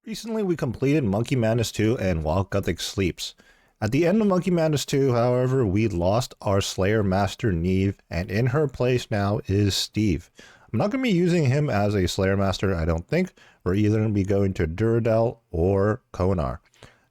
Recently, we completed Monkey Madness 2 and While Gothic Sleeps. At the end of Monkey Madness 2, however, we lost our Slayer Master Neve, and in her place now is Steve. I'm not going to be using him as a Slayer Master, I don't think. We're either going to be going to Duradel or Konar.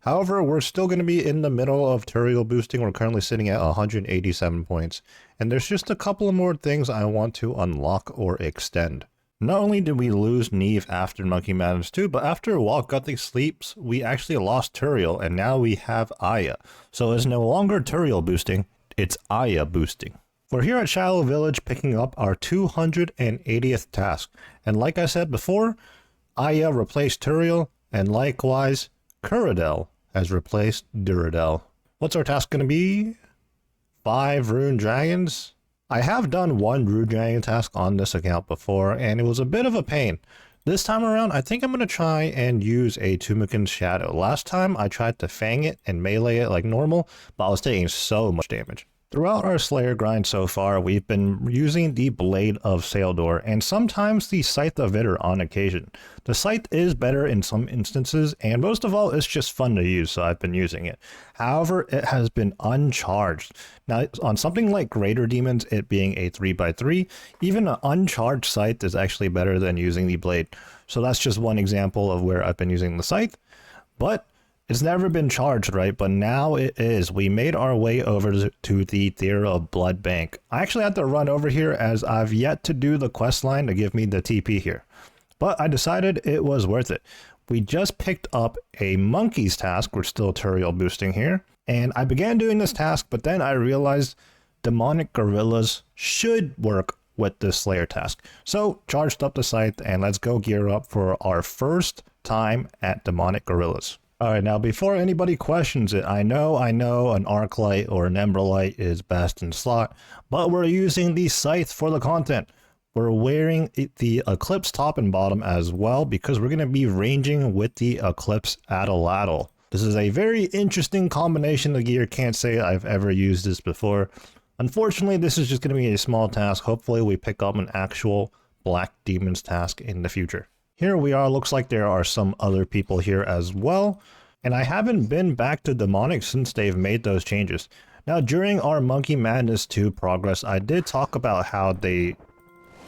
However, we're still going to be in the middle of Turiel boosting. We're currently sitting at 187 points, and there's just a couple of more things I want to unlock or extend. Not only did we lose Neve after Monkey Madness 2, but after While Gothic Sleeps, we actually lost Turiel, and now we have Aya. So it's no longer Turiel boosting, it's Aya boosting. We're here at Shallow Village picking up our 280th task, and like I said before, Aya replaced Turiel, and likewise, Kuradel has replaced Duradel. What's our task going to be? 5 Rune Dragons? I have done one Rune Dragon task on this account before, and it was a bit of a pain. This time around, I think I'm going to try and use a Tumikin's Shadow. Last time, I tried to fang it and melee it like normal, but I was taking so much damage. Throughout our Slayer grind so far, we've been using the Blade of Saeldor, and sometimes the Scythe of Vitter on occasion. The Scythe is better in some instances, and most of all, it's just fun to use, so I've been using it. However, it has been uncharged. Now, on something like Greater Demons, it being a 3x3, even an uncharged Scythe is actually better than using the Blade. So that's just one example of where I've been using the Scythe, but it's never been charged, right? But now it is. We made our way over to the Theater of Blood Bank. I actually had to run over here as I've yet to do the quest line to give me the TP here. But I decided it was worth it. We just picked up a Monkey's task. We're still Turiel boosting here. And I began doing this task, but then I realized Demonic Gorillas should work with this Slayer task. So charged up the Scythe and let's go gear up for our first time at Demonic Gorillas. Alright, now before anybody questions it, I know an Arclight or an Emberlight is best in slot, but we're using the Scythe for the content. We're wearing the Eclipse top and bottom as well because we're going to be ranging with the Eclipse Atlatl. This is a very interesting combination of gear, can't say I've ever used this before. Unfortunately, this is just going to be a small task. Hopefully we pick up an actual Black Demons task in the future. Here we are, looks like there are some other people here as well, and I haven't been back to Demonic since they've made those changes. Now during our Monkey Madness 2 progress, I did talk about how they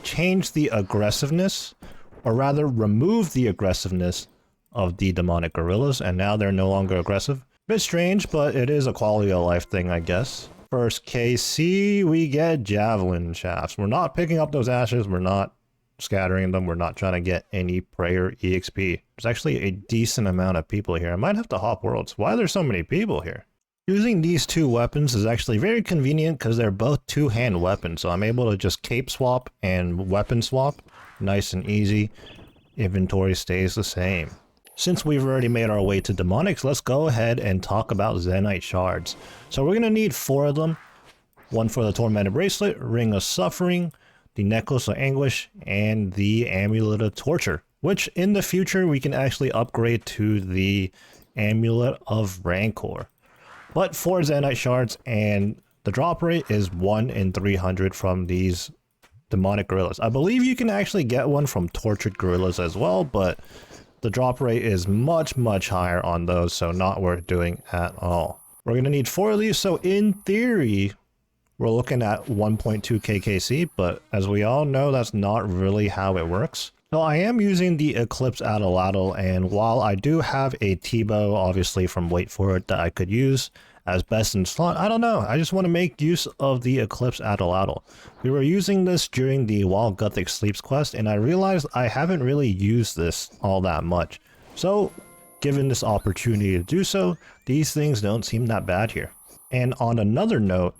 changed the aggressiveness, or rather removed the aggressiveness of the Demonic Gorillas, and now they're no longer aggressive. Bit strange, but it is a quality of life thing, I guess. First KC, we get Javelin Shafts. We're not picking up those ashes, we're not scattering them, we're not trying to get any prayer exp. There's actually a decent amount of people here. I might have to hop worlds. Why are there so many people here? Using these two weapons is actually very convenient because they're both two-hand weapons, so I'm able to just cape swap and weapon swap. Nice and easy. Inventory stays the same. Since we've already made our way to Demonics, let's go ahead and talk about Zenyte shards. So we're going to need 4 of them. 1 for the Tormented Bracelet, Ring of Suffering, the Necklace of Anguish, and the Amulet of Torture, which in the future we can actually upgrade to the Amulet of Rancor. But 4 Zenyte shards, and the drop rate is 1 in 300 from these Demonic Gorillas. I believe you can actually get one from Tortured Gorillas as well, but the drop rate is much higher on those, so not worth doing at all. We're going to need 4 of these, so in theory we're looking at 1.2 KKC, but as we all know, that's not really how it works. So I am using the Eclipse Atlatl, and while I do have a T-bow, obviously from Wait For It, that I could use as best in slot, I don't know. I just want to make use of the Eclipse Atlatl. We were using this during the While Gothic Sleeps quest, and I realized I haven't really used this all that much. So, given this opportunity to do so, these things don't seem that bad here. And on another note,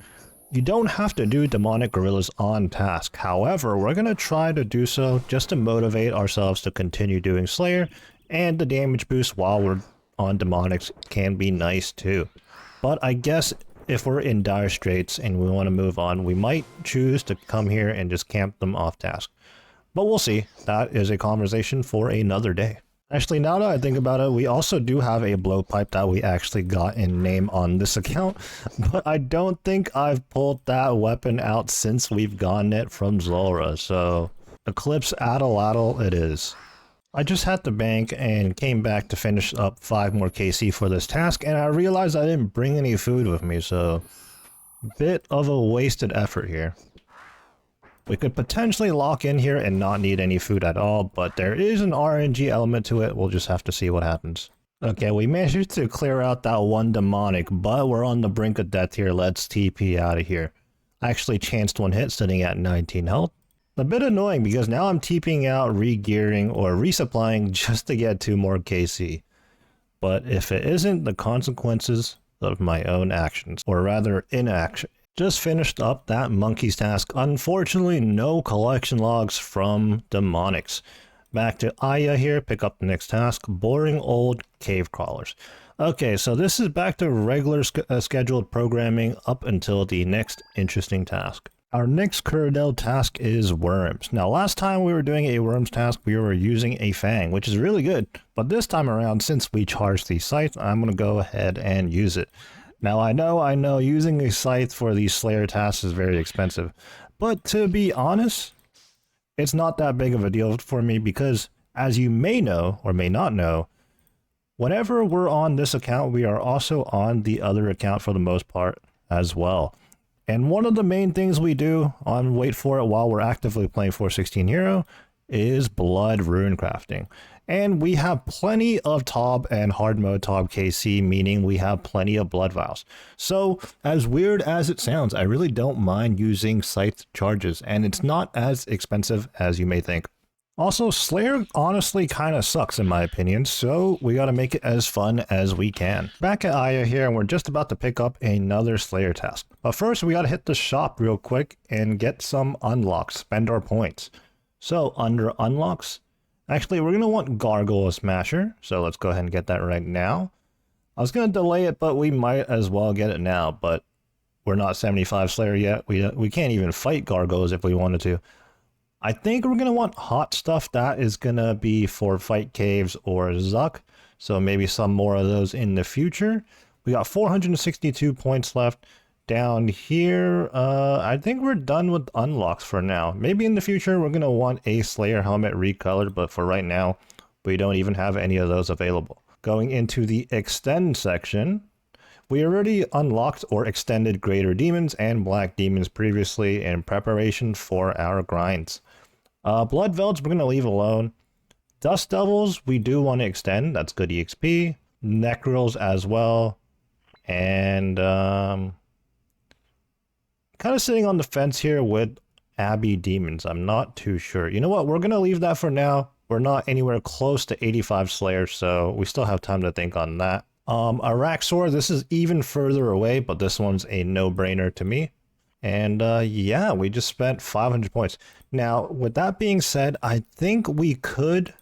you don't have to do Demonic Gorillas on task. However, we're going to try to do so just to motivate ourselves to continue doing Slayer, and the damage boost while we're on Demonics can be nice too. But I guess if we're in dire straits and we want to move on, we might choose to come here and just camp them off task. But we'll see. That is a conversation for another day. Actually, now that I think about it, we also do have a blowpipe that we actually got in name on this account, but I don't think I've pulled that weapon out since we've gotten it from Zulrah, so Eclipse Atlatl it is. I just had to bank and came back to finish up 5 more KC for this task, and I realized I didn't bring any food with me, so bit of a wasted effort here. We could potentially lock in here and not need any food at all, but there is an RNG element to it. We'll just have to see what happens. Okay, we managed to clear out that one demonic, but we're on the brink of death here. Let's TP out of here. I actually chanced one hit, sitting at 19 health. A bit annoying because now I'm TPing out, re-gearing, or resupplying just to get 2 more KC. But if it isn't, the consequences of my own actions, or rather inaction. Just finished up that monkey's task. Unfortunately, no collection logs from demonics. Back to Aya here, pick up the next task, boring old cave crawlers. Okay, so this is back to regular scheduled programming up until the next interesting task. Our next Curdell task is worms. Now, last time we were doing a worms task, we were using a fang, which is really good. But this time around, since we charged these scythes, I'm going to go ahead and use it. Now, I know using a scythe for these Slayer tasks is very expensive. But to be honest, it's not that big of a deal for me because, as you may know or may not know, whenever we're on this account, we are also on the other account for the most part as well. And one of the main things we do on Wait For It while we're actively playing 416 Hero is blood rune crafting. And we have plenty of Tob and hard mode Tob KC, meaning we have plenty of blood vials. So, as weird as it sounds, I really don't mind using scythe charges, and it's not as expensive as you may think. Also, Slayer honestly kind of sucks in my opinion, so we gotta make it as fun as we can. Back at Aya here, and we're just about to pick up another Slayer task. But first, we gotta hit the shop real quick and get some unlocks, spend our points. So, under unlocks, actually, we're gonna want Gargoyle Smasher, so let's go ahead and get that right now. I was gonna delay it, but we might as well get it now, but we're not 75 Slayer yet. We can't even fight Gargoyles if we wanted to. I think we're going to want hot stuff. That is going to be for fight caves or Zuck. So maybe some more of those in the future. We got 462 points left. Down here, I think we're done with unlocks for now. Maybe in the future we're going to want a Slayer helmet recolored, but for right now, we don't even have any of those available. Going into the extend section, we already unlocked or extended Greater Demons and Black Demons previously in preparation for our grinds. Blood Velds we're going to leave alone. Dust Devils we do want to extend, that's good EXP. Necrals as well. And kind of sitting on the fence here with Abbey Demons, I'm not too sure. You know what, we're going to leave that for now. We're not anywhere close to 85 Slayers, so we still have time to think on that. Araxor, this is even further away, but this one's a no-brainer to me. And yeah, we just spent 500 points. Now, with that being said, I think we could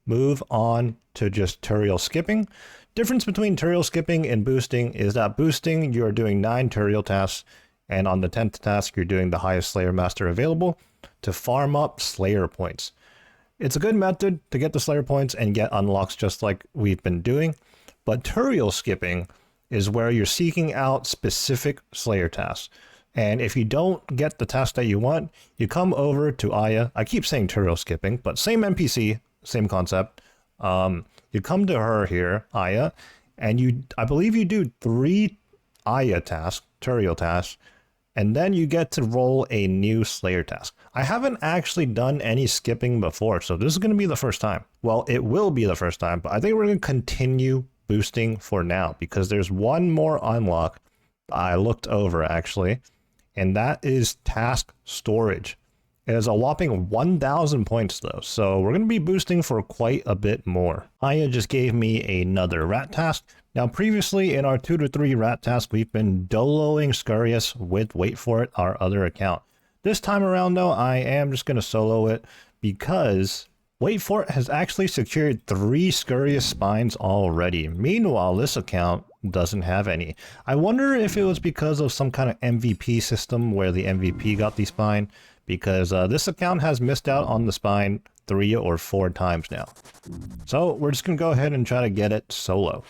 move on to just Turiel skipping. Difference between Turiel skipping and boosting is that boosting, you're doing 9 Turiel tasks, and on the 10th task, you're doing the highest Slayer Master available to farm up Slayer points. It's a good method to get the Slayer points and get unlocks just like we've been doing. But Turiel skipping is where you're seeking out specific Slayer tasks. And if you don't get the task that you want, you come over to Aya. I keep saying Turiel skipping, but same NPC, same concept. You come to her here, Aya, and I believe you do 3 Aya tasks, Turiel tasks, and then you get to roll a new Slayer task. I haven't actually done any skipping before, so this is going to be the first time. Well, it will be the first time, but I think we're going to continue boosting for now because there's one more unlock I looked over actually, and that is task storage. It is a whopping 1,000 points though, so we're going to be boosting for quite a bit more. Aya just gave me another rat task. Now previously in our 2 to 3 rat task, we've been doloing Scurious with Wait For It, our other account. This time around though, I am just going to solo it because Wait For It has actually secured 3 Scurious spines already. Meanwhile, this account doesn't have any. I wonder if it was because of some kind of MVP system where the MVP got the spine, because this account has missed out on the spine 3 or 4 times now. So we're just going to go ahead and try to get it solo.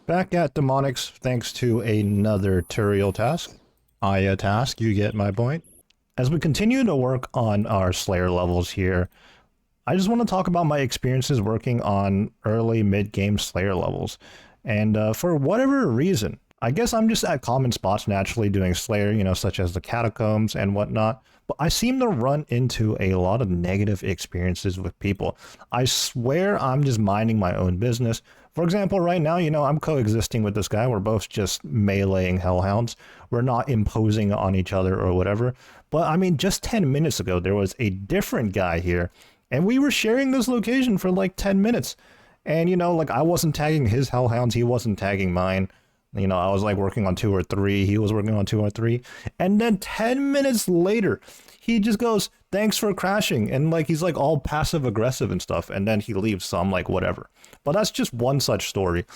Back at Demonics, thanks to another Turiel task. Aya task, you get my point. As we continue to work on our Slayer levels here, I just want to talk about my experiences working on early mid-game Slayer levels. And for whatever reason, I guess I'm just at common spots naturally doing Slayer, such as the catacombs and whatnot. But I seem to run into a lot of negative experiences with people. I swear I'm just minding my own business. For example, right now, I'm coexisting with this guy. We're both just meleeing hellhounds. We're not imposing on each other or whatever. But I mean, just 10 minutes ago, there was a different guy here. And we were sharing this location for like 10 minutes. And, like I wasn't tagging his hellhounds. He wasn't tagging mine. I was like working on 2 or 3. He was working on 2 or 3. And then 10 minutes later, he just goes, thanks for crashing. And like, he's like all passive aggressive and stuff. And then he leaves. So I'm like, whatever. But that's just one such story.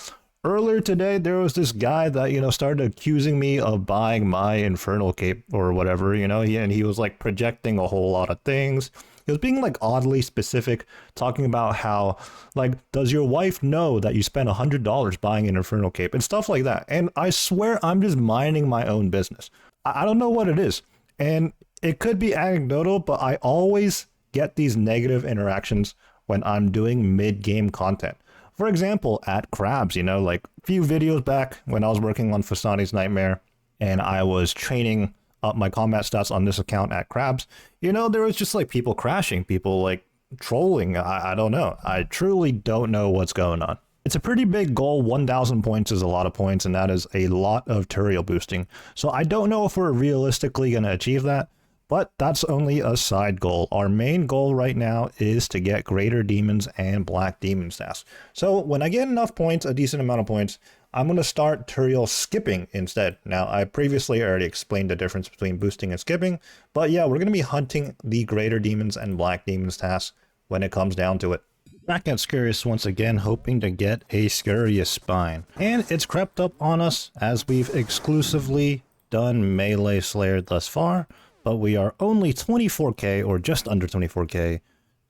Earlier today, there was this guy that, started accusing me of buying my Infernal Cape or whatever, and he was like projecting a whole lot of things. He was being like oddly specific, talking about how, like, does your wife know that you spent $100 buying an Infernal Cape and stuff like that. And I swear I'm just minding my own business. I don't know what it is. And it could be anecdotal, but I always get these negative interactions when I'm doing mid-game content. For example, at Crabs, like a few videos back when I was working on Fasani's Nightmare and I was training up my combat stats on this account at Crabs, there was just like people crashing, people like trolling. I don't know. I truly don't know what's going on. It's a pretty big goal. 1,000 points is a lot of points, and that is a lot of Turiel boosting. So I don't know if we're realistically going to achieve that. But that's only a side goal. Our main goal right now is to get Greater Demons and Black Demon stats. So when I get enough points, a decent amount of points, I'm going to start Turiel skipping instead. Now, I previously already explained the difference between boosting and skipping. But yeah, we're going to be hunting the Greater Demons and Black Demons tasks when it comes down to it. Back at Scurious once again, hoping to get a Scurious Spine. And it's crept up on us as we've exclusively done Melee Slayer thus far. But we are only 24k or just under 24k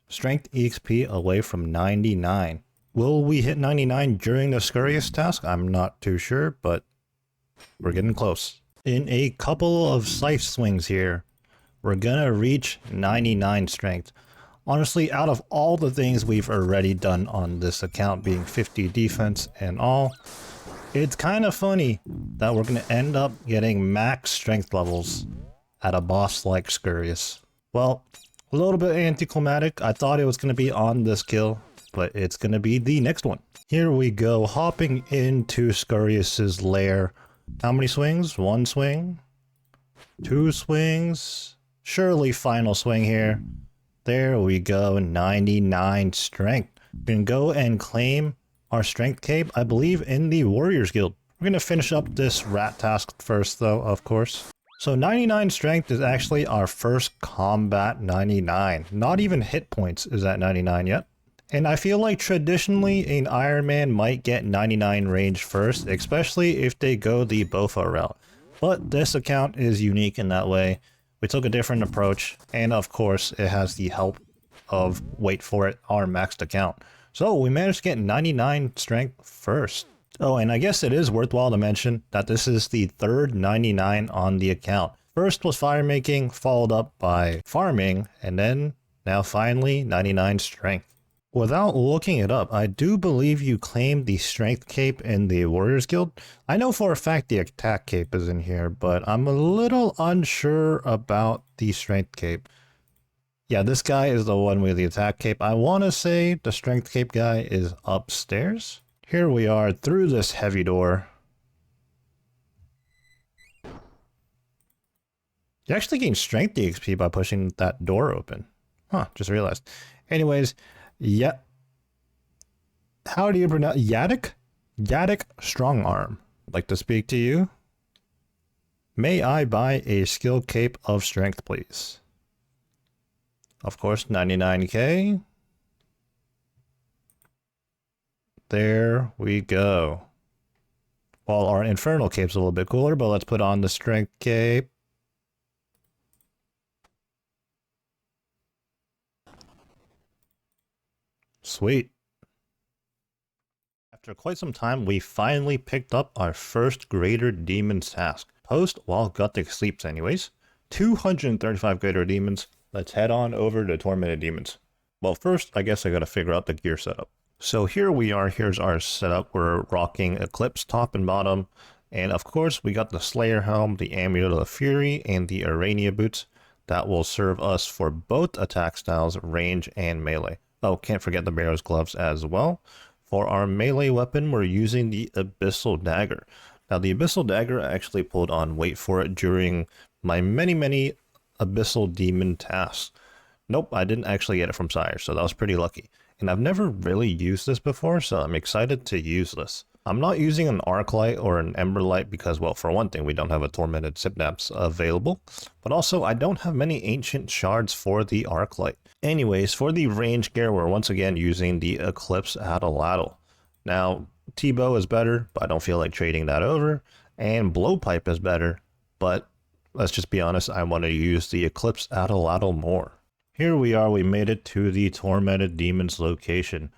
strength EXP away from 99. Will we hit 99 during the Scurious task? I'm not too sure, but we're getting close. In a couple of scythe swings here, we're gonna reach 99 strength. Honestly, out of all the things we've already done on this account, being 50 defense and all, it's kind of funny that we're gonna end up getting max strength levels at a boss like Scurious. Well, a little bit anticlimactic. I thought it was going to be on this kill, but it's going to be the next one. Here we go, hopping into Scurious's lair. How many swings? 1 swing, 2 swings, surely final swing here. There we go, 99 strength. We can go and claim our strength cape, I believe, in the Warriors Guild. We're going to finish up this rat task first though, of course. So 99 strength is actually our first combat 99. Not even hit points is at 99 yet. And I feel like traditionally an Ironman might get 99 range first, especially if they go the Bofa route. But this account is unique in that way. We took a different approach, and of course it has the help of, wait for it, our maxed account. So we managed to get 99 strength first. Oh, and I guess it is worthwhile to mention that this is the third 99 on the account. First was fire making, followed up by farming, and then now finally 99 strength. Without looking it up, I do believe you claimed the strength cape in the Warriors Guild. I know for a fact the attack cape is in here, but I'm a little unsure about the strength cape. Yeah, this guy is the one with the attack cape. I want to say the strength cape guy is upstairs. Here we are through this heavy door. You actually gain strength EXP by pushing that door open. Huh, just realized. Anyways, yeah. How do you pronounce Yadik? Yadik Strong Arm. I'd like to speak to you. May I buy a skill cape of strength, please? Of course, 99k. There we go. Well, our Infernal Cape's a little bit cooler, but let's put on the Strength Cape. Sweet. After quite some time, we finally picked up our first Greater Demons task. Post while Gothic sleeps anyways. 235 Greater Demons. Let's head on over to Tormented Demons. Well, first, I guess I gotta figure out the gear setup. So here we are, here's our setup. We're rocking Eclipse top and bottom. And of course, we got the Slayer helm, the Amulet of Fury, and the Arania boots. That will serve us for both attack styles, range and melee. Oh, can't forget the Barrow's gloves as well. For our melee weapon, we're using the Abyssal Dagger. Now, the Abyssal Dagger I actually pulled on Wait For It during my many Abyssal Demon tasks. Nope, I didn't actually get it from Sire, so that was pretty lucky. And I've never really used this before, so I'm excited to use this. I'm not using an Arclight or an Emberlight because, well, for one thing, we don't have a Tormented Synapse available, but also I don't have many ancient shards for the Arclight. Anyways, for the range gear, we're once again using the Eclipse Atlatl. Now, T-Bow is better, but I don't feel like trading that over, and Blowpipe is better, but let's just be honest, I want to use the Eclipse Atlatl more. Here we are, we made it to the Tormented Demons location.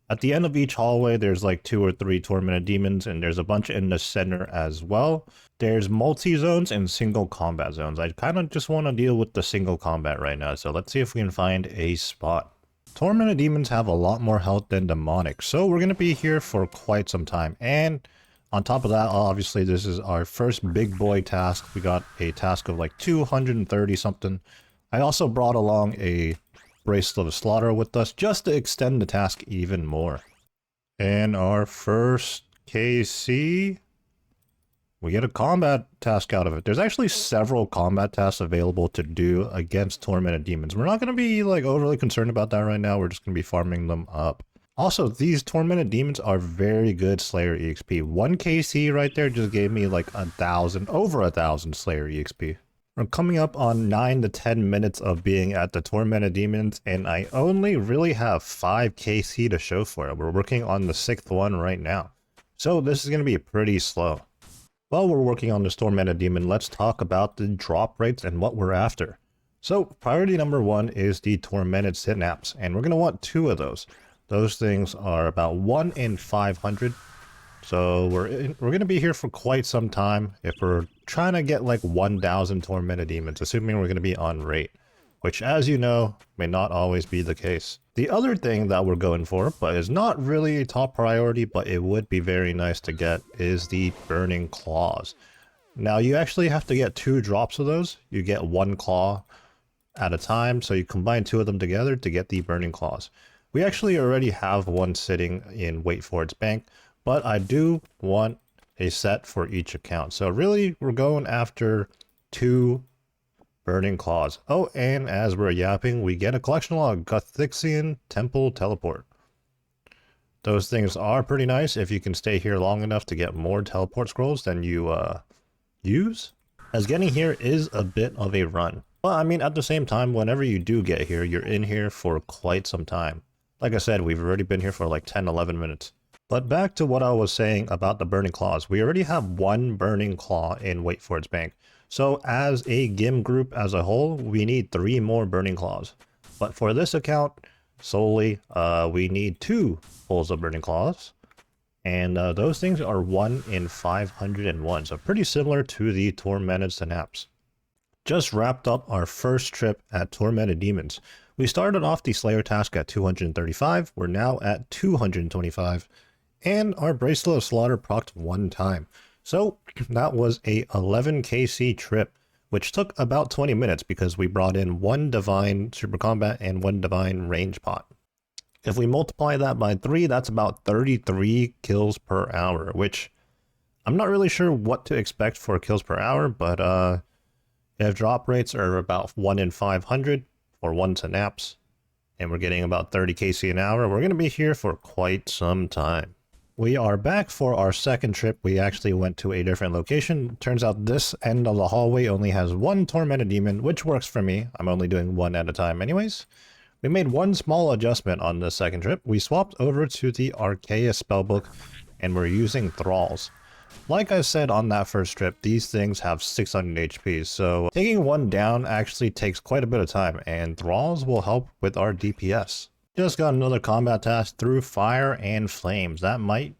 At the end of each hallway, there's like 2 or 3 Tormented Demons, and there's a bunch in the center as well. There's multi-zones and single combat zones. I kind of just want to deal with the single combat right now, so let's see if we can find a spot. Tormented Demons have a lot more health than Demonic, so we're going to be here for quite some time. And on top of that, obviously, this is our first big boy task. We got a task of like 230 something. I also brought along a Bracelet of Slaughter with us just to extend the task even more. And our first KC, we get a combat task out of it. There's actually several combat tasks available to do against Tormented Demons. We're not going to be like overly concerned about that right now. We're just going to be farming them up. Also, these Tormented Demons are very good Slayer EXP. 1 KC right there just gave me like over 1,000 Slayer EXP. We're coming up on 9 to 10 minutes of being at the Tormented Demons, and I only really have 5 KC to show for it. We're working on the 6th one right now. So this is going to be pretty slow. While we're working on this Tormented Demon, let's talk about the drop rates and what we're after. So priority number 1 is the Tormented Synapse, and we're going to want 2 of those. Those things are about 1 in 500. So we're going to be here for quite some time if we're trying to get like 1,000 Tormented Demons, assuming we're going to be on rate, which, as you know, may not always be the case. The other thing that we're going for, but is not really a top priority, but it would be very nice to get, is the Burning Claws. Now, you actually have to get 2 drops of those. You get 1 claw at a time, so you combine 2 of them together to get the Burning Claws. We actually already have one sitting in Wait For It's bank, but I do want a set for each account. So really, we're going after 2 Burning Claws. Oh, and as we're yapping, we get a collection log, Gothixian Temple Teleport. Those things are pretty nice if you can stay here long enough to get more teleport scrolls than you use. As getting here is a bit of a run. But I mean, at the same time, whenever you do get here, you're in here for quite some time. Like I said, we've already been here for like 10-11 minutes. But back to what I was saying about the Burning Claws. We already have 1 Burning Claw in Wait For It's bank. So as a GIM group as a whole, we need 3 more Burning Claws. But for this account solely, we need 2 pulls of Burning Claws. And those things are 1 in 501. So pretty similar to the Tormented Synapse. Just wrapped up our first trip at Tormented Demons. We started off the Slayer task at 235. We're now at 225. And our Bracelet of Slaughter procced 1 time. So that was a 11 KC trip, which took about 20 minutes because we brought in 1 Divine Super Combat and 1 Divine Range pot. If we multiply that by 3, that's about 33 kills per hour, which I'm not really sure what to expect for kills per hour, but if drop rates are about 1 in 500 for 1 Synapse, and we're getting about 30 KC an hour, we're going to be here for quite some time. We are back for our second trip. We actually went to a different location. Turns out this end of the hallway only has 1 Tormented Demon, which works for me. I'm only doing 1 at a time anyways. We made 1 small adjustment on the second trip. We swapped over to the Arceus spellbook, and we're using Thralls. Like I said on that first trip, these things have 600 HP, so taking 1 down actually takes quite a bit of time, and Thralls will help with our DPS. Just got another combat task through Fire and Flames. That might...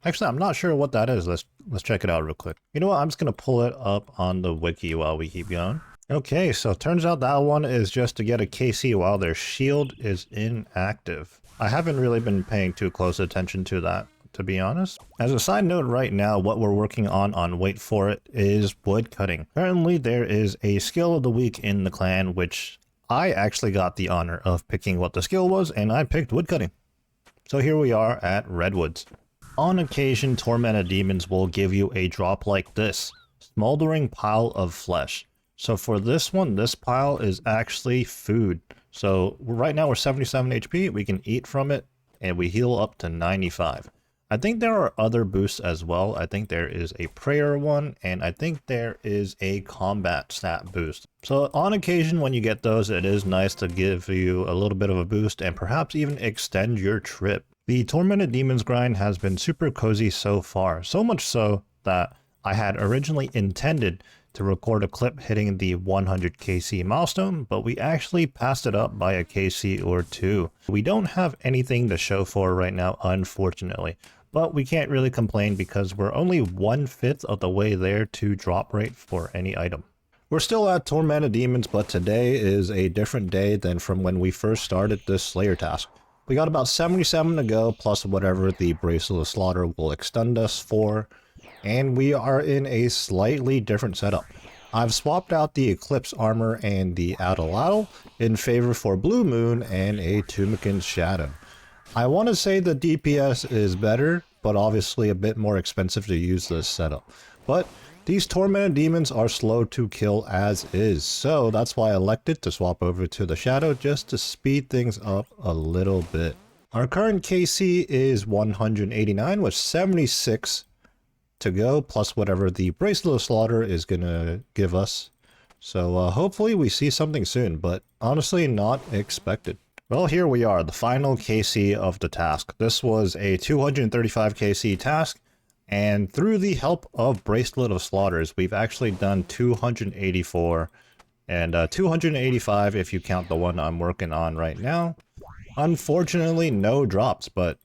Actually, I'm not sure what that is. Let's check it out real quick. You know what? I'm just going to pull it up on the wiki while we keep going. Okay, so turns out that one is just to get a KC while their shield is inactive. I haven't really been paying too close attention to that, to be honest. As a side note right now, what we're working on wait for it, is wood cutting. Currently there is a skill of the week in the clan, which I actually got the honor of picking what the skill was, and I picked wood cutting. So here we are at Redwoods. On occasion, Tormented Demons will give you a drop like this, Smoldering Pile of Flesh. So for this one, this pile is actually food. So right now we're 77 HP, we can eat from it, and we heal up to 95. I think there are other boosts as well. I think there is a prayer one, and I think there is a combat stat boost. So on occasion when you get those, it is nice to give you a little bit of a boost and perhaps even extend your trip. The Tormented Demons grind has been super cozy so far, so much so that I had originally intended to record a clip hitting the 100 KC milestone, but we actually passed it up by a KC or two. We don't have anything to show for right now, unfortunately, but we can't really complain because we're only 1/5 of the way there to drop rate for any item. We're still at Tormented Demons, but today is a different day than from when we first started this Slayer task. We got about 77 to go, plus whatever the Bracelet of Slaughter will extend us for. And we are in a slightly different setup. I've swapped out the Eclipse armor and the Atlatl in favor for Blue Moon and a Tumikin's Shadow. I want to say the DPS is better, but obviously a bit more expensive to use this setup. But these Tormented Demons are slow to kill as is, so that's why I elected to swap over to the Shadow just to speed things up a little bit. Our current KC is 189 with 76 to go, plus whatever the Bracelet of Slaughter is gonna give us. So hopefully we see something soon, but honestly not expected. Well, here we are, the final KC of the task. This was a 235 KC task, and through the help of Bracelet of Slaughters, we've actually done 284 and 285 if you count the one I'm working on right now. Unfortunately, no drops, but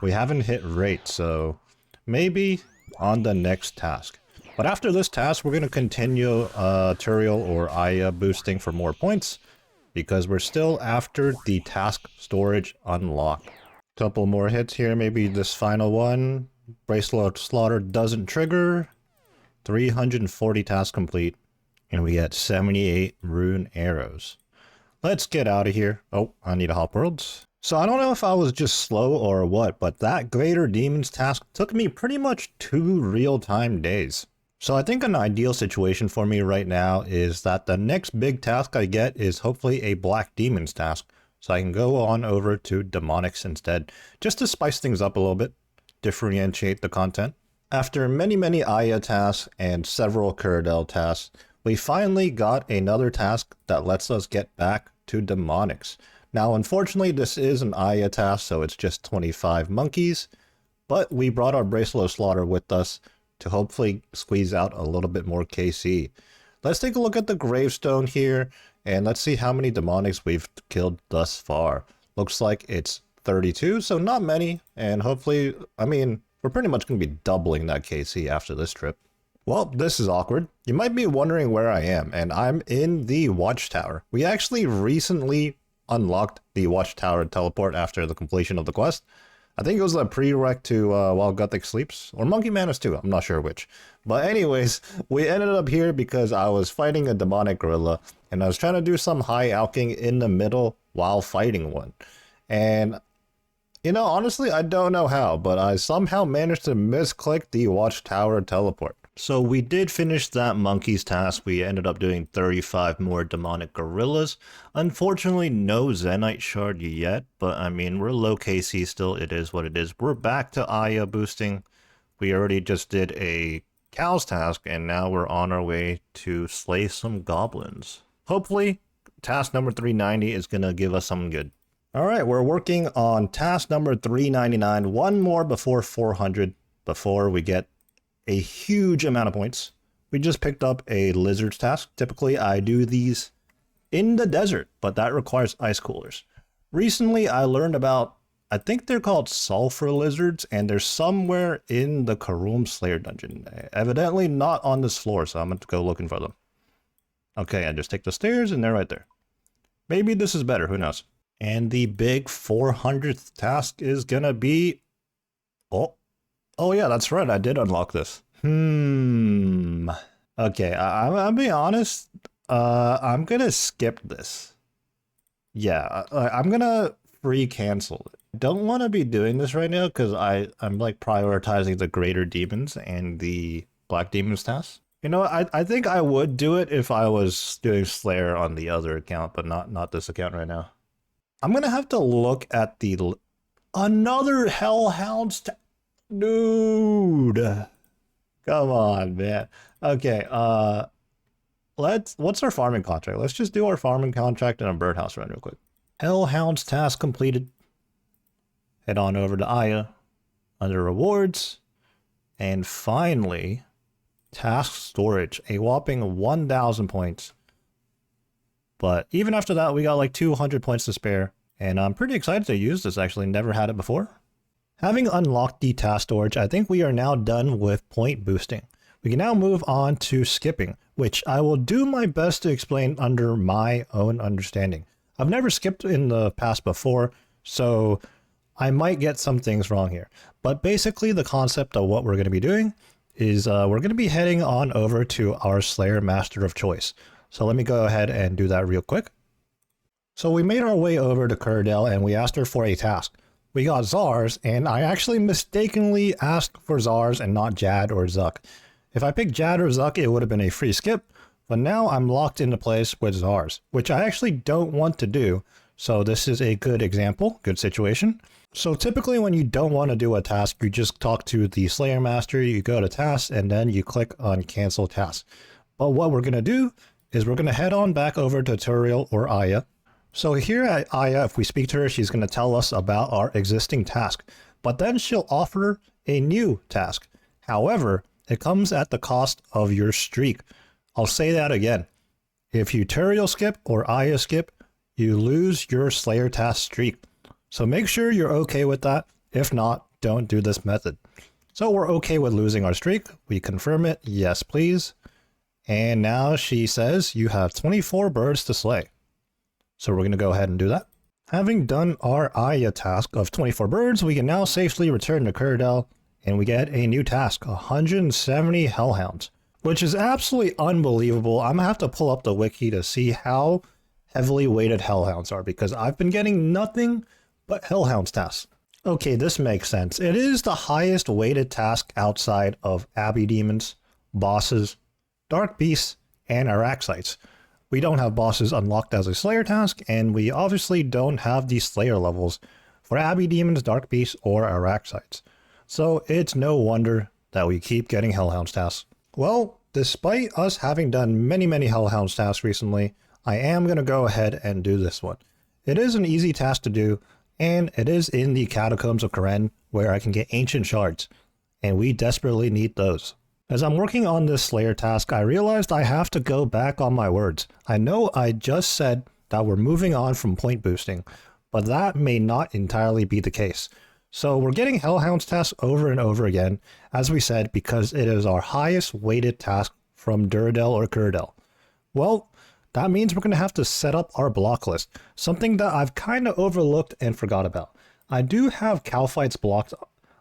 we haven't hit rate, so maybe on the next task. But after this task, we're going to continue Turiel or Aya boosting for more points, because we're still after the task storage unlock. Couple more hits here, maybe this final one. Bracelet of Slaughter doesn't trigger. 340 tasks complete, and we get 78 rune arrows. Let's get out of here. Oh, I need a hop worlds. So I don't know if I was just slow or what, but that Greater Demons task took me pretty much 2 real-time days. So I think an ideal situation for me right now is that the next big task I get is hopefully a Black Demons task, so I can go on over to Demonics instead, just to spice things up a little bit, differentiate the content. After many Aya tasks and several Kuradel tasks, we finally got another task that lets us get back to Demonics. Now, unfortunately, this is an Aya task, so it's just 25 monkeys, but we brought our Bracelet of Slaughter with us to hopefully squeeze out a little bit more KC. Let's take a look at the gravestone here, and let's see how many demonics we've killed thus far. Looks like it's 32, so not many, and hopefully, I mean, we're pretty much going to be doubling that KC after this trip. Well, this is awkward. You might be wondering where I am, and I'm in the Watchtower. We actually recently unlocked the Watchtower teleport after the completion of the quest. I think it was a prereq to While Gothic Sleeps, or Monkey Madness 2, I'm not sure which. But anyways, we ended up here because I was fighting a demonic gorilla, and I was trying to do some high alching in the middle while fighting one. And, you know, honestly, I don't know how, but I somehow managed to misclick the Watchtower teleport. So we did finish that monkey's task. We ended up doing 35 more demonic gorillas. Unfortunately, no Zenyte shard yet, but I mean, we're low KC still. It is what it is. We're back to Aya boosting. We already just did a cow's task, and now we're on our way to slay some goblins. Hopefully, task number 390 is going to give us something good. All right, we're working on task number 399. One more before 400, before we get a huge amount of points. We just picked up a lizards task. Typically I do these in the desert, but that requires ice coolers. Recently I learned about, I think they're called sulfur lizards, and they're somewhere in the Karum Slayer dungeon. Evidently not on this floor, so I'm going to go looking for them. Okay, I just take the stairs and they're right there. Maybe this is better, who knows? And the big 400th task is gonna be... Oh yeah, that's right, I did unlock this. Okay, I'll be honest, I'm gonna skip this. Yeah, I'm gonna free cancel it. Don't want to be doing this right now because I'm like prioritizing the greater demons and the black demons tasks. You know, I think I would do it if I was doing Slayer on the other account, but not this account right now. I'm gonna have to look at the another Hellhounds. Dude, come on, man. Okay, what's our farming contract? Let's just do our farming contract and a birdhouse run real quick. Hellhounds task completed. Head on over to Aya under rewards, and finally, task storage, a whopping 1,000 points. But even after that, we got like 200 points to spare, and I'm pretty excited to use this. Actually, never had it before. Having unlocked the task storage, I think we are now done with point boosting. We can now move on to skipping, which I will do my best to explain under my own understanding. I've never skipped in the past before, so I might get some things wrong here. But basically the concept of what we're going to be doing is we're going to be heading on over to our Slayer Master of Choice. So let me go ahead and do that real quick. So we made our way over to Curdell and we asked her for a task. We got Zars, and I actually mistakenly asked for Zars and not Jad or Zuck. If I picked Jad or Zuck, it would have been a free skip, but now I'm locked into place with Zars, which I actually don't want to do. So this is a good example, good situation. So typically when you don't want to do a task, you just talk to the Slayer Master, you go to tasks, and then you click on cancel task. But what we're going to do is we're going to head on back over to Turiel or Aya. So here at Aya, if we speak to her, she's going to tell us about our existing task, but then she'll offer a new task. However, it comes at the cost of your streak. I'll say that again. If you Turiel skip or Aya skip, you lose your Slayer task streak. So make sure you're okay with that. If not, don't do this method. So we're okay with losing our streak. We confirm it. Yes, please. And now she says you have 24 birds to slay. So we're going to go ahead and do that. Having done our Aya task of 24 birds, we can now safely return to Curdell and we get a new task, 170 Hellhounds, which is absolutely unbelievable. I'm going to have to pull up the wiki to see how heavily weighted Hellhounds are because I've been getting nothing but Hellhounds tasks. Okay, this makes sense. It is the highest weighted task outside of Abbey Demons, bosses, Dark Beasts, and Araxites. We don't have bosses unlocked as a Slayer task, and we obviously don't have the Slayer levels for Abbey Demons, Dark Beasts, or Araxites. So it's no wonder that we keep getting Hellhounds tasks. Well, despite us having done many Hellhounds tasks recently, I am going to go ahead and do this one. It is an easy task to do, and it is in the Catacombs of Karen, where I can get Ancient Shards, and we desperately need those. As I'm working on this Slayer task, I realized I have to go back on my words. I know I just said that we're moving on from point boosting, but that may not entirely be the case. So we're getting Hellhounds tasks over and over again, as we said, because it is our highest weighted task from Duradel or Curdell. Well, that means we're going to have to set up our block list, something that I've kind of overlooked and forgot about. I do have cow fights blocked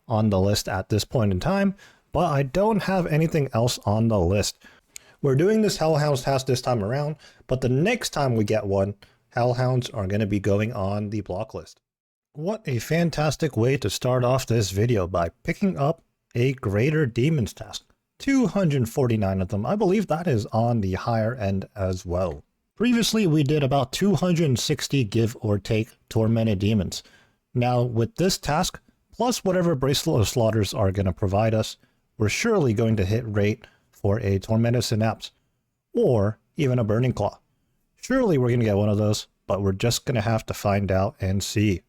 on the list at this point in time, but I don't have anything else on the list. We're doing this Hellhounds task this time around, but the next time we get one, Hellhounds are going to be going on the block list. What a fantastic way to start off this video by picking up a Greater Demons task. 249 of them. I believe that is on the higher end as well. Previously, we did about 260 give or take Tormented Demons. Now, with this task, plus whatever Bracelet of Slaughters are going to provide us, we're surely going to hit rate for a Tormented Synapse, or even a Burning Claw. Surely we're going to get one of those, but we're just going to have to find out and see.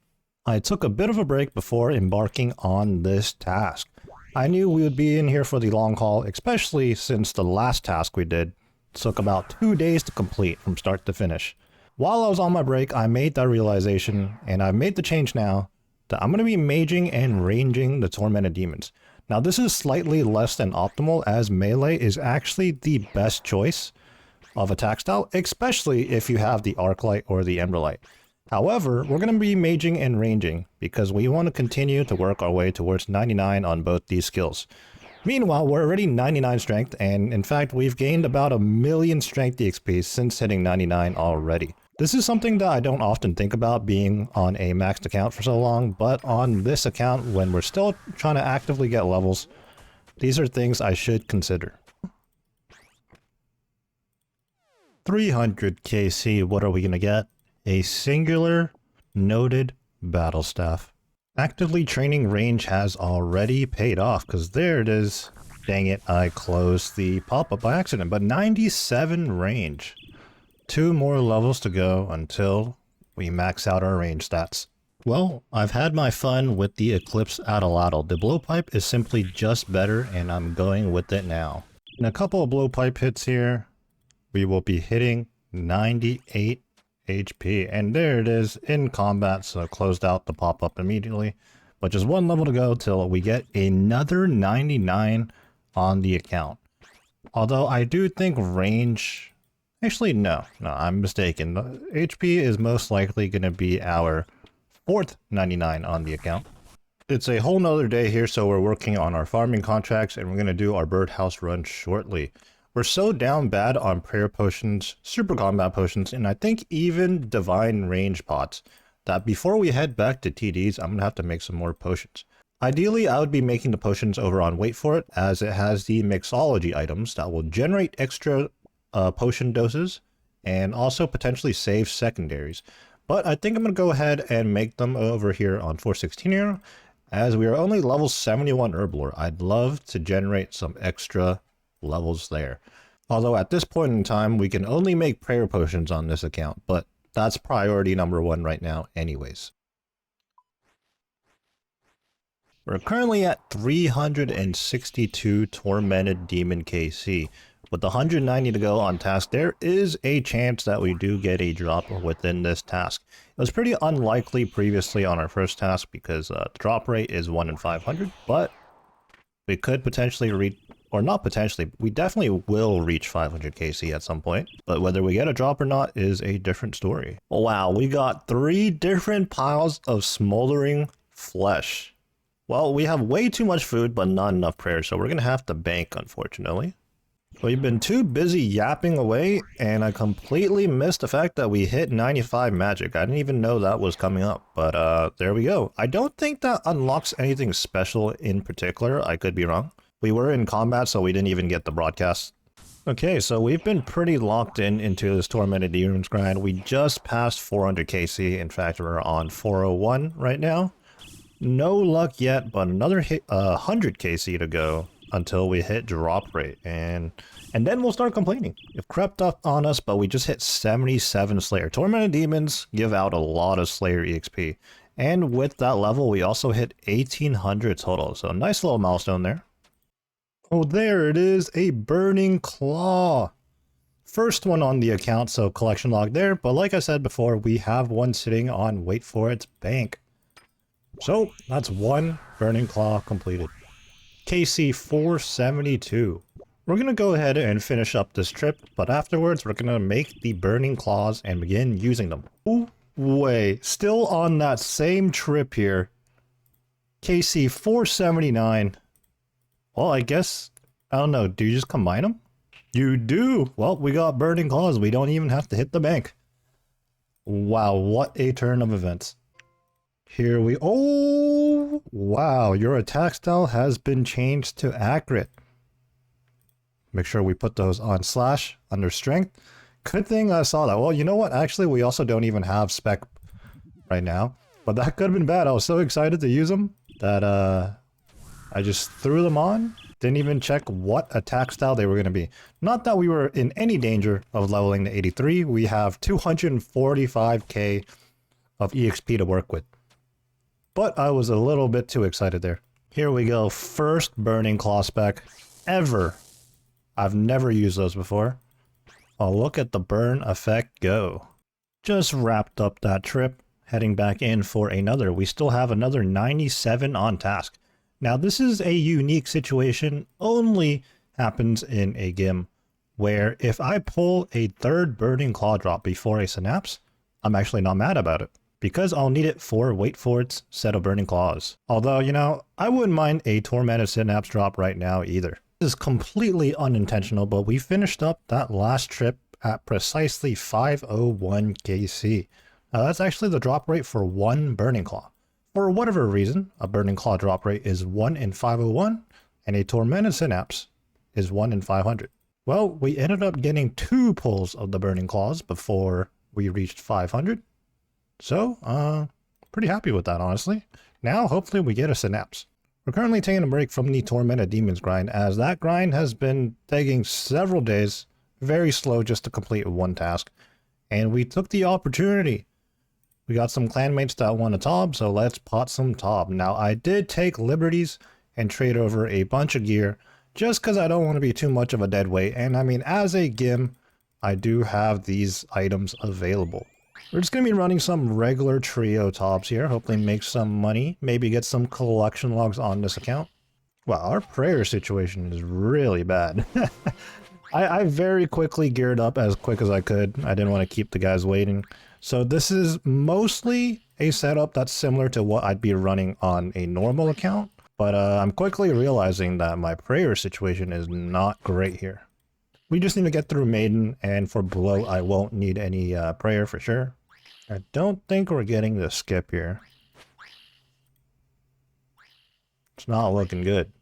I took a bit of a break before embarking on this task. I knew we would be in here for the long haul, especially since the last task we did took about 2 days to complete from start to finish. While I was on my break, I made that realization, and I've made the change now, that I'm going to be maging and ranging the Tormented Demons. Now this is slightly less than optimal, as melee is actually the best choice. of attack style, especially if you have the Arclight or the Emberlight. However, we're going to be maging and ranging because we want to continue to work our way towards 99 on both these skills. Meanwhile, we're already 99 strength, and in fact, we've gained about 1,000,000 strength EXP since hitting 99 already. This is something that I don't often think about being on a maxed account for so long, but on this account, when we're still trying to actively get levels, these are things I should consider. 300 KC, what are we going to get? A singular noted battle staff. Actively training range has already paid off, because there it is. Dang it, I closed the pop-up by accident, but 97 range. 2 more levels to go until we max out our range stats. Well, I've had my fun with the Eclipse Atlatl. The blowpipe is simply just better, and I'm going with it now. In a couple of blowpipe hits here, we will be hitting 98 HP, and there it is in combat, so closed out the pop-up immediately. But just 1 level to go till we get another 99 on the account. Although I do think range... Actually, no, I'm mistaken. The HP is most likely going to be our 4th 99 on the account. It's a whole nother day here, so we're working on our farming contracts, and we're going to do our birdhouse run shortly. We're so down bad on prayer potions, super combat potions, and I think even divine range pots, that before we head back to TDs, I'm going to have to make some more potions. Ideally, I would be making the potions over on Wait For It, as it has the mixology items that will generate extra potion doses, and also potentially save secondaries. But I think I'm going to go ahead and make them over here on 416 here, as we are only level 71 Herblore. I'd love to generate some extra levels there. Although at this point in time, we can only make prayer potions on this account, but that's priority number 1 right now anyways. We're currently at 362 Tormented Demon KC. With 190 to go on task, there is a chance that we do get a drop within this task. It was pretty unlikely previously on our first task because the drop rate is 1 in 500, but we could potentially reach, or not potentially, we definitely will reach 500 KC at some point, but whether we get a drop or not is a different story. Wow, we got 3 different piles of smoldering flesh. Well, we have way too much food, but not enough prayer, so we're gonna have to bank, unfortunately. We've been too busy yapping away, and I completely missed the fact that we hit 95 magic. I didn't even know that was coming up, but there we go. I don't think that unlocks anything special in particular. I could be wrong. We were in combat, so we didn't even get the broadcast. Okay, so we've been pretty locked into this Tormented Demons grind. We just passed 400 KC. In fact, we're on 401 right now. No luck yet, but another 100 KC to go until we hit drop rate, and then we'll start complaining. It crept up on us, but we just hit 77 Slayer. Tormented Demons give out a lot of Slayer EXP, and with that level, we also hit 1800 total, so nice little milestone there. Oh, there it is, a Burning Claw. First one on the account, so collection log there, but like I said before, we have one sitting on Wait For It's bank. So that's 1 Burning Claw completed. KC 472. We're going to go ahead and finish up this trip, but afterwards we're going to make the Burning Claws and begin using them. Ooh, wait, still on that same trip here. KC 479. Well, I guess, I don't know, do you just combine them? You do! Well, we got Burning Claws, we don't even have to hit the bank. Wow, what a turn of events. Here we... Oh! Wow, your attack style has been changed to accurate. Make sure we put those on slash under strength. Good thing I saw that. Well, you know what? Actually, we also don't even have spec right now. But that could have been bad. I was so excited to use them that I just threw them on. Didn't even check what attack style they were going to be. Not that we were in any danger of leveling to 83. We have 245k of EXP to work with. But I was a little bit too excited there. Here we go. First Burning Claw spec ever. I've never used those before. Oh, look at the burn effect go. Just wrapped up that trip. Heading back in for another. We still have another 97 on task. Now this is a unique situation. Only happens in a GIM. where if I pull a third Burning Claw drop before a Synapse, I'm actually not mad about it, because I'll need it for wait for its set of Burning Claws. Although, you know, I wouldn't mind a Tormented Synapse drop right now either. This is completely unintentional, but we finished up that last trip at precisely 501 KC. Now that's actually the drop rate for one Burning Claw. For whatever reason, a Burning Claw drop rate is 1 in 501, and a Tormented Synapse is 1 in 500. Well, we ended up getting 2 pulls of the Burning Claws before we reached 500. So, pretty happy with that, honestly. Now, hopefully we get a Synapse. We're currently taking a break from the Tormented Demons grind, as that grind has been taking several days, very slow just to complete one task. And we took the opportunity. We got some clanmates that want a Tob, so let's pot some Tob. Now, I did take liberties and trade over a bunch of gear, just because I don't want to be too much of a dead weight. And I mean, as a GIM, I do have these items available. We're just going to be running some regular trio Tobs here, hopefully make some money, maybe get some collection logs on this account. Wow, our prayer situation is really bad. I very quickly geared up as quick as I could. I didn't want to keep the guys waiting. So this is mostly a setup that's similar to what I'd be running on a normal account. But I'm quickly realizing that my prayer situation is not great here. We just need to get through Maiden, and for Blow I won't need any prayer for sure. I don't think we're getting the skip here. It's not looking good.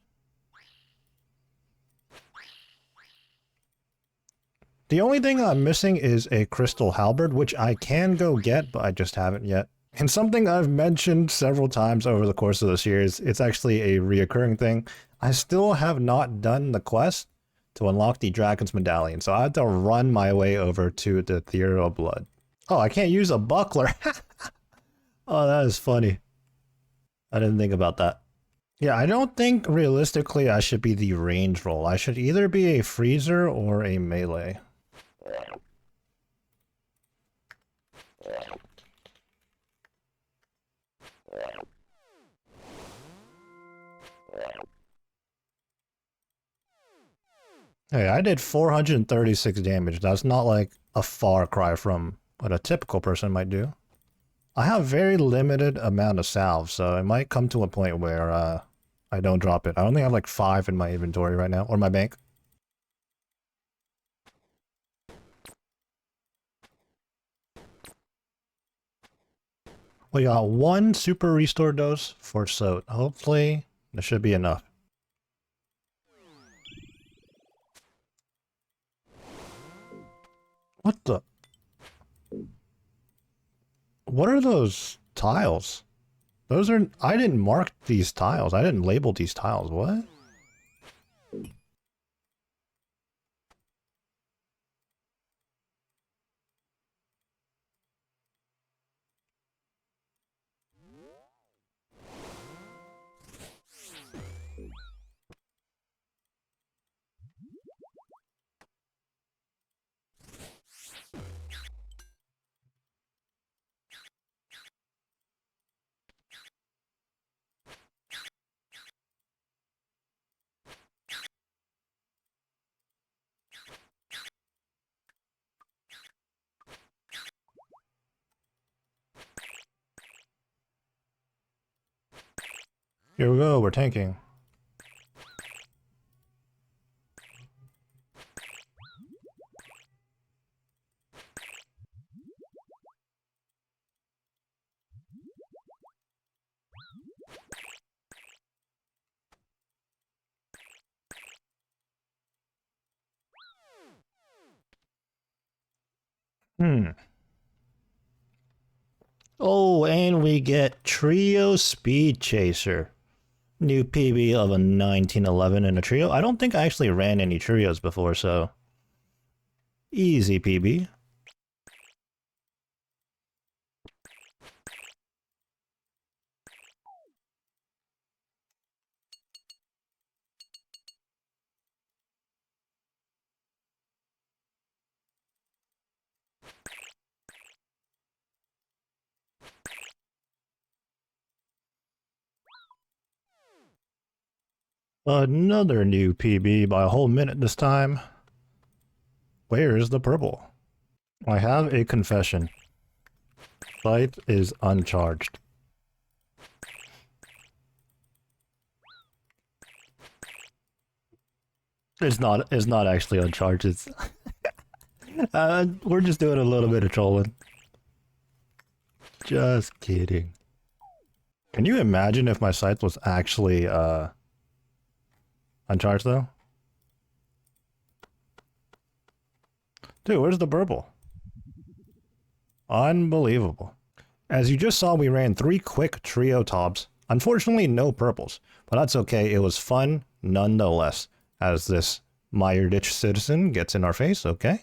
The only thing I'm missing is a Crystal Halberd, which I can go get, but I just haven't yet. And something I've mentioned several times over the course of the series, it's actually a reoccurring thing. I still have not done the quest to unlock the Dragon's Medallion, so I have to run my way over to the Ethereal Blood. Oh, I can't use a buckler. Oh, that is funny. I didn't think about that. Yeah, I don't think realistically I should be the range role. I should either be a freezer or a melee. Hey, I did 436 damage. That's not like a far cry from what a typical person might do. I have very limited amount of salve, so it might come to a point where I don't drop it. I only have like 5 in my inventory right now, or my bank. We got 1 super restore dose for Soat. Hopefully, that should be enough. What the? What are those tiles? Those are... I didn't mark these tiles. I didn't label these tiles. What? Here we go, we're tanking. Oh, and we get Trio Speed Chaser. New PB of a 1911 in a trio. I don't think I actually ran any trios before, so... Easy PB. Another new PB by a whole minute this time. Where is the purple? I have a confession. Scythe is uncharged. It's not actually uncharged. It's we're just doing a little bit of trolling. Just kidding. Can you imagine if my scythe was actually uncharged though? Dude, where's the purple? Unbelievable. As you just saw, we ran 3 quick trio tops. Unfortunately, no purples, but that's okay. It was fun nonetheless, as this Ditch citizen gets in our face, okay?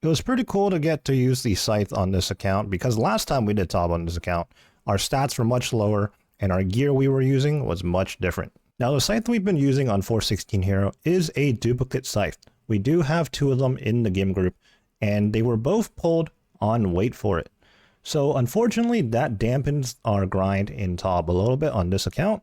It was pretty cool to get to use the scythe on this account, because last time we did top on this account, our stats were much lower, and our gear we were using was much different. Now, the scythe we've been using on 416 Hero is a duplicate scythe. We do have 2 of them in the GIM group, and they were both pulled on Wait For It. So unfortunately, that dampens our grind in top a little bit on this account,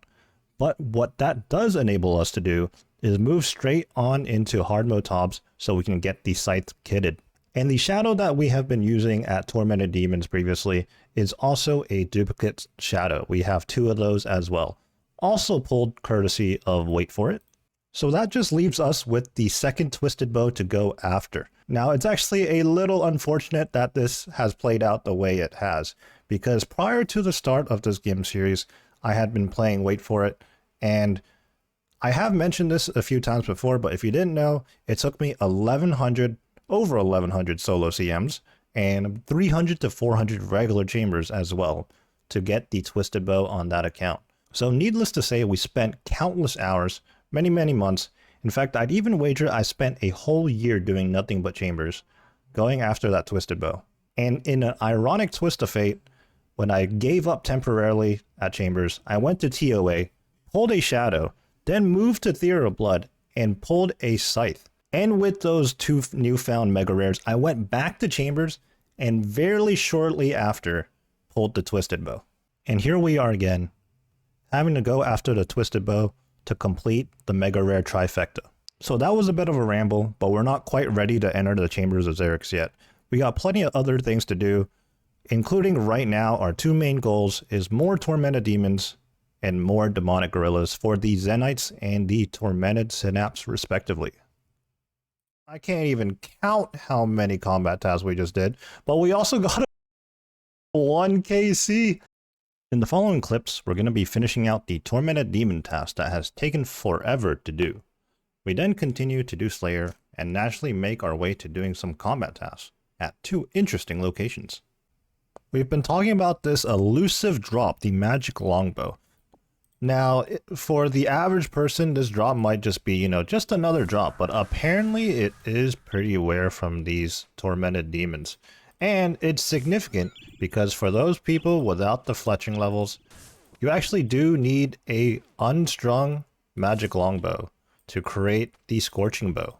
but what that does enable us to do is move straight on into hard mode tops so we can get the scythe kitted. And the shadow that we have been using at Tormented Demons previously is also a duplicate shadow. We have 2 of those as well, also pulled courtesy of Wait For It. So that just leaves us with the second Twisted Bow to go after. Now, it's actually a little unfortunate that this has played out the way it has, because prior to the start of this GIM series, I had been playing Wait For It, and I have mentioned this a few times before, but if you didn't know, it took me over 1100 solo CMs, and 300 to 400 regular chambers as well, to get the Twisted Bow on that account. So needless to say, we spent countless hours, many months. In fact, I'd even wager I spent a whole year doing nothing but chambers, going after that Twisted Bow. And in an ironic twist of fate, when I gave up temporarily at chambers, I went to TOA, pulled a shadow, then moved to Theater of Blood, and pulled a scythe. And with those 2 newfound mega rares, I went back to chambers, and very shortly after, pulled the Twisted Bow. And here we are again, having to go after the Twisted Bow to complete the mega rare trifecta. So that was a bit of a ramble, but we're not quite ready to enter the Chambers of Xerix yet. We got plenty of other things to do, including right now our 2 main goals is more Tormented Demons and more Demonic Gorillas for the Zenytes and the Tormented Synapse respectively. I can't even count how many combat tasks we just did, but we also got a 1 KC. In the following clips, we're going to be finishing out the Tormented Demon task that has taken forever to do. We then continue to do Slayer and naturally make our way to doing some combat tasks at 2 interesting locations. We've been talking about this elusive drop, the Magic Longbow. Now, for the average person, this drop might just be, just another drop, but apparently it is pretty rare from these Tormented Demons. And it's significant because for those people without the fletching levels, you actually do need a unstrung magic longbow to create the Scorching Bow.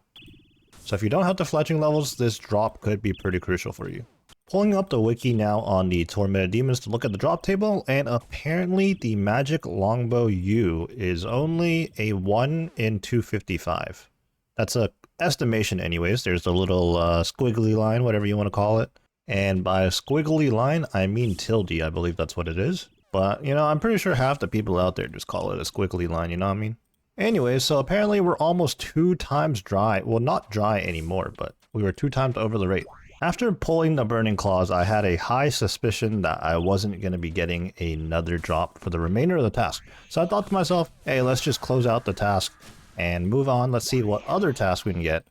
So if you don't have the fletching levels, this drop could be pretty crucial for you. Pulling up the wiki now on the Tormented Demons to look at the drop table, and apparently the magic longbow U is only a 1 in 255. That's a estimation anyways. There's a little squiggly line, whatever you want to call it. And by squiggly line, I mean tilde, I believe that's what it is. But, I'm pretty sure half the people out there just call it a squiggly line, you know what I mean? Anyway, so apparently we're almost 2 times dry. Well, not dry anymore, but we were 2 times over the rate. After pulling the Burning Claws, I had a high suspicion that I wasn't going to be getting another drop for the remainder of the task. So I thought to myself, hey, let's just close out the task and move on. Let's see what other tasks we can get.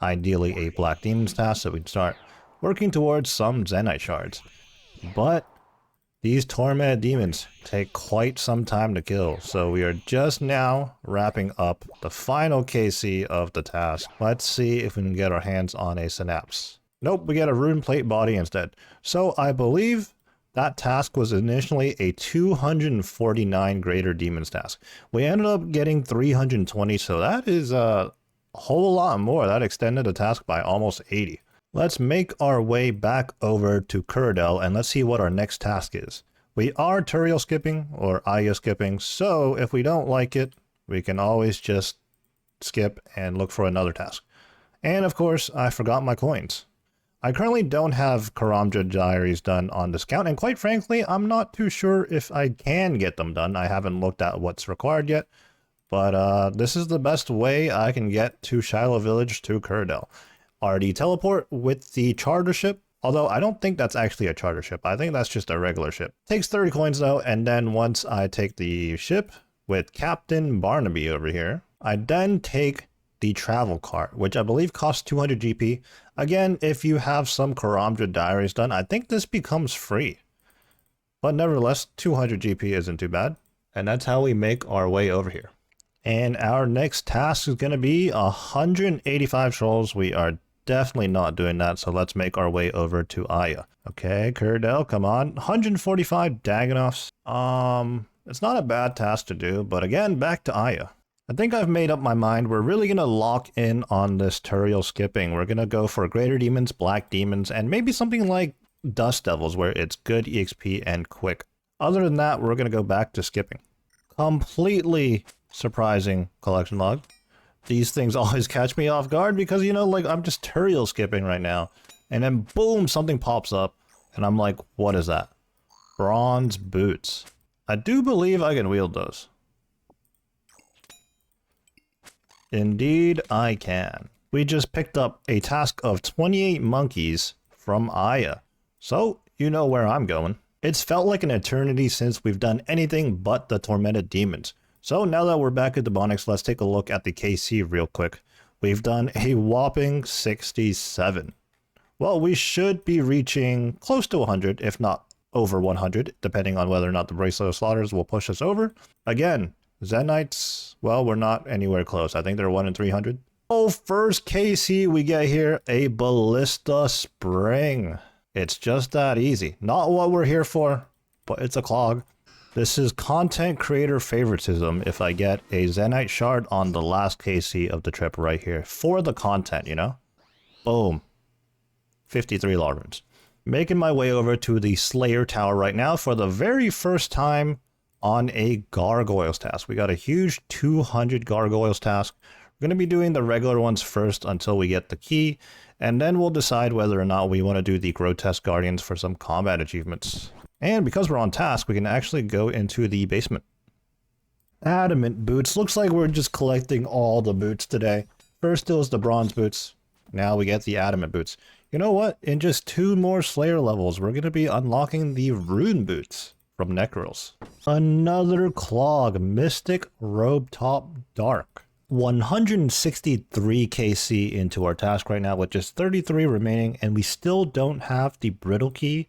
Ideally a Black Demons task so we can start working towards some Zenyte shards. But these Tormented Demons take quite some time to kill, so we are just now wrapping up the final KC of the task. Let's see if we can get our hands on a Synapse. Nope, we get a Rune Plate body instead. So I believe that task was initially a 249 Greater Demons task. We ended up getting 320, so that is a whole lot more. That extended the task by almost 80. Let's make our way back over to Kuradel and let's see what our next task is. We are Turiel skipping or Aya skipping, so if we don't like it, we can always just skip and look for another task. And of course, I forgot my coins. I currently don't have Karamja diaries done on discount, and quite frankly, I'm not too sure if I can get them done. I haven't looked at what's required yet, but this is the best way I can get to Shiloh Village to Curdell. RD teleport with the charter ship, although I don't think that's actually a charter ship. I think that's just a regular ship. Takes 30 coins though, and then once I take the ship with Captain Barnaby over here, I then take the travel cart, which I believe costs 200 GP. Again, if you have some Karamja diaries done, I think this becomes free. But nevertheless, 200 GP isn't too bad. And that's how we make our way over here. And our next task is going to be 185 trolls. We are definitely not doing that, so let's make our way over to Aya. Okay, Curdell, come on. 145 Dagonoffs. It's not a bad task to do, but again, back to Aya. I think I've made up my mind. We're really going to lock in on this Turiel skipping. We're going to go for Greater Demons, Black Demons, and maybe something like Dust Devils where it's good EXP and quick. Other than that, we're going to go back to skipping. Completely surprising collection log. These things always catch me off guard because, you know, like I'm just Turiel skipping right now. And then boom, something pops up and I'm like, what is that? Bronze boots. I do believe I can wield those. Indeed, I can. We just picked up a task of 28 monkeys from Aya. So, you know where I'm going. It's felt like an eternity since we've done anything but the Tormented Demons. So now that we're back at Demonics, let's take a look at the KC real quick. We've done a whopping 67. Well, we should be reaching close to 100, if not over 100, depending on whether or not the Bracelet of Slaughters will push us over. Again, Zenytes, well, we're not anywhere close. I think they're 1 in 300. Oh, first KC we get here, a Ballista Spring. It's just that easy. Not what we're here for, but it's a clog. This is content creator favoritism if I get a Zenyte shard on the last KC of the trip right here. For the content, you know? Boom. 53 law runes. Making my way over to the Slayer Tower right now for the very first time on a Gargoyles task. We got a huge 200 Gargoyles task. We're going to be doing the regular ones first until we get the key, and then we'll decide whether or not we want to do the Grotesque Guardians for some combat achievements. And because we're on task, we can actually go into the basement. Adamant boots. Looks like we're just collecting all the boots today. First it was the bronze boots. Now we get the adamant boots. You know what? In just 2 more Slayer levels, we're going to be unlocking the rune boots from Necrals. Another clog. Mystic Robe Top Dark. 163 KC into our task right now with just 33 remaining, and we still don't have the brittle key.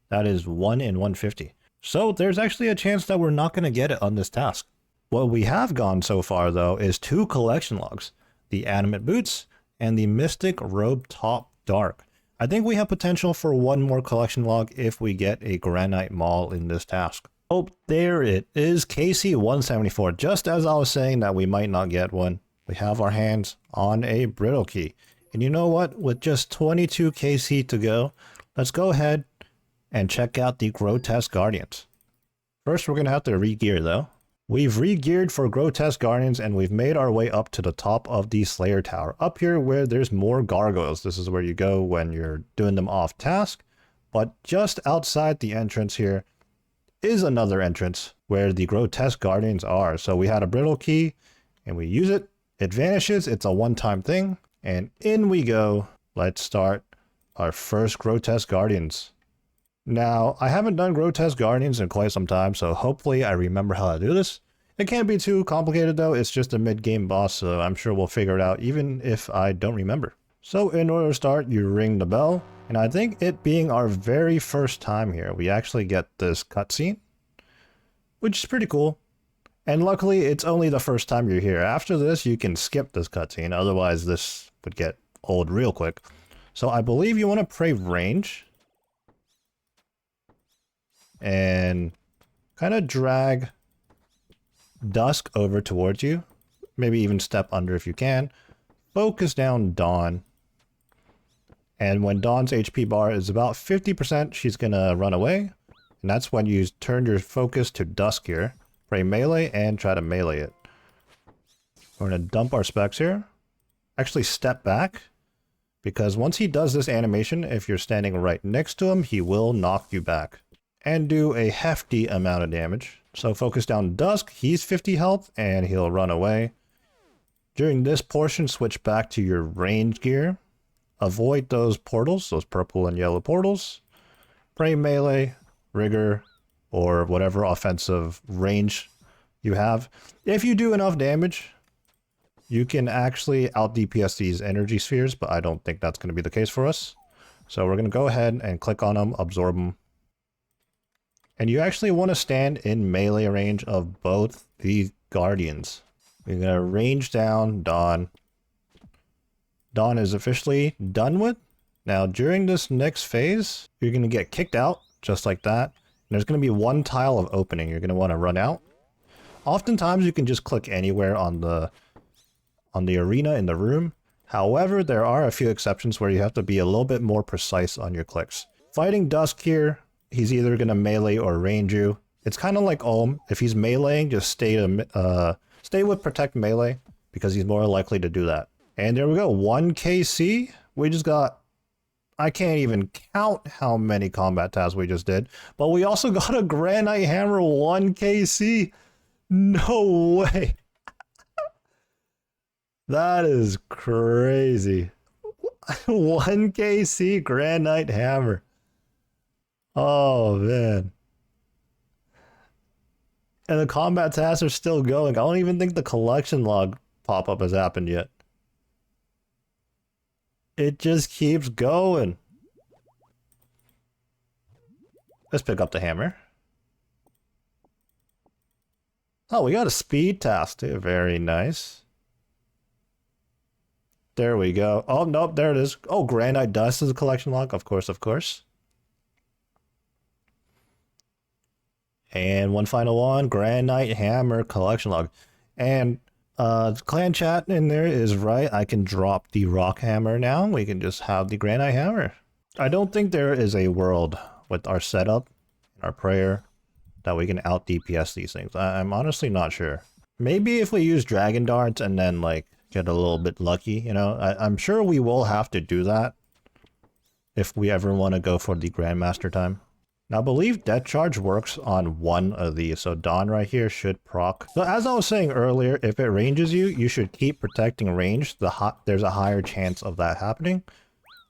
That is 1 in 150. So there's actually a chance that we're not going to get it on this task. What we have gone so far though is 2 collection logs. The adamant boots and the Mystic Robe Top Dark. I think we have potential for 1 more collection log if we get a Granite Maul in this task. Oh, there it is, KC 174. Just as I was saying that we might not get one, we have our hands on a brittle key. And you know what? With just 22 KC to go, let's go ahead and check out the Grotesque Guardians. First, we're going to have to re-gear though. We've re-geared for Grotesque Guardians and we've made our way up to the top of the Slayer Tower. Up here where there's more gargoyles. This is where you go when you're doing them off task. But just outside the entrance here is another entrance where the Grotesque Guardians are. So we had a brittle key and we use it. It vanishes. It's a one-time thing. And in we go. Let's start our first Grotesque Guardians. Now, I haven't done Grotesque Guardians in quite some time, so hopefully I remember how to do this. It can't be too complicated though, it's just a mid-game boss, so I'm sure we'll figure it out even if I don't remember. So in order to start, you ring the bell, and I think it being our very first time here, we actually get this cutscene, which is pretty cool. And luckily, it's only the first time you're here. After this, you can skip this cutscene, otherwise this would get old real quick. So I believe you want to pray range. And kind of drag Dusk over towards you. Maybe even step under if you can. Focus down Dawn. And when Dawn's HP bar is about 50%, she's going to run away. And that's when you turn your focus to Dusk here. Pray melee and try to melee it. We're going to dump our specs here. Actually step back because once he does this animation, if you're standing right next to him, he will knock you back and do a hefty amount of damage. So focus down Dusk, he's 50 health, and he'll run away. During this portion, switch back to your range gear. Avoid those portals, those purple and yellow portals. Pray melee, rigor, or whatever offensive range you have. If you do enough damage, you can actually out DPS these energy spheres, but I don't think that's going to be the case for us. So we're going to go ahead and click on them, absorb them. And you actually want to stand in melee range of both the guardians. We're going to range down Dawn. Dawn is officially done with. Now during this next phase, you're going to get kicked out just like that. And there's going to be one tile of opening. You're going to want to run out. Oftentimes you can just click anywhere on the arena in the room. However, there are a few exceptions where you have to be a little bit more precise on your clicks. Fighting Dusk here, he's either going to melee or range you. It's kind of like Olm. If he's meleeing, just stay with Protect Melee, because he's more likely to do that. And there we go, 1 KC. We just got, I can't even count how many combat tasks we just did, but we also got a Granite Hammer 1 KC. No way. That is crazy. 1 KC Granite Hammer. Oh, man. And the combat tasks are still going. I don't even think the collection log pop-up has happened yet. It just keeps going. Let's pick up the hammer. Oh, we got a speed task too. Very nice. There we go. Oh, nope, there it is. Oh, Granite Dust is a collection log. Of course, of course. And one final one, Granite Hammer collection log. And clan chat in there is right. I can drop the rock hammer now. We can just have the Granite Hammer. I don't think there is a world with our setup, our prayer, that we can out DPS these things. I'm honestly not sure. Maybe if we use Dragon Darts and then like get a little bit lucky, you know. I'm sure we will have to do that if we ever want to go for the Grandmaster time. Now I believe Death Charge works on one of these, so Dawn right here should proc. So as I was saying earlier, if it ranges you, you should keep protecting range. There's a higher chance of that happening.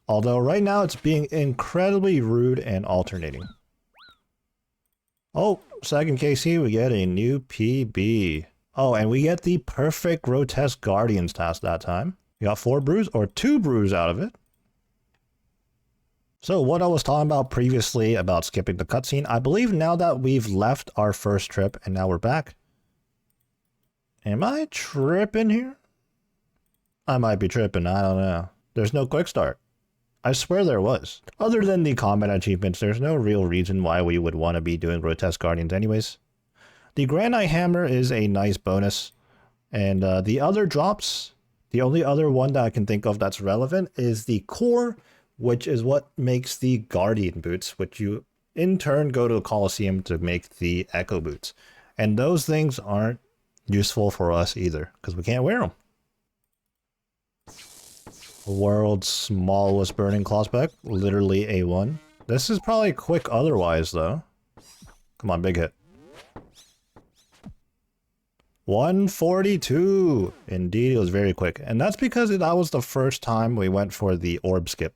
Although right now it's being incredibly rude and alternating. Oh, second KC, we get a new PB. Oh, and we get the perfect Grotesque Guardians task that time. We got 4 brews, or 2 brews out of it. So what I was talking about previously about skipping the cutscene, I believe now that we've left our first trip and now we're back. Am I tripping here? I might be tripping, I don't know. There's no quick start. I swear there was. Other than the combat achievements, there's no real reason why we would want to be doing Grotesque Guardians anyways. The Granite Hammer is a nice bonus. And the other drops, the only other one that I can think of that's relevant is the core, which is what makes the Guardian boots, which you in turn go to a Coliseum to make the Echo boots. And those things aren't useful for us either, because we can't wear them. World's smallest burning claw spec, literally A1. This is probably quick otherwise though. Come on, big hit. 142. Indeed, it was very quick. And that's because that was the first time we went for the orb skip.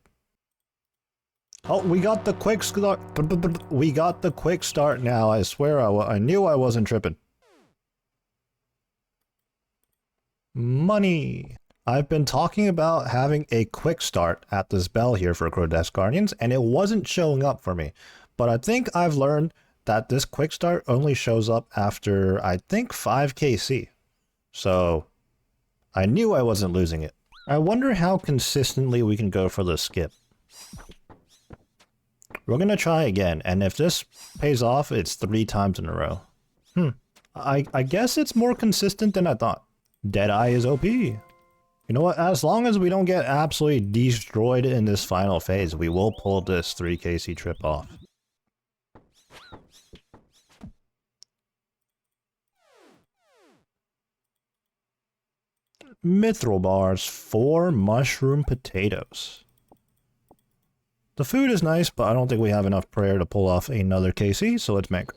Oh, we got the quick start. We got the quick start now. I swear I knew I wasn't tripping. Money. I've been talking about having a quick start at this bell here for Grotesque Guardians, and it wasn't showing up for me. But I think I've learned that this quick start only shows up after, I think, 5 KC. So I knew I wasn't losing it. I wonder how consistently we can go for the skip. We're going to try again, and if this pays off, it's 3 times in a row. I guess it's more consistent than I thought. Deadeye is OP. You know what, as long as we don't get absolutely destroyed in this final phase, we will pull this 3 KC trip off. Mithril bars, 4 mushroom potatoes. The food is nice, but I don't think we have enough prayer to pull off another KC, so let's make.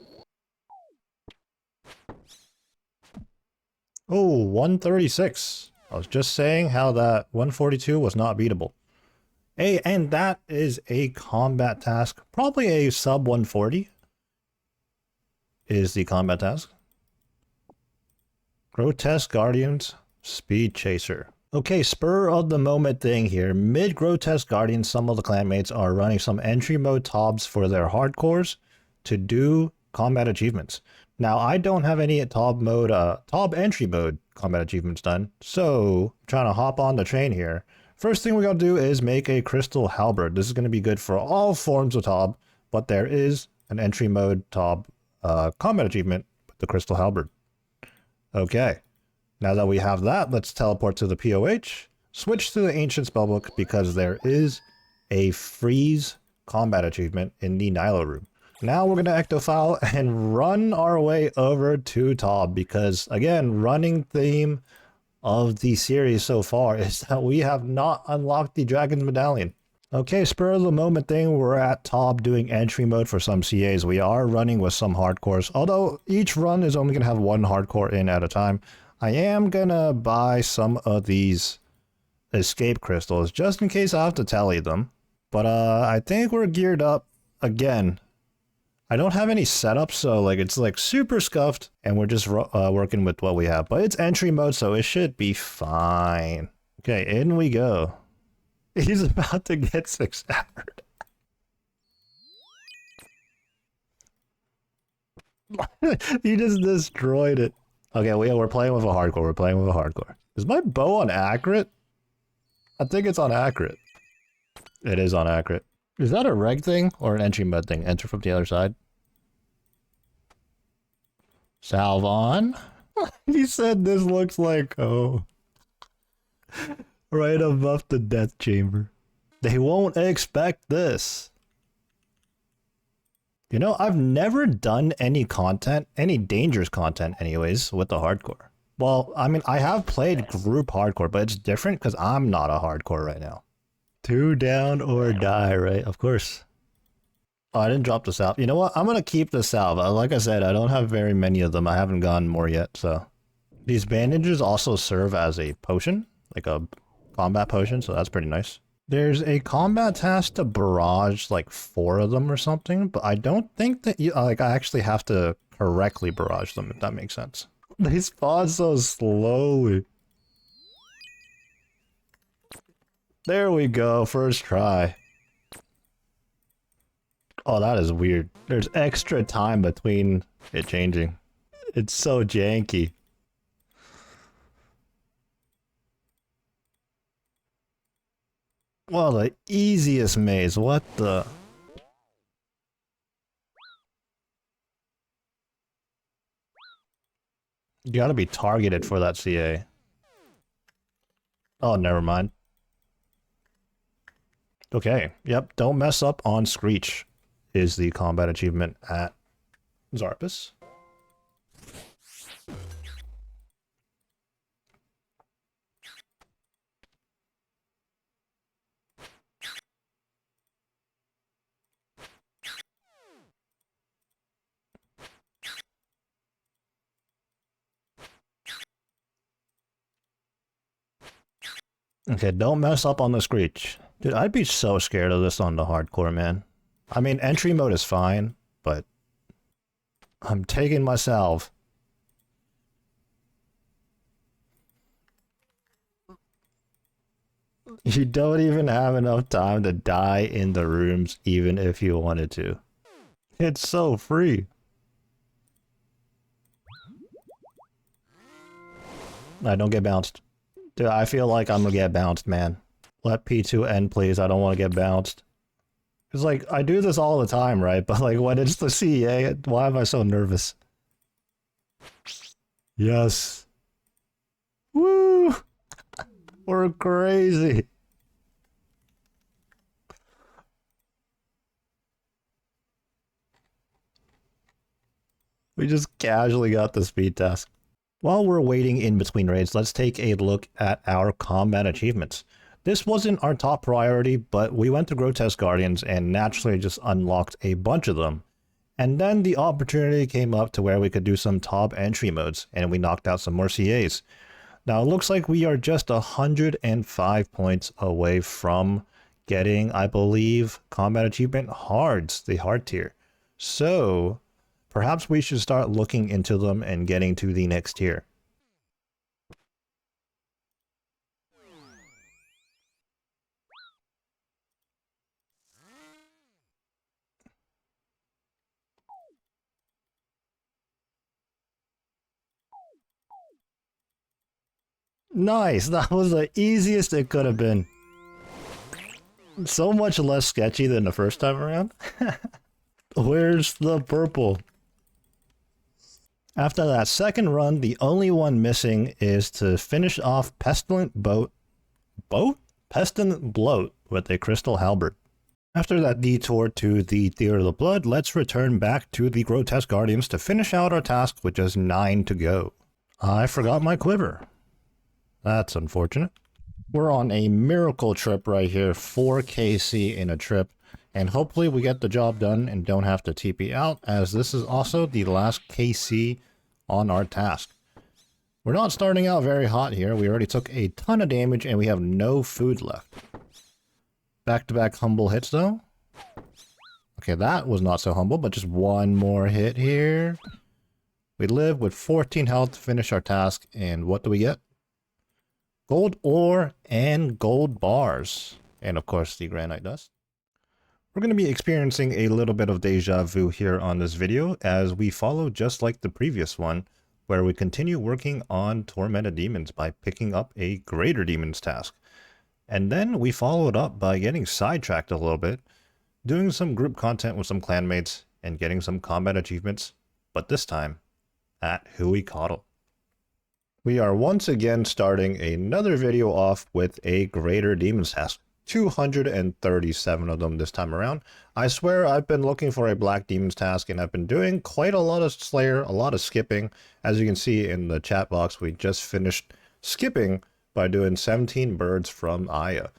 Oh, 136. I was just saying how that 142 was not beatable. Hey, and that is a combat task. Probably a sub 140 is the combat task. Grotesque Guardians, Speed Chaser. Okay, spur of the moment thing here. Mid Grotesque Guardians, some of the clanmates are running some entry mode TOBs for their hardcores to do combat achievements. Now, I don't have any TOB mode, TOB entry mode combat achievements done, so I'm trying to hop on the train here. First thing we gotta do is make a Crystal Halberd. This is gonna be good for all forms of TOB, but there is an entry mode TOB combat achievement with the Crystal Halberd. Okay. Now that we have that, let's teleport to the POH, switch to the Ancient Spellbook because there is a freeze combat achievement in the Nilo room. Now we're going to Ectophile and run our way over to TOB because, again, running theme of the series so far is that we have not unlocked the Dragon's Medallion. Okay, spur of the moment thing, we're at TOB doing entry mode for some CAs. We are running with some hardcores, although each run is only going to have one hardcore in at a time. I am gonna buy some of these escape crystals just in case I have to tally them. But I think we're geared up again. I don't have any setup, so like it's like super scuffed, and we're just working with what we have. But it's entry mode, so it should be fine. Okay, in we go. He's about to get 6 hours. He just destroyed it. Okay, we're playing with a hardcore. We're playing with a hardcore. Is my bow on accurate? I think it's on accurate. It is on accurate. Is that a reg thing or an entry mode thing? Enter from the other side. Salve on. He said this looks like, oh, right above the death chamber. They won't expect this. You know, I've never done any content, any dangerous content anyways, with the hardcore. Well, I mean, I have played group hardcore, but it's different because I'm not a hardcore right now. 2 down or die, right? Of course. Oh, I didn't drop the salve. You know what? I'm going to keep the salve. Like I said, I don't have very many of them. I haven't gotten more yet, so. These bandages also serve as a potion, like a combat potion, so that's pretty nice. There's a combat task to barrage like 4 of them or something, but I don't think that you like I actually have to correctly barrage them, if that makes sense. They spawn so slowly. There we go, first try. Oh, that is weird. There's extra time between it changing. It's so janky. Well, the easiest maze, what the? You gotta be targeted for that CA. Oh, never mind. Okay, yep, don't mess up on Screech is the combat achievement at Zarpus. Okay, don't mess up on the Screech. Dude, I'd be so scared of this on the hardcore, man. I mean, entry mode is fine, but I'm taking my salve. You don't even have enough time to die in the rooms, even if you wanted to. It's so free. I don't get bounced. Dude, I feel like I'm gonna get bounced, man. Let P2 end, please. I don't want to get bounced. It's like, I do this all the time, right? But like, when it's the CEA, why am I so nervous? Yes. Woo! We're crazy. We just casually got the speed task. While we're waiting in between raids, let's take a look at our combat achievements. This wasn't our top priority, but we went to Grotesque Guardians and naturally just unlocked a bunch of them. And then the opportunity came up to where we could do some top entry modes, and we knocked out some more CAs. Now it looks like we are just 105 points away from getting, I believe, Combat Achievement Hards, the hard tier. So perhaps we should start looking into them and getting to the next tier. Nice, that was the easiest it could have been. So much less sketchy than the first time around. Where's the purple? After that second run, the only one missing is to finish off Pestilent Pestilent Bloat with a Crystal Halberd. After that detour to the Theater of the Blood, let's return back to the Grotesque Guardians to finish out our task with just 9 to go. I forgot my quiver. That's unfortunate. We're on a miracle trip right here, 4 KC in a trip, and hopefully we get the job done and don't have to TP out, as this is also the last KC on our task. We're not starting out very hot here. We already took a ton of damage and we have no food left. Back-to-back humble hits though. Okay, that was not so humble, but just one more hit here. We live with 14 health to finish our task, and what do we get? Gold ore and gold bars. And of course the granite dust. We're going to be experiencing a little bit of deja vu here on this video as we follow just like the previous one, where we continue working on Tormented Demons by picking up a Greater Demons task. And then we followed up by getting sidetracked a little bit, doing some group content with some clanmates and getting some combat achievements, but this time at Hui Coddle. We are once again starting another video off with a Greater Demons task. 237 of them this time around. I swear I've been looking for a Black Demons task and I've been doing quite a lot of Slayer, a lot of skipping. As you can see in the chat box, we just finished skipping by doing 17 birds from Aya.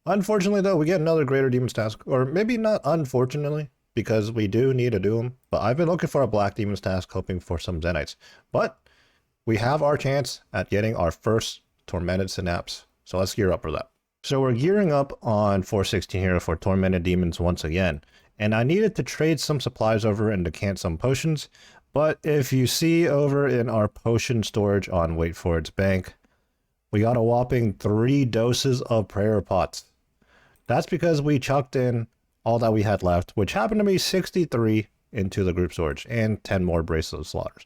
Unfortunately though, we get another Greater Demons task, or maybe not unfortunately, because we do need to do them, but I've been looking for a Black Demons task hoping for some Zenytes. But we have our chance at getting our first Tormented Synapse, so let's gear up for that. So we're gearing up on 416 here for Tormented Demons once again, and I needed to trade some supplies over and decant some potions, but if you see over in our potion storage on Wait For It's bank, we got a whopping 3 doses of prayer pots. That's because we chucked in all that we had left, which happened to be 63 into the group storage, and 10 more Bracelet of Slaughters.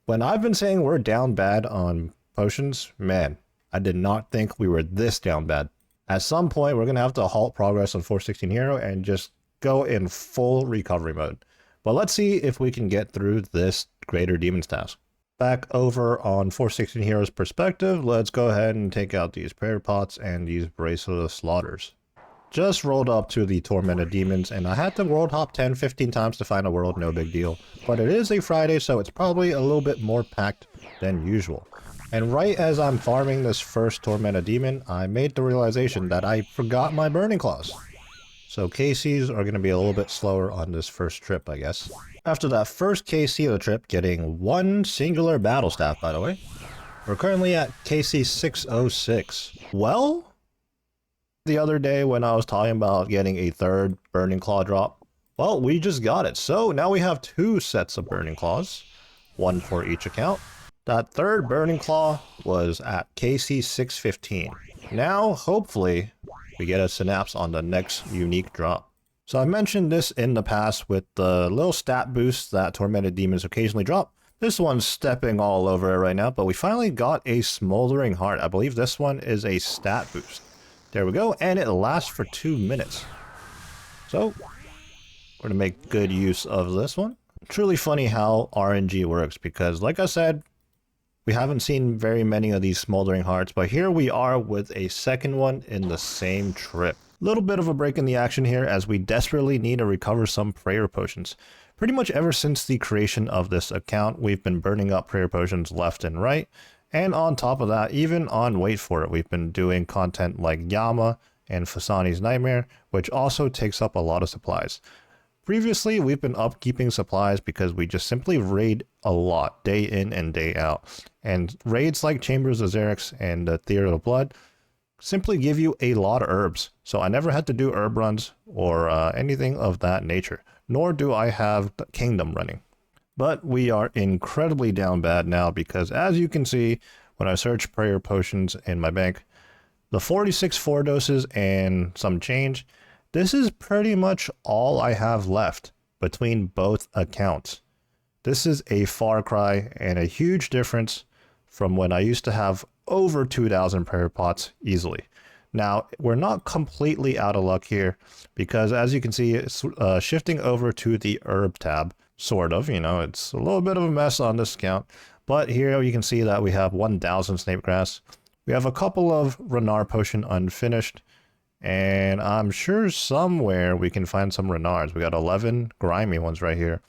When I've been saying we're down bad on potions, man, I did not think we were this down bad. At some point, we're going to have to halt progress on 416 Hero and just go in full recovery mode. But let's see if we can get through this Greater Demons task. Back over on 416 Hero's perspective, let's go ahead and take out these prayer pots and these Bracelet of Slaughters. Just rolled up to the Tormented Demons, and I had to world hop 10-15 times to find a world, no big deal. But it is a Friday, so it's probably a little bit more packed than usual. And right as I'm farming this first Tormented Demon, I made the realization that I forgot my Burning Claws. So KCs are going to be a little bit slower on this first trip, I guess. After that first KC of the trip, getting 1 singular battle staff, by the way, we're currently at KC 606. Well, the other day when I was talking about getting a 3rd Burning Claw drop, well, we just got it. So now we have 2 sets of Burning Claws, 1 for each account. That 3rd Burning Claw was at KC 615. Now, hopefully, we get a Synapse on the next unique drop. So I mentioned this in the past with the little stat boosts that Tormented Demons occasionally drop. This one's stepping all over it right now, but we finally got a Smoldering Heart. I believe this one is a stat boost. There we go, and it lasts for 2 minutes. So, we're going to make good use of this one. Truly funny how RNG works, because like I said, we haven't seen very many of these Smoldering Hearts, but here we are with a second one in the same trip. Little bit of a break in the action here as we desperately need to recover some prayer potions. Pretty much ever since the creation of this account, we've been burning up prayer potions left and right, And on top of that, even on Wait For It, we've been doing content like Yama and Fasani's Nightmare, which also takes up a lot of supplies. Previously, we've been upkeeping supplies because we just simply raid a lot, day in and day out. And raids like Chambers of Xerix and the Theater of Blood simply give you a lot of herbs. So I never had to do herb runs or anything of that nature, nor do I have the Kingdom running. But we are incredibly down bad now because, as you can see, when I search prayer potions in my bank, the 46 4 doses and some change, this is pretty much all I have left between both accounts. This is a far cry and a huge difference from when I used to have over 2,000 prayer pots easily. Now, we're not completely out of luck here because, as you can see, it's shifting over to the herb tab, sort of. You know, it's a little bit of a mess on this account, but here you can see that we have 1,000 snape grass. We have a couple of Renard potion unfinished, and I'm sure somewhere we can find some Renards. We got 11 grimy ones right here.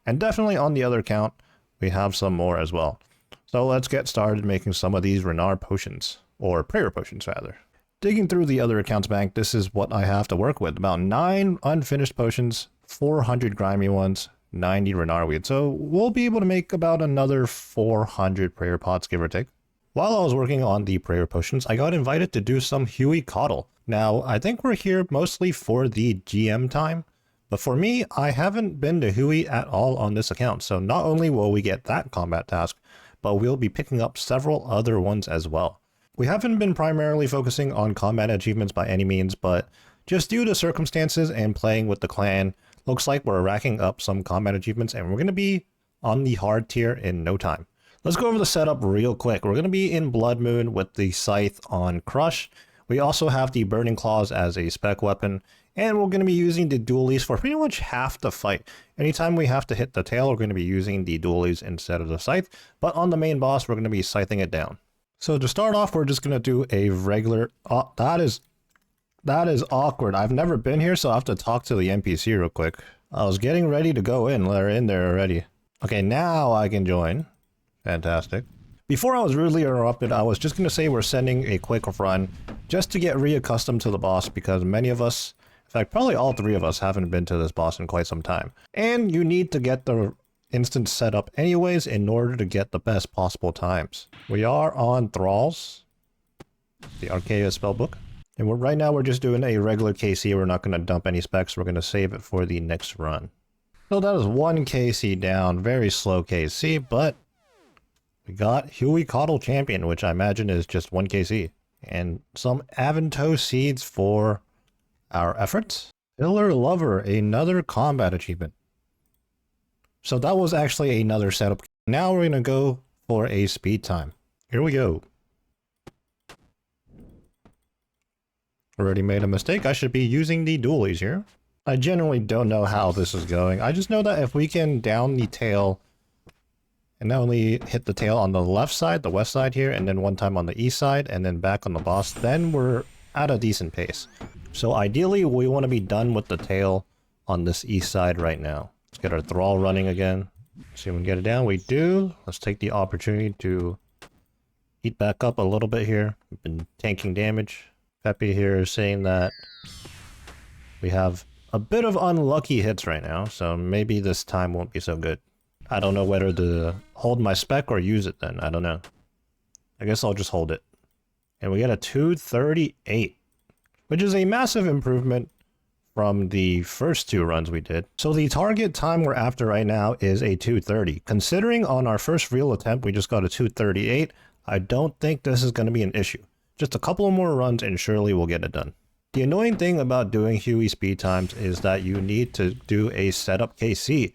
And definitely on the other account, we have some more as well. So let's get started making some of these Renard potions, or prayer potions rather. Digging through the other accounts bank, this is what I have to work with. About 9 unfinished potions, 400 grimy ones, 90 Renard weed. So we'll be able to make about another 400 prayer pots, give or take. While I was working on the prayer potions, I got invited to do some Huey Coddle. Now, I think we're here mostly for the GM time, but for me, I haven't been to Huey at all on this account, so not only will we get that combat task, but we'll be picking up several other ones as well. We haven't been primarily focusing on combat achievements by any means, but just due to circumstances and playing with the clan, looks like we're racking up some combat achievements and we're going to be on the hard tier in no time. Let's go over the setup real quick. We're going to be in Blood Moon with the Scythe on Crush. We also have the Burning Claws as a spec weapon, and we're going to be using the dualies for pretty much half the fight. Anytime we have to hit the tail, we're going to be using the dualies instead of the Scythe, but on the main boss, we're going to be scything it down. So to start off, we're just going to do a regular... Oh, that is awkward. I've never been here, so I have to talk to the NPC real quick. I was getting ready to go in. They're in there already. Okay, now I can join. Fantastic. Before I was rudely interrupted, I was just going to say we're sending a quick run just to get reaccustomed to the boss because many of us, in fact, probably all 3 of us haven't been to this boss in quite some time. And you need to get the instance set up anyways in order to get the best possible times. We are on Thralls, the Archaea spellbook. And right now we're just doing a regular KC. We're not going to dump any specs. We're going to save it for the next run. So that is 1 KC down. Very slow KC, but we got Huey Coddle Champion, which I imagine is just 1 KC. And some Avanto seeds for our efforts. Pillar Lover, another combat achievement. So that was actually another setup. Now we're going to go for a speed time. Here we go. Already made a mistake. I should be using the dualies here. I generally don't know how this is going. I just know that if we can down the tail and not only hit the tail on the left side, the west side here, and then one time on the east side, and then back on the boss, then we're at a decent pace. So ideally, we want to be done with the tail on this east side right now. Let's get our Thrall running again. See if we can get it down. We do. Let's take the opportunity to heat back up a little bit here. We've been tanking damage. Peppy here is saying that we have a bit of unlucky hits right now, so maybe this time won't be so good. I don't know whether to hold my spec or use it then. I don't know. I guess I'll just hold it. And we get a 238, which is a massive improvement from the first 2 runs we did. So the target time we're after right now is a 230. Considering on our first real attempt we just got a 238, I don't think this is going to be an issue. Just a couple of more runs and surely we'll get it done. The annoying thing about doing Huey speed times is that you need to do a setup KC.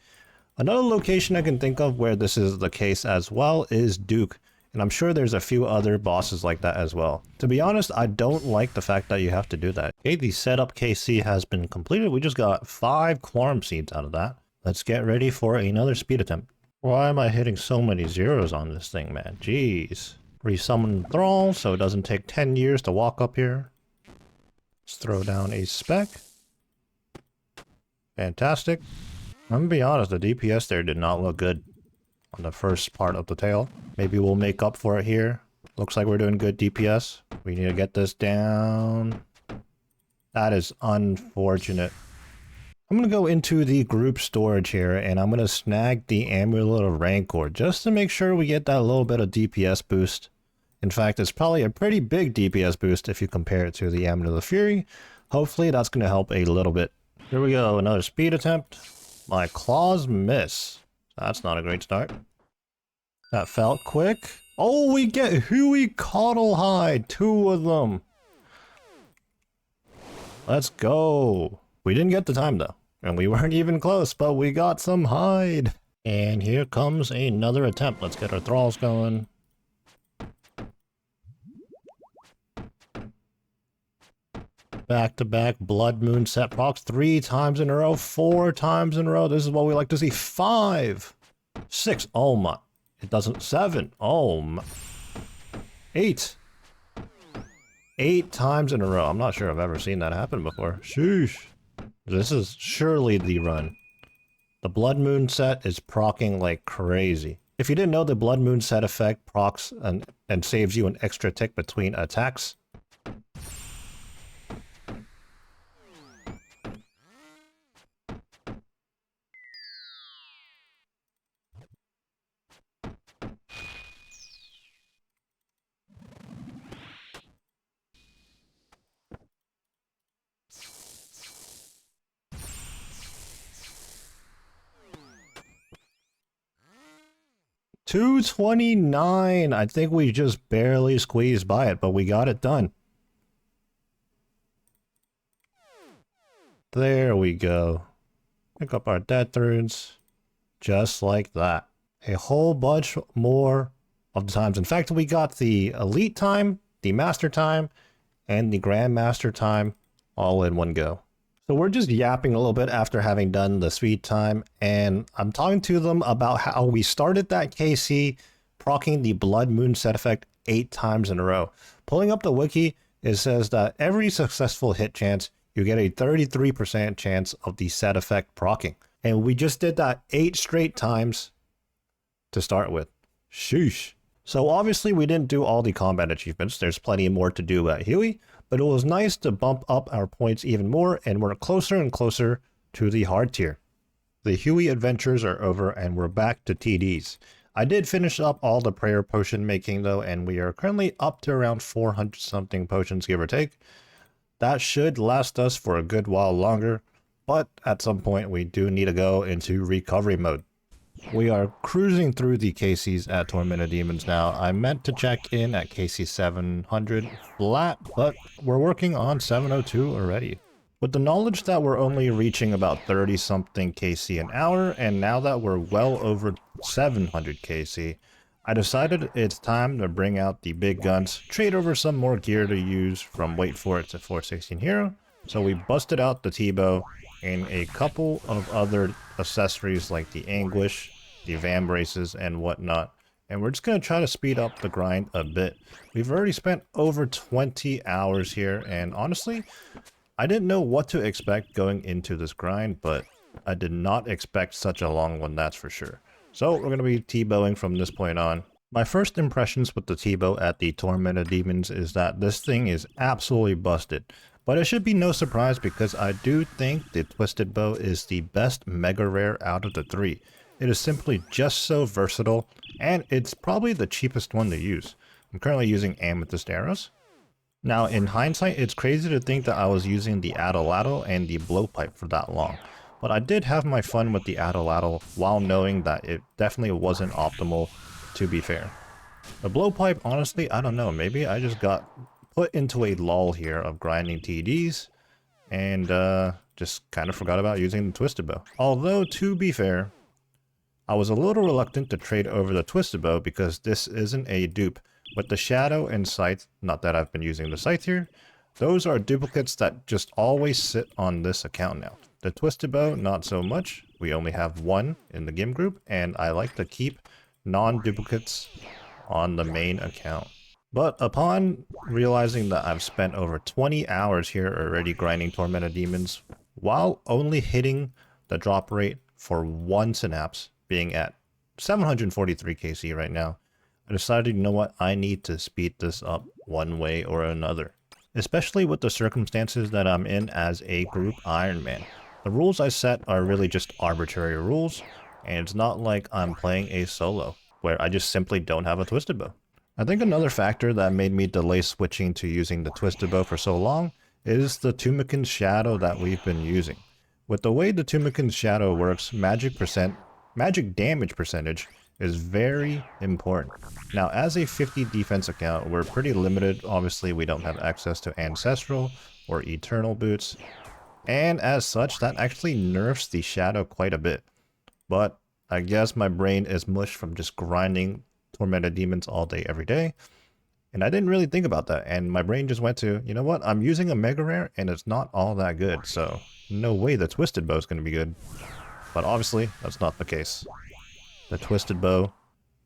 Another location I can think of where this is the case as well is Duke, and I'm sure there's a few other bosses like that as well. To be honest, I don't like the fact that you have to do that. Okay, the setup KC has been completed. We just got 5 Quorum Seeds out of that. Let's get ready for another speed attempt. Why am I hitting so many zeros on this thing, man? Jeez. Resummon Thrall so it doesn't take 10 years to walk up here. Let's throw down a spec. Fantastic. I'm gonna be honest, the DPS there did not look good on the first part of the tail. Maybe we'll make up for it here Looks like we're doing good DPS. We need to get this down. That is unfortunate. I'm going to go into the group storage here, and I'm going to snag the Amulet of Rancor just to make sure we get that little bit of DPS boost. In fact, it's probably a pretty big DPS boost if you compare it to the Amulet of Fury. Hopefully that's going to help a little bit. Here we go, another speed attempt. My claws miss. That's not a great start. That felt quick. Oh, we get Huey Coddlehide, 2 of them. Let's go. We didn't get the time though, and we weren't even close, but we got some hide. And here comes another attempt. Let's get our thralls going. Back-to-back Blood Moon set procs 3 times in a row, 4 times in a row. This is what we like to see. 5, 6. Oh my. It doesn't. 7. Oh my. 8. 8 times in a row. I'm not sure I've ever seen that happen before. Sheesh. This is surely the run. The Blood Moon set is proccing like crazy. If you didn't know, the Blood Moon set effect procs and saves you an extra tick between attacks. $229. I think we just barely squeezed by it, but we got it done. There we go. Pick up our death runes. Just like that. A whole bunch more of the times. In fact, we got the elite time, the master time, and the grandmaster time all in one go. So we're just yapping a little bit after having done the speed time, and I'm talking to them about how we started that KC proccing the Blood Moon set effect 8 times in a row. Pulling up the wiki, it says that every successful hit chance, you get a 33% chance of the set effect proccing. And we just did that 8 straight times to start with. Sheesh. So obviously we didn't do all the combat achievements. There's plenty more to do at Huey, but it was nice to bump up our points even more, and we're closer and closer to the hard tier. The Huey adventures are over and we're back to TDs. I did finish up all the prayer potion making though, and we are currently up to around 400 something potions, give or take. That should last us for a good while longer, but at some point we do need to go into recovery mode. We are cruising through the KCs at Tormented Demons now. I meant to check in at KC 700 flat, but we're working on 702 already. With the knowledge that we're only reaching about 30 something KC an hour, and now that we're well over 700 KC, I decided it's time to bring out the big guns, trade over some more gear to use from Wait For It to 416 Hero. So we busted out the T-bow and a couple of other accessories like the Anguish, the Van braces, and whatnot. And we're just going to try to speed up the grind a bit. We've already spent over 20 hours here, and honestly, I didn't know what to expect going into this grind, but I did not expect such a long one, that's for sure. So we're going to be T-bowing from this point on. My first impressions with the T-bow at the Tormented Demons is that this thing is absolutely busted. But it should be no surprise because I do think the Twisted Bow is the best mega rare out of the 3. It is simply just so versatile, and it's probably the cheapest one to use. I'm currently using Amethyst arrows. Now in hindsight, it's crazy to think that I was using the Atlatl and the Blowpipe for that long. But I did have my fun with the Atlatl while knowing that it definitely wasn't optimal, to be fair. The Blowpipe, honestly, I don't know, maybe I just got put into a lull here of grinding TDs and just kind of forgot about using the Twisted Bow. Although, to be fair, I was a little reluctant to trade over the Twisted Bow because this isn't a dupe. With the Shadow and Scythe, not that I've been using the Scythe here, those are duplicates that just always sit on this account now. The Twisted Bow, not so much. We only have one in the GIM group, and I like to keep non-duplicates on the main account. But upon realizing that I've spent over 20 hours here already grinding Tormented Demons, while only hitting the drop rate for one Synapse, being at 743 KC right now, I I decided, you know what, I need to speed this up one way or another. Especially with the circumstances that I'm in as a group Ironman. The rules I set are really just arbitrary rules, and it's not like I'm playing a solo, where I just simply don't have a Twisted Bow. I think another factor that made me delay switching to using the Twisted Bow for so long is the Tumikin's Shadow that we've been using. With the way the Tumikin's Shadow works, magic damage percentage is very important. Now, as a 50 defense account, we're pretty limited. Obviously, we don't have access to Ancestral or Eternal Boots. And as such, that actually nerfs the Shadow quite a bit. But I guess my brain is mush from just grinding Tormented Demons all day, every day. And I didn't really think about that. And my brain just went to, you know what, I'm using a Mega Rare and it's not all that good. So no way the Twisted Bow is going to be good. But obviously, that's not the case. The Twisted Bow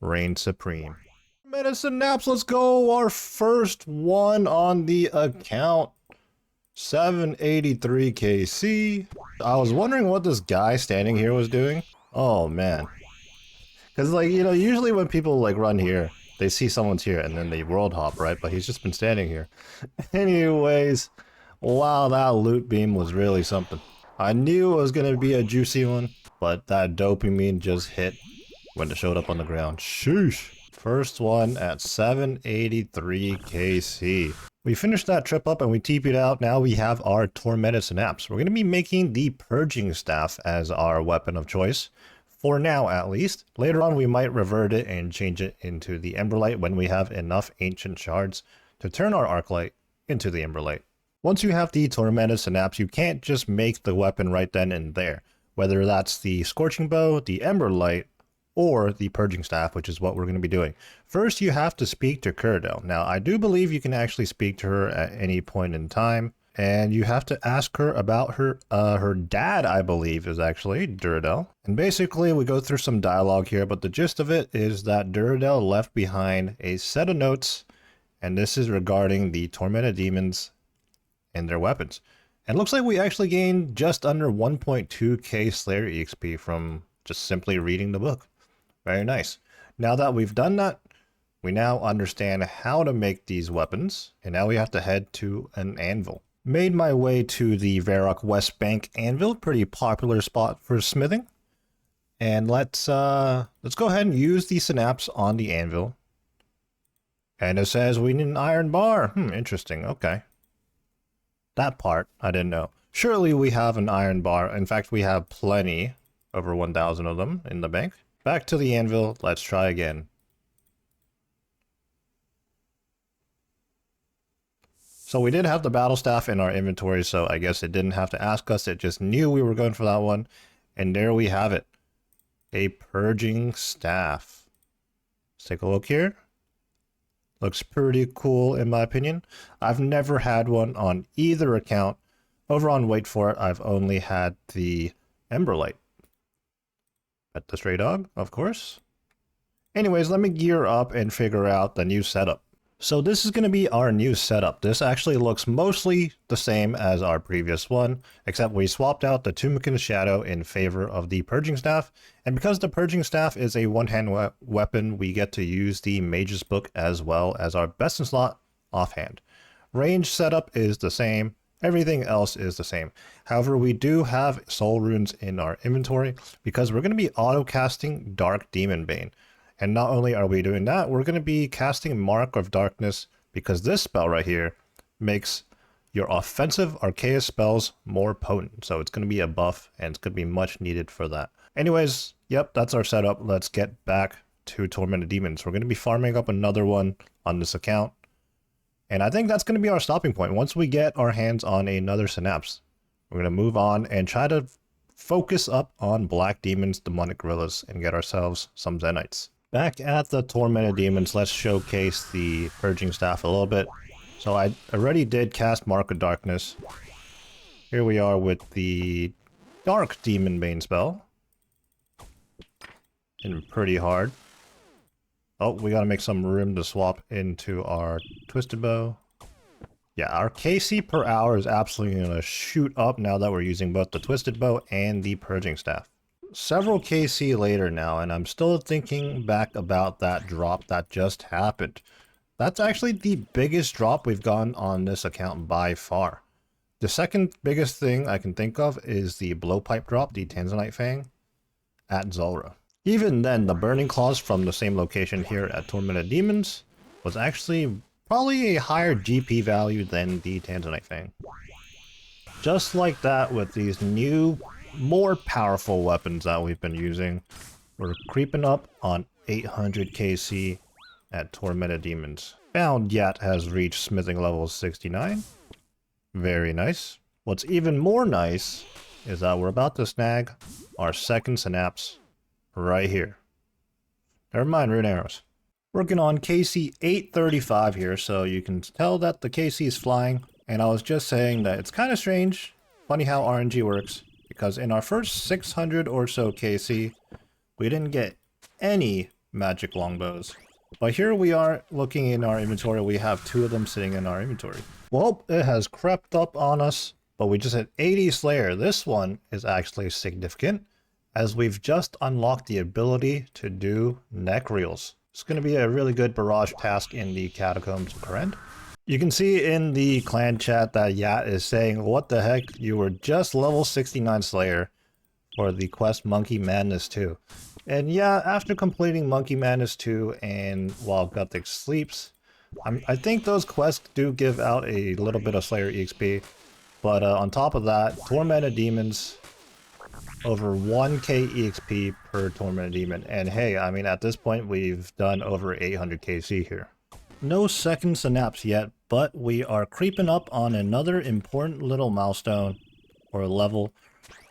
reigns supreme. Tormented Synapse, let's go! Our first one on the account. 783 KC. I was wondering what this guy standing here was doing. Oh man. Because like, you know, usually when people like run here, they see someone's here and then they world hop, right? But he's just been standing here. Anyways, wow, that loot beam was really something. I knew it was going to be a juicy one, but that dopamine just hit when it showed up on the ground. Sheesh. First one at 783 KC. We finished that trip up and we TP'd out. Now we have our Tormented Synapse. We're going to be making the Purging Staff as our weapon of choice. For now, at least. Later on, we might revert it and change it into the Emberlight when we have enough Ancient Shards to turn our Arclight into the Emberlight. Once you have the Tormented Synapse, you can't just make the weapon right then and there. Whether that's the Scorching Bow, the Emberlight, or the Purging Staff, which is what we're going to be doing. First, you have to speak to Cyrodiil. Now, I do believe you can actually speak to her at any point in time, and you have to ask her about her dad, I believe, is actually Cyrodiil. And basically, we go through some dialogue here, but the gist of it is that Cyrodiil left behind a set of notes, and this is regarding the Tormented Demons and their weapons. And it looks like we actually gained just under 1.2k Slayer EXP from just simply reading the book. Very nice. Now that we've done that, we now understand how to make these weapons, and now we have to head to an anvil. Made my way to the Varrock West Bank anvil, pretty popular spot for smithing. And let's go ahead and use the synapse on the anvil. And it says we need an iron bar. Interesting. Okay. That part I didn't know. Surely we have an iron bar. In fact, we have plenty, over 1,000 of them in the bank. Back to the anvil. Let's try again. So we did have the battle staff in our inventory, so I guess it didn't have to ask us. It just knew we were going for that one. And there we have it. A purging staff. Let's take a look here. Looks pretty cool in my opinion. I've never had one on either account. Over on Wait For It, I've only had the Emberlight. Pet the stray dog, of course. Anyways, let me gear up and figure out the new setup. So this is going to be our new setup. This actually looks mostly the same as our previous one, except we swapped out the Tumikin's Shadow in favor of the Purging Staff. And because the Purging Staff is a one-hand weapon, we get to use the Mage's Book as well as our best in slot offhand. Range setup is the same. Everything else is the same. However, we do have soul runes in our inventory because we're going to be auto-casting Dark Demon Bane. And not only are we doing that, we're going to be casting Mark of Darkness because this spell right here makes your offensive Arceus spells more potent. So it's going to be a buff and it's going to be much needed for that. Anyways, yep, that's our setup. Let's get back to Tormented Demons. We're going to be farming up another one on this account. And I think that's going to be our stopping point. Once we get our hands on another Synapse, we're going to move on and try to focus up on Black Demons, Demonic Gorillas, and get ourselves some Zenytes. Back at the Tormented Demons, let's showcase the Purging Staff a little bit. So I already did cast Mark of Darkness. Here we are with the Dark Demon Bane spell. And pretty hard. Oh, we gotta make some room to swap into our Twisted Bow. Yeah, our KC per hour is absolutely gonna shoot up now that we're using both the Twisted Bow and the Purging Staff. several KC later now, and I'm still thinking back about that drop that just happened. That's actually the biggest drop we've gotten on this account by far. The second biggest thing I can think of is the blowpipe drop, the Tanzanite Fang, at Zulrah. Even then, the Burning Claws from the same location here at Tormented Demons was actually probably a higher GP value than the Tanzanite Fang. Just like that with these new, more powerful weapons that we've been using, we're creeping up on 800 KC at Tormented Demons. Found Yat has reached smithing level 69. Very nice. What's even more nice is that we're about to snag our second synapse right here. Never mind rune arrows. Working on KC 835 here, so you can tell that the KC is flying. And I was just saying that it's kind of strange, funny how RNG works, because in our first 600 or so KC, we didn't get any magic longbows. But here we are looking in our inventory, we have 2 of them sitting in our inventory. Well, it has crept up on us, but we just hit 80 Slayer. This one is actually significant, as we've just unlocked the ability to do neck reels. It's going to be a really good barrage task in the Catacombs of Kourend. You can see in the clan chat that Yat is saying, what the heck, you were just level 69 Slayer for the quest Monkey Madness 2. And yeah, after completing Monkey Madness 2 and while Gothic sleeps, I think those quests do give out a little bit of Slayer EXP. But on top of that, Tormented Demons, over 1k EXP per Tormented Demon. And hey, I mean, at this point, we've done over 800 KC here. No second synapse yet, but we are creeping up on another important little milestone or level.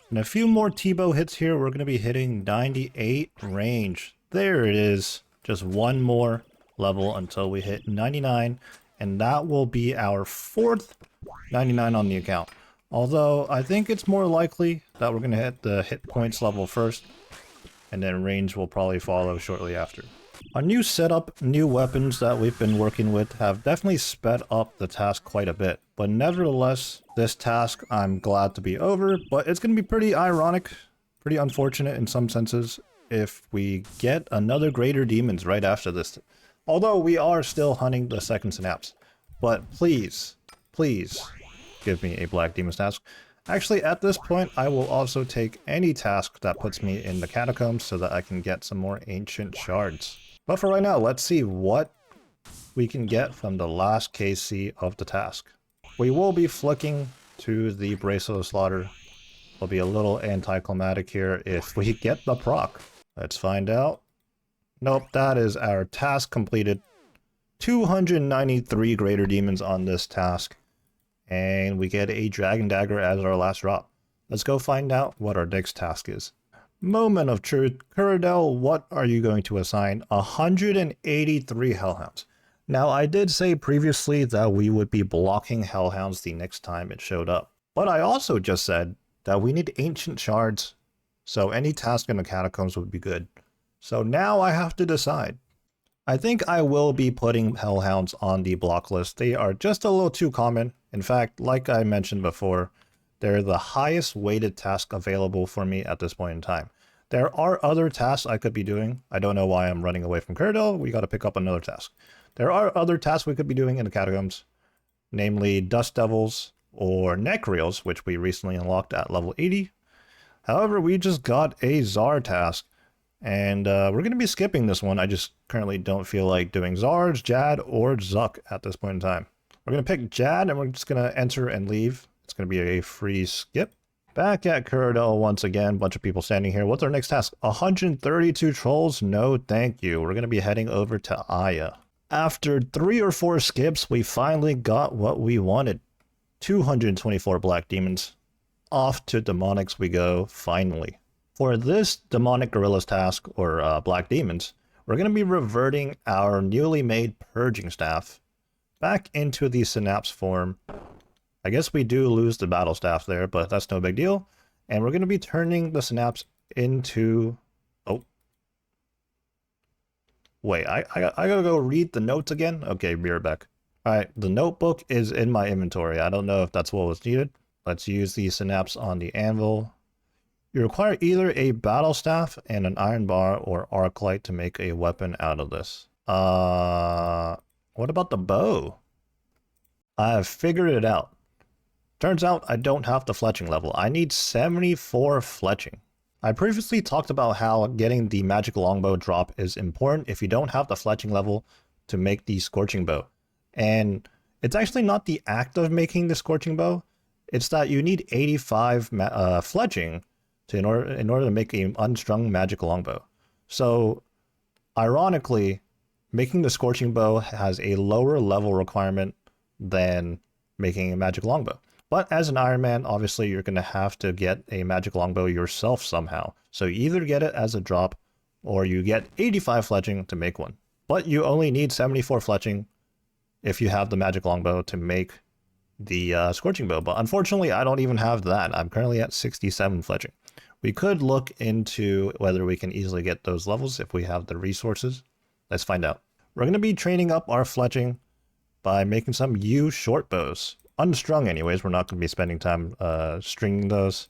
And a few more T-bow hits here, we're going to be hitting 98 range. There it is. Just one more level until we hit 99. And that will be our 4th 99 on the account. Although, I think it's more likely that we're going to hit the hit points level first. And then range will probably follow shortly after. Our new setup, new weapons that we've been working with have definitely sped up the task quite a bit. But nevertheless, this task I'm glad to be over, but it's going to be pretty ironic, pretty unfortunate in some senses, if we get another Greater Demons right after this. Although we are still hunting the second synapse. But please, please give me a Black Demons task. Actually, at this point, I will also take any task that puts me in the Catacombs so that I can get some more Ancient Shards. But for right now, let's see what we can get from the last KC of the task. We will be flicking to the Bracelet of Slaughter. It'll be a little anticlimactic here if we get the proc. Let's find out. Nope, that is our task completed. 293 Greater Demons on this task. And we get a Dragon Dagger as our last drop. Let's go find out what our next task is. Moment of truth. Kuradel, what are you going to assign? 183 Hellhounds. Now, I did say previously that we would be blocking Hellhounds the next time it showed up. But I also just said that we need Ancient Shards, so any task in the Catacombs would be good. So now I have to decide. I think I will be putting Hellhounds on the block list. They are just a little too common. In fact, like I mentioned before, they're the highest weighted task available for me at this point in time. There are other tasks I could be doing. I don't know why I'm running away from Kuradel. We got to pick up another task. There are other tasks we could be doing in the Catacombs, namely Dust Devils or Neck Reels, which we recently unlocked at level 80. However, we just got a Zar task, and we're going to be skipping this one. I just currently don't feel like doing Zars, Jad, or Zuck at this point in time. We're going to pick Jad, and we're just going to enter and leave. It's going to be a free skip. Back at Kuradel once again, bunch of people standing here. What's our next task? 132 trolls? No, thank you. We're going to be heading over to Aya. After 3 or 4 skips, we finally got what we wanted. 224 Black Demons. Off to Demonics we go, finally. For this Demonic Gorillas task, or Black Demons, we're going to be reverting our newly made Purging Staff back into the Synapse form. I guess we do lose the Battle Staff there, but that's no big deal. And we're going to be turning the Synapse into... Oh. Wait, I gotta go read the notes again? Okay, be right back. Alright, the notebook is in my inventory. I don't know if that's what was needed. Let's use the Synapse on the anvil. You require either a battle staff and an iron bar or Arclight to make a weapon out of this. What about the bow? I have figured it out. Turns out I don't have the fletching level. I need 74 fletching. I previously talked about how getting the magic longbow drop is important if you don't have the fletching level to make the Scorching Bow. And it's actually not the act of making the Scorching Bow, it's that you need 85 fletching in order to make an unstrung magic longbow. So, ironically, making the Scorching Bow has a lower level requirement than making a magic longbow. But as an Ironman, obviously you're going to have to get a magic longbow yourself somehow. So you either get it as a drop, or you get 85 fletching to make one. But you only need 74 fletching if you have the magic longbow to make the Scorching Bow. But unfortunately, I don't even have that. I'm currently at 67 fletching. We could look into whether we can easily get those levels if we have the resources. Let's find out. We're going to be training up our fletching by making some yew short bows. Unstrung anyways, we're not going to be spending time stringing those.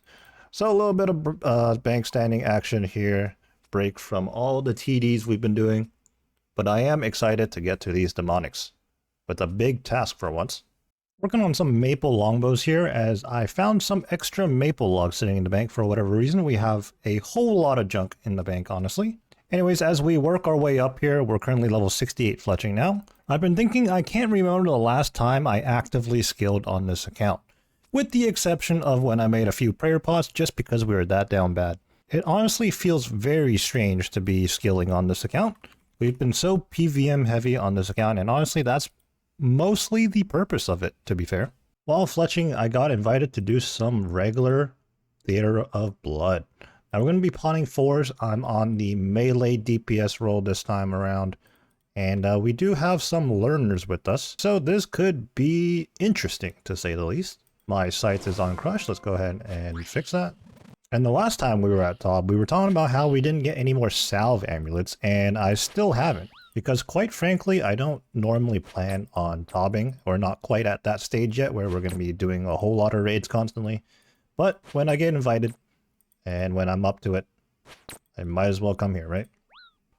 So a little bit of bank standing action here. Break from all the TDs we've been doing. But I am excited to get to these demonics with a big task for once. Working on some maple longbows here as I found some extra maple logs sitting in the bank for whatever reason. We have a whole lot of junk in the bank, honestly. Anyways, as we work our way up here, we're currently level 68 fletching now. I've been thinking I can't remember the last time I actively skilled on this account, with the exception of when I made a few prayer pots just because we were that down bad. It honestly feels very strange to be skilling on this account. We've been so PVM heavy on this account, and honestly that's mostly the purpose of it, to be fair. While fletching, I got invited to do some regular Theater of Blood. Now we're going to be potting 4s. I'm on the melee DPS role this time around. And we do have some learners with us. So this could be interesting, to say the least. My scythe is on crush. Let's go ahead and fix that. And the last time we were at Tob, we were talking about how we didn't get any more salve amulets. And I still haven't. Because quite frankly, I don't normally plan on tobbing. We're not quite at that stage yet where we're going to be doing a whole lot of raids constantly. But when I get invited, and when I'm up to it, I might as well come here, right?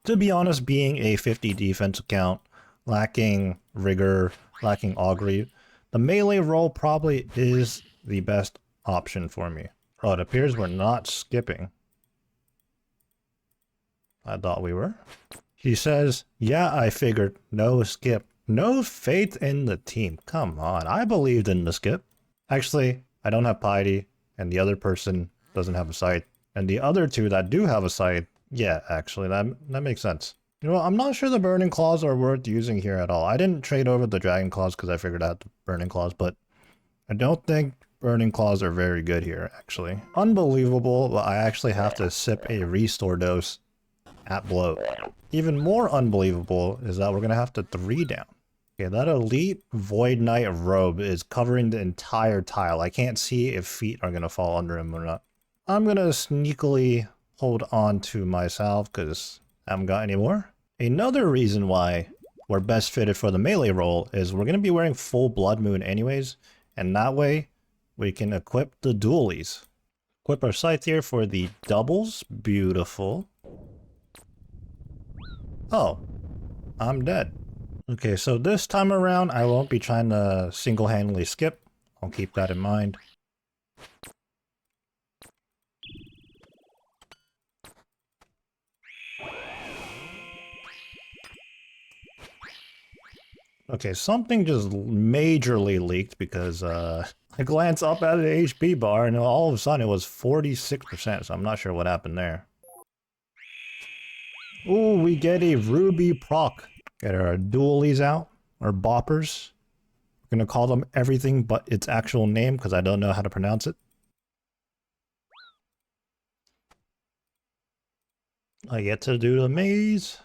To be honest, being a 50 defense account, lacking rigor, lacking augury, the melee role probably is the best option for me. Oh, it appears we're not skipping. I thought we were. He says, yeah, I figured. No skip. No faith in the team. Come on, I believed in the skip. Actually, I don't have piety, and the other person doesn't have a scythe. And the other two that do have a scythe, yeah, actually, that makes sense. You know, I'm not sure the Burning Claws are worth using here at all. I didn't trade over the Dragon Claws because I figured out the Burning Claws, but I don't think Burning Claws are very good here, actually. Unbelievable, but I actually have to sip a restore dose at bloat. Even more unbelievable is that we're going to have to 3 down. Okay, that Elite Void Knight robe is covering the entire tile. I can't see if feet are going to fall under him or not. I'm going to sneakily hold on to my salve because I haven't got any more. Another reason why we're best fitted for the melee role is we're going to be wearing full Blood Moon anyways, and that way we can equip the dualies. Equip our scythe here for the doubles. Beautiful. Oh, I'm dead. Okay, so this time around I won't be trying to single-handedly skip. I'll keep that in mind. Okay, something just majorly leaked because I glanced up at the HP bar and all of a sudden it was 46%, so I'm not sure what happened there. Ooh, we get a ruby proc. Get our dualies out, our boppers. We're gonna call them everything but its actual name because I don't know how to pronounce it. I get to do the maze.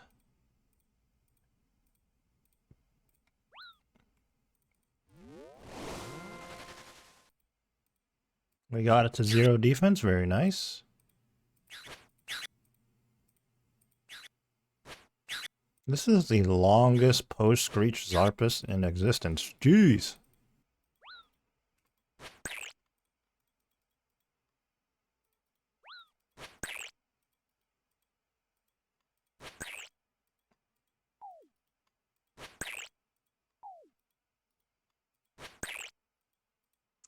We got it to 0 defense, very nice. This is the longest post-Screech Zarpus in existence. Jeez.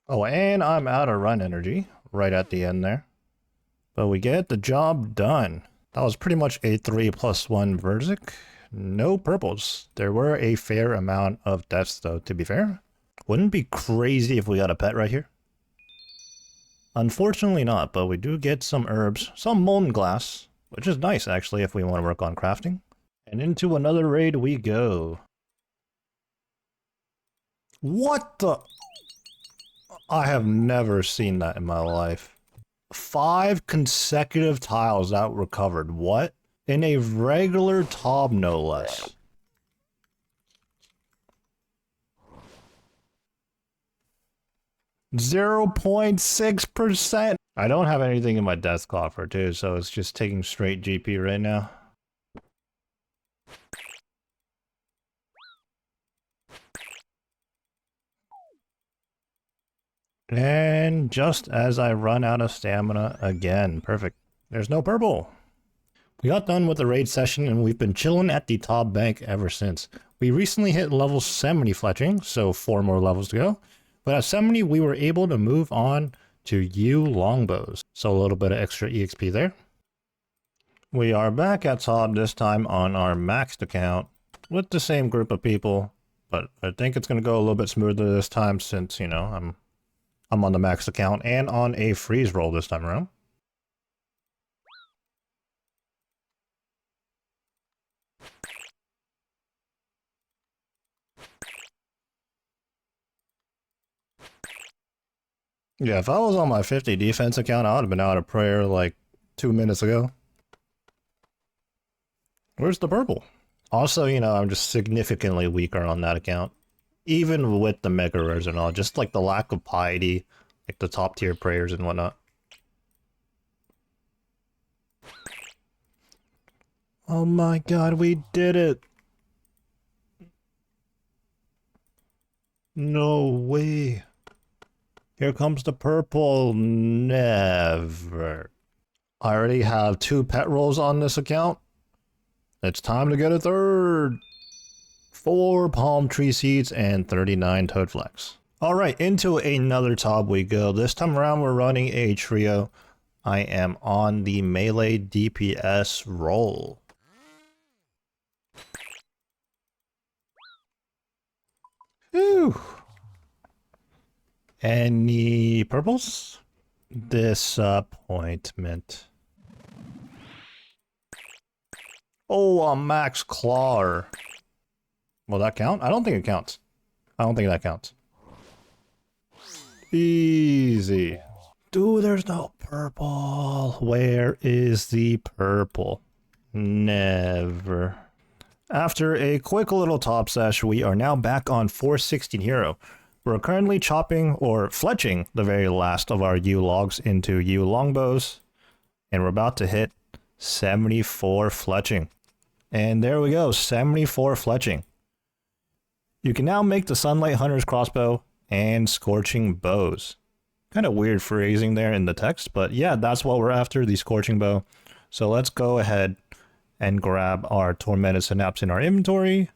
Oh, and I'm out of run energy right at the end there. But we get the job done. That was pretty much a 3+1 Verzic. No purples. There were a fair amount of deaths though, to be fair. Wouldn't it be crazy if we got a pet right here? Unfortunately not, but we do get some herbs, some molten glass, which is nice actually if we want to work on crafting. And into another raid we go. What the? I have never seen that in my life. 5 consecutive tiles that were covered. What? In a regular tob, no less. .6%. I don't have anything in my death coffer too, so it's just taking straight GP right now. And just as I run out of stamina again. Perfect. There's no purple. We got done with the raid session and we've been chilling at the top bank ever since. We recently hit level 70 fletching, so 4 more levels to go. But at 70 we were able to move on to U longbows. So a little bit of extra EXP there. We are back at top this time on our maxed account with the same group of people. But I think it's going to go a little bit smoother this time since, you know, I'm on the max account and on a freeze roll this time around. Yeah, if I was on my 50 defense account, I would have been out of prayer like 2 minutes ago. Where's the purple? Also, you know, I'm just significantly weaker on that account. Even with the mega rares and all, just like the lack of piety, like the top tier prayers and whatnot. Oh my god, we did it! No way. Here comes the purple. Never. I already have 2 pet rolls on this account. It's time to get a third. 4 palm tree seeds and 39 toad flax. Alright, into another top we go. This time around we're running a trio. I am on the melee DPS roll. Whew. Any purples? Disappointment. Oh, a max claw. Will that count? I don't think it counts. I don't think that counts. Easy. Dude, there's no purple. Where is the purple? Never. After a quick little top sesh, we are now back on 416 hero. We're currently chopping or fletching the very last of our U logs into U longbows. And we're about to hit 74 fletching. And there we go, 74 fletching. You can now make the Sunlight Hunter's crossbow and Scorching Bows. Kind of weird phrasing there in the text, but yeah, that's what we're after, the Scorching Bow. So let's go ahead and grab our Tormented Synapse in our inventory.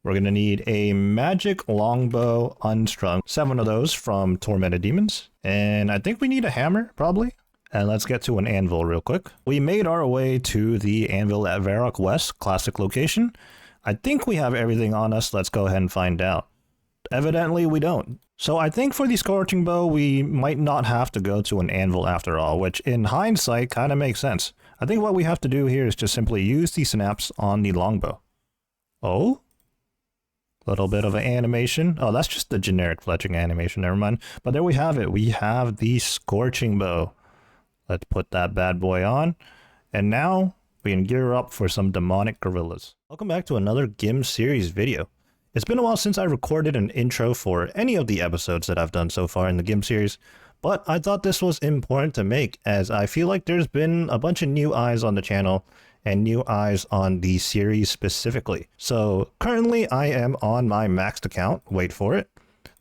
We're going to need a magic longbow unstrung. 7 of those from Tormented Demons. And I think we need a hammer, probably. And let's get to an anvil real quick. We made our way to the anvil at Varrock West, classic location. I think we have everything on us. Let's go ahead and find out. Evidently, we don't. So I think for the Scorching Bow, we might not have to go to an anvil after all, which in hindsight kind of makes sense. I think what we have to do here is just simply use the synapse on the longbow. Oh? Little bit of an animation. Oh, that's just the generic fletching animation, never mind. But there we have it. We have the Scorching Bow. Let's put that bad boy on. And now we can gear up for some demonic gorillas. Welcome back to another GIM Series video. It's been a while since I recorded an intro for any of the episodes that I've done so far in the GIM Series, but I thought this was important to make as I feel like there's been a bunch of new eyes on the channel and new eyes on the series specifically. So currently I am on my maxed account, wait for it.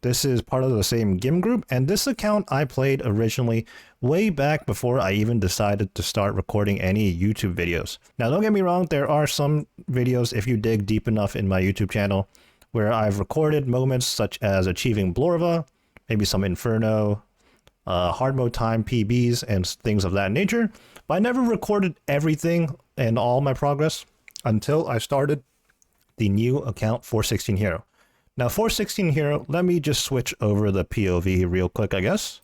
This is part of the same GIM group, and this account I played originally way back before I even decided to start recording any YouTube videos. Now don't get me wrong, there are some videos if you dig deep enough in my YouTube channel where I've recorded moments such as achieving Blorva, maybe some Inferno, hard mode time PBs, and things of that nature. But I never recorded everything and all my progress until I started the new account 416 Hero. Now 416 Hero, let me just switch over the POV real quick, I guess.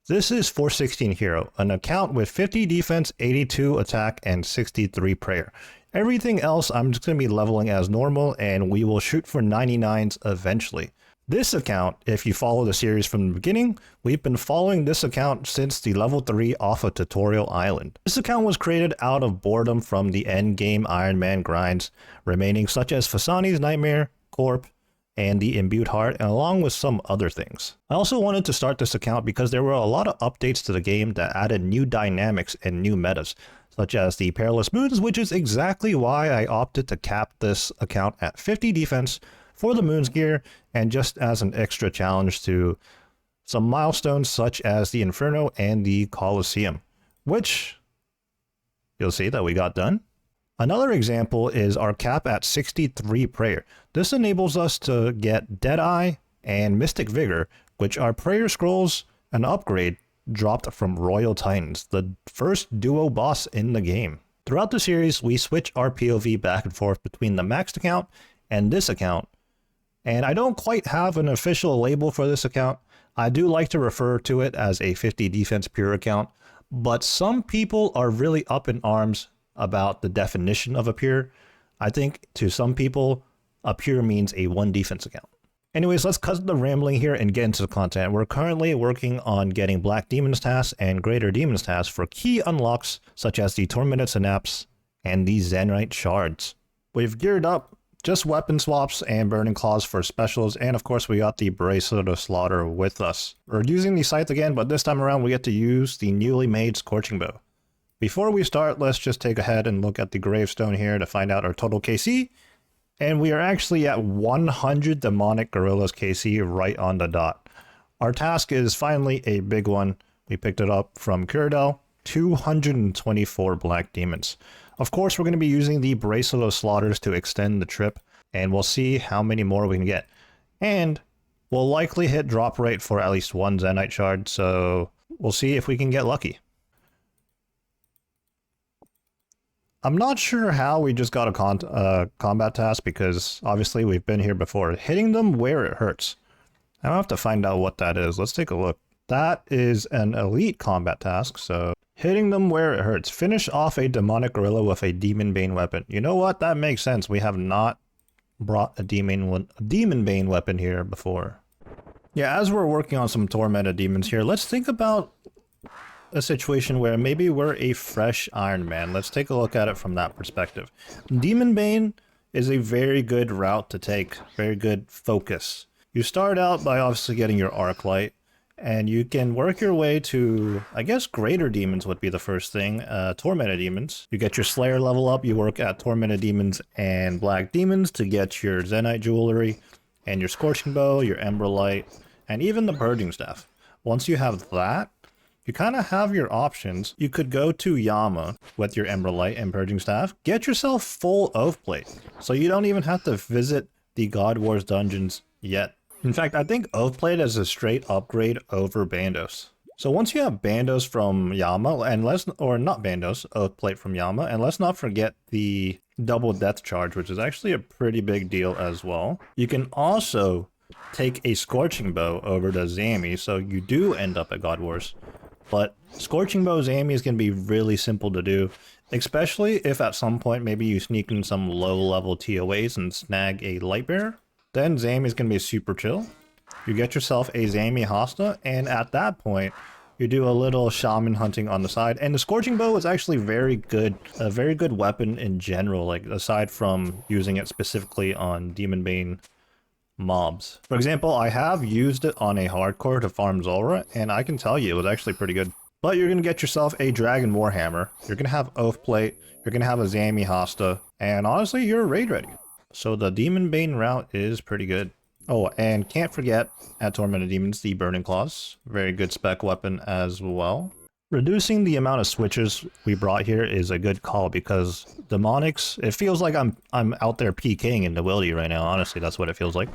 This is 416 Hero, an account with 50 defense, 82 attack, and 63 prayer. Everything else I'm just going to be leveling as normal, and we will shoot for 99s eventually. This account, if you follow the series from the beginning, we've been following this account since the level 3 Alpha Tutorial Island. This account was created out of boredom from the endgame Ironman grinds remaining, such as Fasani's Nightmare, Corp, and the Imbued Heart, and along with some other things. I also wanted to start this account because there were a lot of updates to the game that added new dynamics and new metas, such as the Perilous Moons, which is exactly why I opted to cap this account at 50 defense for the Moons gear, and just as an extra challenge to some milestones such as the Inferno and the Colosseum, which you'll see that we got done. Another example is our cap at 63 prayer. This enables us to get Deadeye and Mystic Vigor, which are prayer scrolls, an upgrade dropped from Royal Titans, the first duo boss in the game. Throughout the series, we switch our POV back and forth between the maxed account and this account, and I don't quite have an official label for this account. I do like to refer to it as a 50 defense pure account, but some people are really up in arms about the definition of a pure. I think to some people, a pure means a 1 defense account. Anyways, let's cut the rambling here and get into the content. We're currently working on getting Black Demon's Task and Greater Demon's Task for key unlocks such as the Tormented Synapse and the Zenyte shards. We've geared up just weapon swaps and burning claws for specials, and of course we got the Bracelet of Slaughter with us. We're using the scythe again, but this time around we get to use the newly made Scorching Bow. Before we start, let's just take ahead and look at the gravestone here to find out our total KC. And we are actually at 100 Demonic Gorillas KC right on the dot. Our task is finally a big one. We picked it up from Kuradel, 224 Black Demons. Of course, we're going to be using the Bracelet of Slaughters to extend the trip, and we'll see how many more we can get. And we'll likely hit drop rate for at least 1 Zenyte shard, so we'll see if we can get lucky. I'm not sure how we just got a combat task, because obviously we've been here before. Hitting them where it hurts. I'll have to find out what that is. Let's take a look. That is an elite combat task, so hitting them where it hurts. Finish off a demonic gorilla with a demon bane weapon. You know what? That makes sense. We have not brought a demon bane weapon here before. Yeah, as we're working on some tormented demons here, let's think about a situation where maybe we're a fresh Iron Man. Let's take a look at it from that perspective. Demon Bane is a very good route to take, very good focus. You start out by obviously getting your Arclight, and you can work your way to, I guess, Greater Demons would be the first thing, Tormented Demons. You get your Slayer level up, you work at Tormented Demons and Black Demons to get your Zenyte Jewelry, and your Scorching Bow, your Emberlight, and even the Purging Staff. Once you have that, you kind of have your options. You could go to Yama with your Emberlight and Purging Staff, get yourself full Oath Plate, so you don't even have to visit the God Wars dungeons yet. In fact, I think Oath Plate is a straight upgrade over Bandos. So once you have Bandos from Yama, and Oath Plate from Yama, and let's not forget the double death charge, which is actually a pretty big deal as well. You can also take a Scorching Bow over to Zami, so you do end up at God Wars. But Scorching Bow Zami is going to be really simple to do, especially if at some point maybe you sneak in some low level TOAs and snag a Lightbearer. Then Zami is going to be super chill. You get yourself a Zami Hasta, and at that point, you do a little shaman hunting on the side. And the Scorching Bow is actually very good, a very good weapon in general, like aside from using it specifically on Demon Bane mobs. For example, I have used it on a hardcore to farm Zulrah, and I can tell you it was actually pretty good. But you're going to get yourself a Dragon Warhammer, you're going to have Oath Plate, you're going to have a Zami Hasta, and honestly, you're raid ready. So the Demon Bane route is pretty good. Oh, and can't forget, at Tormented Demons, the Burning Claws. Very good spec weapon as well. Reducing the amount of switches we brought here is a good call, because Demonics, it feels like I'm out there PKing in Nobility right now. Honestly, that's what it feels like.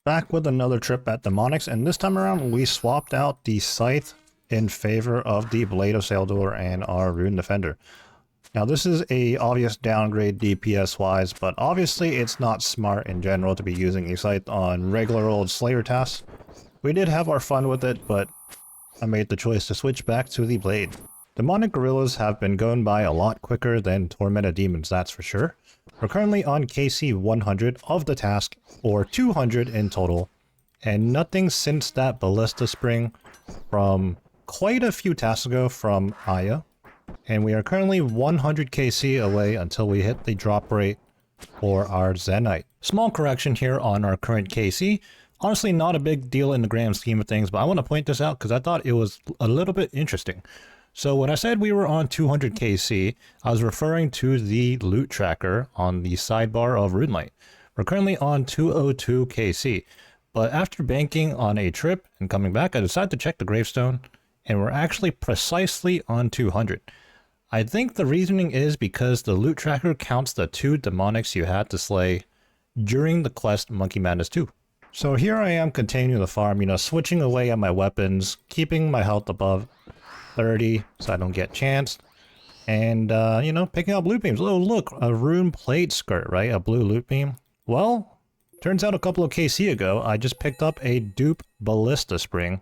Back with another trip at Demonics, and this time around we swapped out the Scythe in favor of the Blade of Saildor and our Rune Defender. Now this is a obvious downgrade DPS wise, but obviously it's not smart in general to be using a Scythe on regular old Slayer tasks. We did have our fun with it, but I made the choice to switch back to the Blade. Demonic Gorillas have been going by a lot quicker than Tormented Demons, that's for sure. We're currently on KC 100 of the task, or 200 in total, and nothing since that Ballista Spring from quite a few tasks ago from Aya. And we are currently 100 KC away until we hit the drop rate for our Zenyte. Small correction here on our current KC. Honestly, not a big deal in the grand scheme of things, but I want to point this out because I thought it was a little bit interesting. So when I said we were on 200 KC, I was referring to the loot tracker on the sidebar of RuneLight. We're currently on 202 KC, but after banking on a trip and coming back, I decided to check the gravestone, and we're actually precisely on 200. I think the reasoning is because the loot tracker counts the 2 demonics you had to slay during the quest Monkey Madness 2. So here I am continuing the farm, switching away at my weapons, keeping my health above 30 so I don't get chanced, and picking up loot beams. Oh look, a rune plate skirt, right? A blue loot beam. Well, turns out a couple of KC ago I just picked up a dupe Ballista Spring,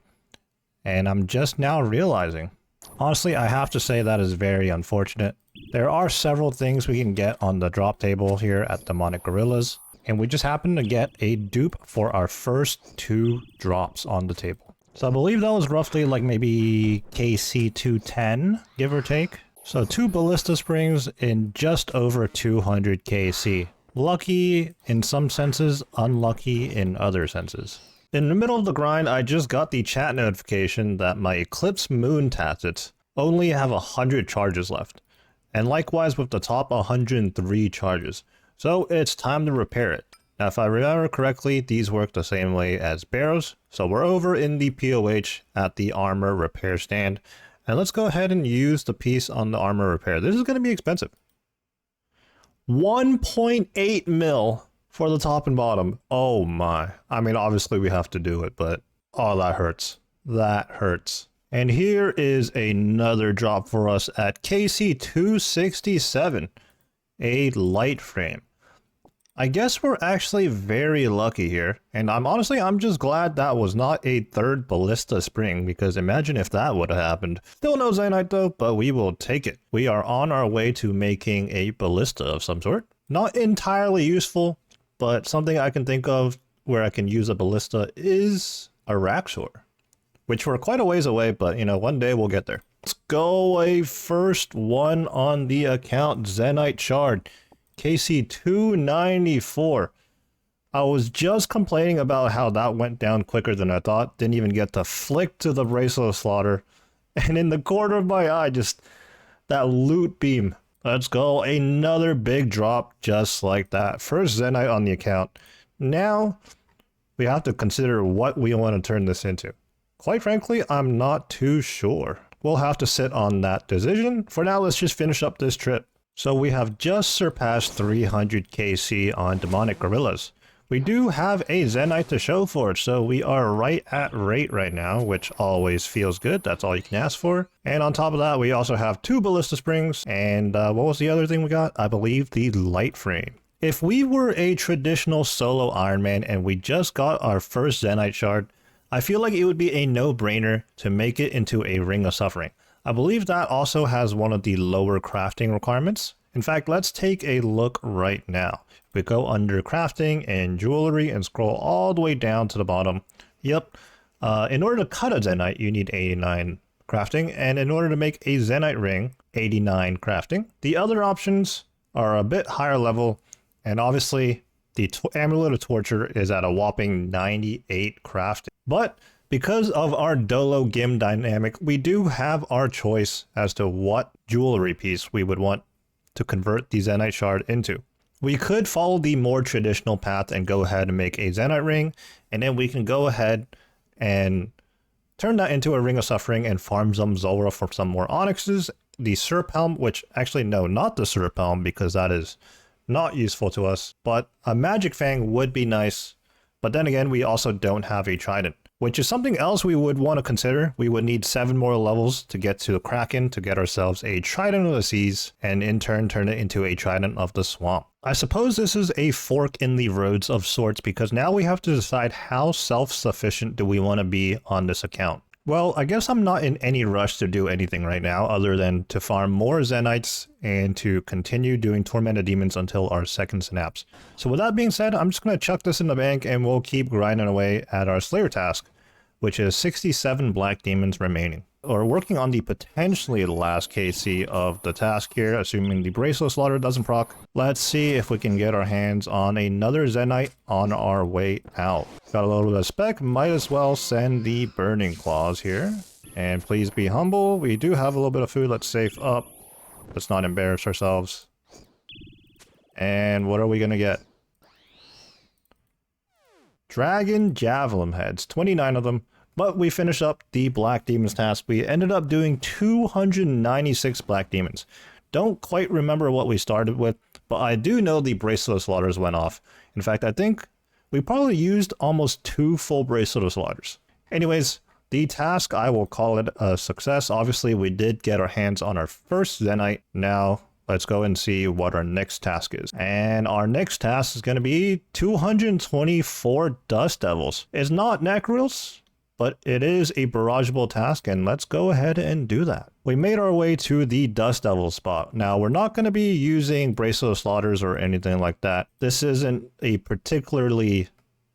and I'm just now realizing. Honestly, I have to say that is very unfortunate. There are several things we can get on the drop table here at Demonic Gorillas, and we just happened to get a dupe for our first 2 drops on the table. So I believe that was roughly like maybe KC 210, give or take. So 2 Ballista Springs in just over 200 KC. Lucky in some senses, unlucky in other senses. In the middle of the grind, I just got the chat notification that my Eclipse Moon Tassets only have 100 charges left. And likewise with the top 103 charges. So it's time to repair it. Now, if I remember correctly, these work the same way as barrows. So we're over in the POH at the armor repair stand. And let's go ahead and use the piece on the armor repair. This is going to be expensive. 1.8 mil for the top and bottom. Oh my. I mean, obviously we have to do it, but oh, that hurts. That hurts. And here is another drop for us at KC 267. A light frame. I guess we're actually very lucky here, and I'm just glad that was not a 3rd Ballista Spring, because imagine if that would have happened. Still no Zenyte though, but we will take it. We are on our way to making a Ballista of some sort. Not entirely useful, but something I can think of where I can use a Ballista is a Raxor, which we're quite a ways away, but one day we'll get there. Let's go a first one on the account, Zenyte Shard. KC 294. I was just complaining about how that went down quicker than I thought. Didn't even get to flick to the Bracelet of Slaughter. And in the corner of my eye, just that loot beam. Let's go. Another big drop just like that. First Zenyte on the account. Now, we have to consider what we want to turn this into. Quite frankly, I'm not too sure. We'll have to sit on that decision. For now, let's just finish up this trip. So we have just surpassed 300 KC on Demonic Gorillas. We do have a Zenyte to show for it, so we are right at rate right now, which always feels good. That's all you can ask for. And on top of that, we also have 2 Ballista Springs, and what was the other thing we got? I believe the light frame. If we were a traditional solo Ironman and we just got our first Zenyte Shard, I feel like it would be a no-brainer to make it into a Ring of Suffering. I believe that also has one of the lower crafting requirements. In fact, let's take a look right now. We go under crafting and jewelry and scroll all the way down to the bottom. Yep. In order to cut a Zenyte, you need 89 crafting. And in order to make a Zenyte ring, 89 crafting. The other options are a bit higher level. And obviously, the Amulet of Torture is at a whopping 98 crafting. But because of our Dolo GIM dynamic, we do have our choice as to what jewelry piece we would want to convert the Zenyte Shard into. We could follow the more traditional path and go ahead and make a Zenyte ring, and then we can go ahead and turn that into a Ring of Suffering and farm some Zulrah for some more onyxes. The Serp Helm, which actually no, not the Serp Helm, because that is not useful to us, but a Magic Fang would be nice But then again, we also don't have a trident, which is something else we would want to consider. We would need 7 more levels to get to a Kraken to get ourselves a Trident of the Seas, and in turn turn it into a Trident of the Swamp. I suppose this is a fork in the roads of sorts, because now we have to decide how self-sufficient do we want to be on this account. Well, I guess I'm not in any rush to do anything right now other than to farm more Zenytes and to continue doing Tormented Demons until our second Synapse. So with that being said, I'm just going to chuck this in the bank and we'll keep grinding away at our Slayer task, which is 67 Black Demons remaining. We're working on the potentially last KC of the task here, assuming the Bracelet Slaughter doesn't proc. Let's see if we can get our hands on another Zenyte on our way out. Got a little bit of spec, might as well send the Burning Claws here. And please be humble, we do have a little bit of food, let's save up. Let's not embarrass ourselves. And what are we gonna get? Dragon Javelin Heads, 29 of them. But we finished up the Black Demons task. We ended up doing 296 Black Demons. Don't quite remember what we started with, but I do know the Bracelet Slaughters went off. In fact, I think we probably used almost 2 full Bracelet Slaughters. Anyways, the task, I will call it a success. Obviously, we did get our hands on our first Zenyte. Now, let's go and see what our next task is. And our next task is going to be 224 Dust Devils. It's not Necrils, but it is a barrageable task, and let's go ahead and do that. We made our way to the Dust Devil spot. Now, we're not going to be using Bracelet Slaughters or anything like that. This isn't a particularly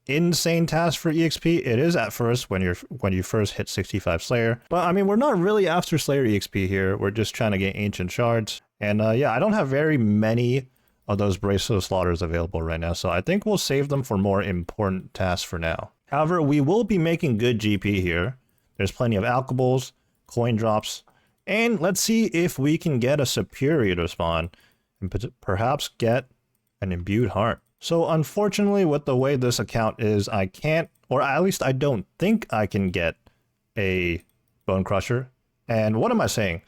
insane task for EXP. It is at first when you first hit 65 Slayer. But I mean, we're not really after Slayer EXP here. We're just trying to get Ancient Shards. And yeah, I don't have very many of those Bracelet Slaughters available right now, so I think we'll save them for more important tasks for now. However, we will be making good GP here. There's plenty of alchables, coin drops, and let's see if we can get a Superior to spawn and perhaps get an Imbued Heart. So unfortunately, with the way this account is, I can't, or at least I don't think I can get a Bone Crusher. And what am I saying?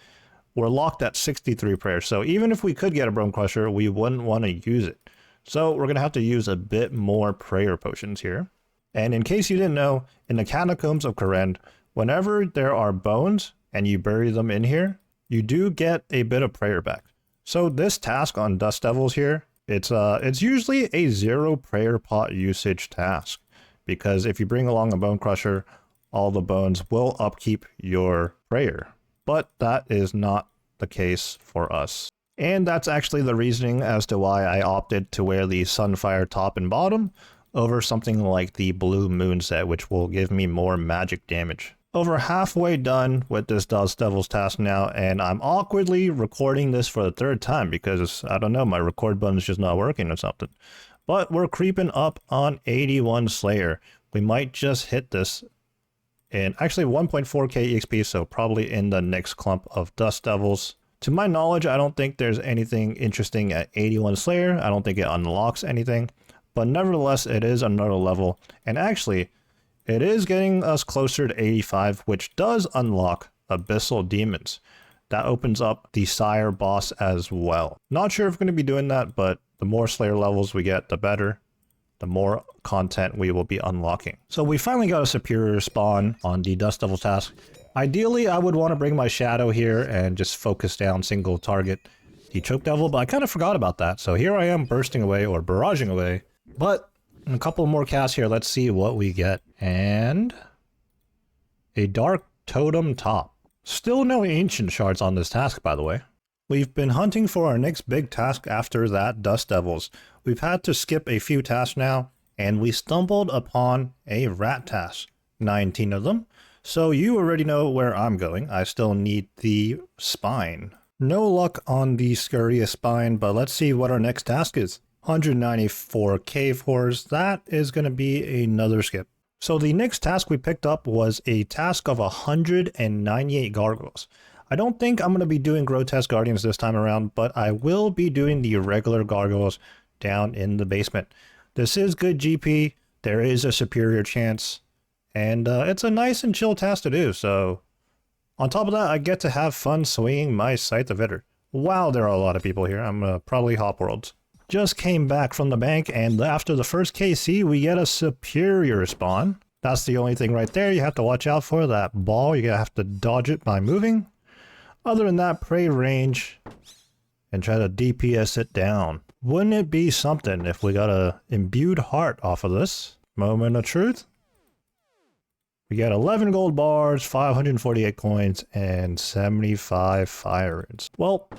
We're locked at 63 prayers, so even if we could get a Bone Crusher, we wouldn't want to use it. So we're going to have to use a bit more prayer potions here. And in case you didn't know, in the Catacombs of Kourend, whenever there are bones and you bury them in here, you do get a bit of prayer back. So this task on Dust Devils here, it's usually a 0 prayer pot usage task, because if you bring along a Bone Crusher, all the bones will upkeep your prayer. But that is not the case for us. And that's actually the reasoning as to why I opted to wear the Sunfire top and bottom over something like the Blue Moon set, which will give me more magic damage. Over halfway done with this Dust Devils task now, and I'm awkwardly recording this for the 3rd time because, I don't know, my record button is just not working or something. But we're creeping up on 81 Slayer. We might just hit this in actually 1.4k EXP, so probably in the next clump of Dust Devils. To my knowledge, I don't think there's anything interesting at 81 Slayer. I don't think it unlocks anything. But nevertheless, it is another level, and actually, it is getting us closer to 85, which does unlock Abyssal Demons. That opens up the Sire boss as well. Not sure if we're going to be doing that, but the more Slayer levels we get, the better. The more content we will be unlocking. So we finally got a Superior spawn on the Dust Devil task. Ideally, I would want to bring my Shadow here and just focus down single target the Choke Devil, but I kind of forgot about that. So here I am bursting away or barraging away. But in a couple more casts here, let's see what we get. And a Dark Totem top. Still no Ancient Shards on this task, by the way. We've been hunting for our next big task after that Dust Devils. We've had to skip a few tasks now, and we stumbled upon a rat task. 19 of them. So you already know where I'm going. I still need the spine. No luck on the Scurrius spine, but let's see what our next task is. 194 cave horrors. That is going to be another skip. So the next task we picked up was a task of 198 gargoyles. I don't think I'm going to be doing Grotesque Guardians this time around, but I will be doing the regular gargoyles down in the basement. This is good GP. There is a superior chance, and it's a nice and chill task to do. So on top of that, I get to have fun swinging my Scythe of Vitter. Wow, there are a lot of people here. I'm probably hop worlds. Just came back from the bank, and after the first KC, we get a superior spawn. That's the only thing right there you have to watch out for, that ball. You're going to have to dodge it by moving. Other than that, pray range and try to DPS it down. Wouldn't it be something if we got a imbued heart off of this? Moment of truth. We got 11 gold bars, 548 coins, and 75 fire runes. Well,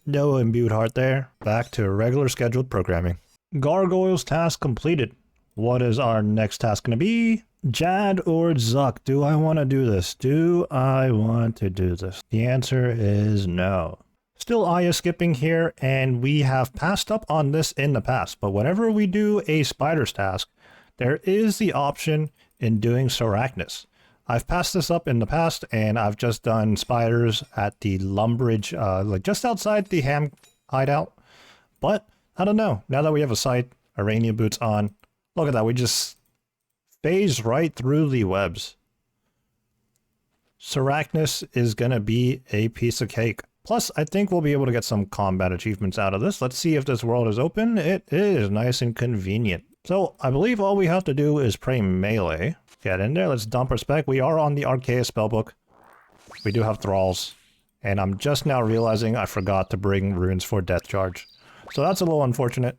no imbued heart there. Back to regular scheduled programming. Gargoyles task completed. What is our next task going to be? Jad or Zuck? Do I want to do this? Do I want to do this? The answer is no. Still Aya skipping here, and we have passed up on this in the past, but whenever we do a spiders task, there is the option in doing Sarachnis. I've passed this up in the past, and I've just done spiders at the Lumbridge, like just outside the Ham hideout. But I don't know. Now that we have a sight, Iranian boots on, look at that. We just phase right through the webs. Sarachnis is going to be a piece of cake. Plus, I think we'll be able to get some combat achievements out of this. Let's see if this world is open. It is nice and convenient. So I believe all we have to do is pray melee. Get in there. Let's dump our spec. We are on the Arceus spellbook. We do have thralls. And I'm just now realizing I forgot to bring runes for death charge. So that's a little unfortunate.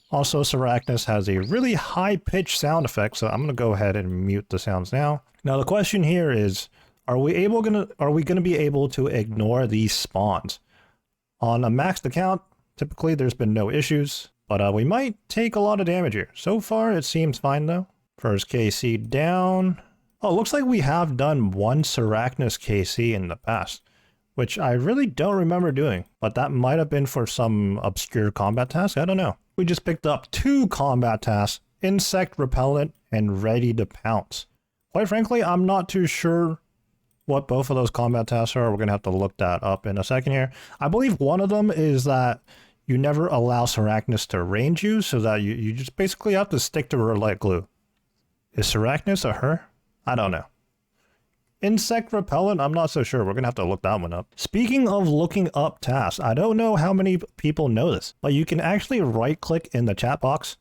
Also, Sarachnis has a really high-pitched sound effect, so I'm going to go ahead and mute the sounds now. Now the question here is, are we gonna be able to ignore these spawns? On a maxed account, typically there's been no issues, but we might take a lot of damage here. So far it seems fine though. First KC down. Oh, looks like we have done one Sarachnis KC in the past, which I really don't remember doing, but that might have been for some obscure combat task. I don't know. We just picked up 2 combat tasks, insect repellent and ready to pounce. Quite frankly, I'm not too sure what both of those combat tasks are. We're going to have to look that up in a second here. I believe one of them is that you never allow Sarachnis to range you, so that you just basically have to stick to her like glue. Is Sarachnis a her? I don't know. Insect repellent? I'm not so sure. We're going to have to look that one up. Speaking of looking up tasks, I don't know how many people know this, but you can actually right-click in the chat box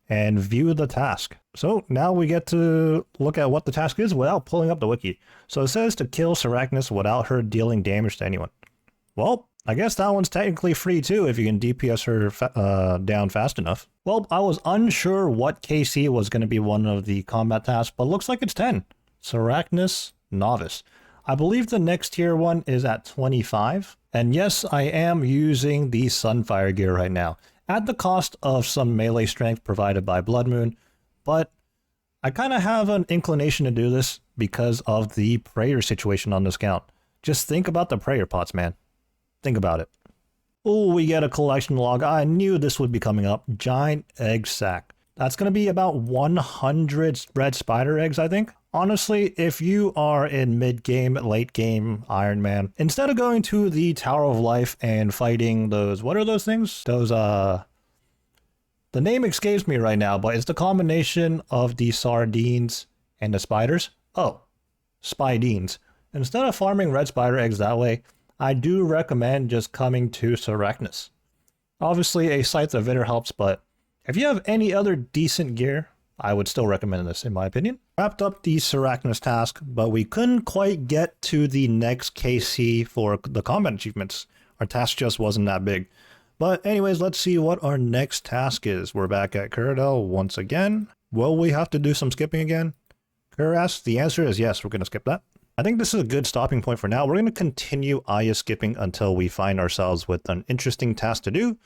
and view the task. So now we get to look at what the task is without pulling up the wiki. So it says to kill Sarachnis without her dealing damage to anyone. Well, I guess that one's technically free too if you can DPS her down fast enough. Well, I was unsure what KC was going to be one of the combat tasks, but looks like it's 10. Sarachnis Novice. I believe the next tier one is at 25. And yes, I am using the Sunfire gear right now, at the cost of some melee strength provided by Blood Moon, but I kind of have an inclination to do this because of the prayer situation on this count. Just think about the prayer pots, man. Think about it. Oh, we get a collection log. I knew this would be coming up. Giant egg sack. That's going to be about 100 red spider eggs, I think. Honestly, if you are in mid-game, late-game Ironman, instead of going to the Tower of Life and fighting those, what are those things? Those, the name escapes me right now, but it's the combination of the sardines and the spiders. Oh, spidines. Instead of farming red spider eggs that way, I do recommend just coming to Sarachnis. Obviously, a Scythe of Vitter helps, but if you have any other decent gear, I would still recommend this, in my opinion. Wrapped up the Sarachnis task, but we couldn't quite get to the next KC for the combat achievements. Our task just wasn't that big. But anyways, let's see what our next task is. We're back at Kuradel once again. Will we have to do some skipping again? Kur asks, the answer is yes, we're going to skip that. I think this is a good stopping point for now. We're going to continue Aya skipping until we find ourselves with an interesting task to do,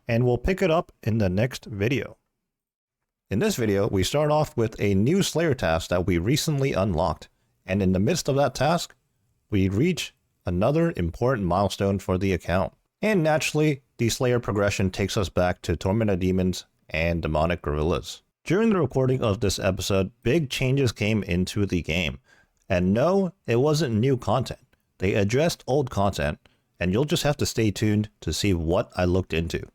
and we'll pick it up in the next video. In this video, we start off with a new Slayer task that we recently unlocked, and in the midst of that task, we reach another important milestone for the account. And naturally, the Slayer progression takes us back to Tormented Demons and Demonic Gorillas. During the recording of this episode, big changes came into the game. And no, it wasn't new content. They addressed old content, and you'll just have to stay tuned to see what I looked into.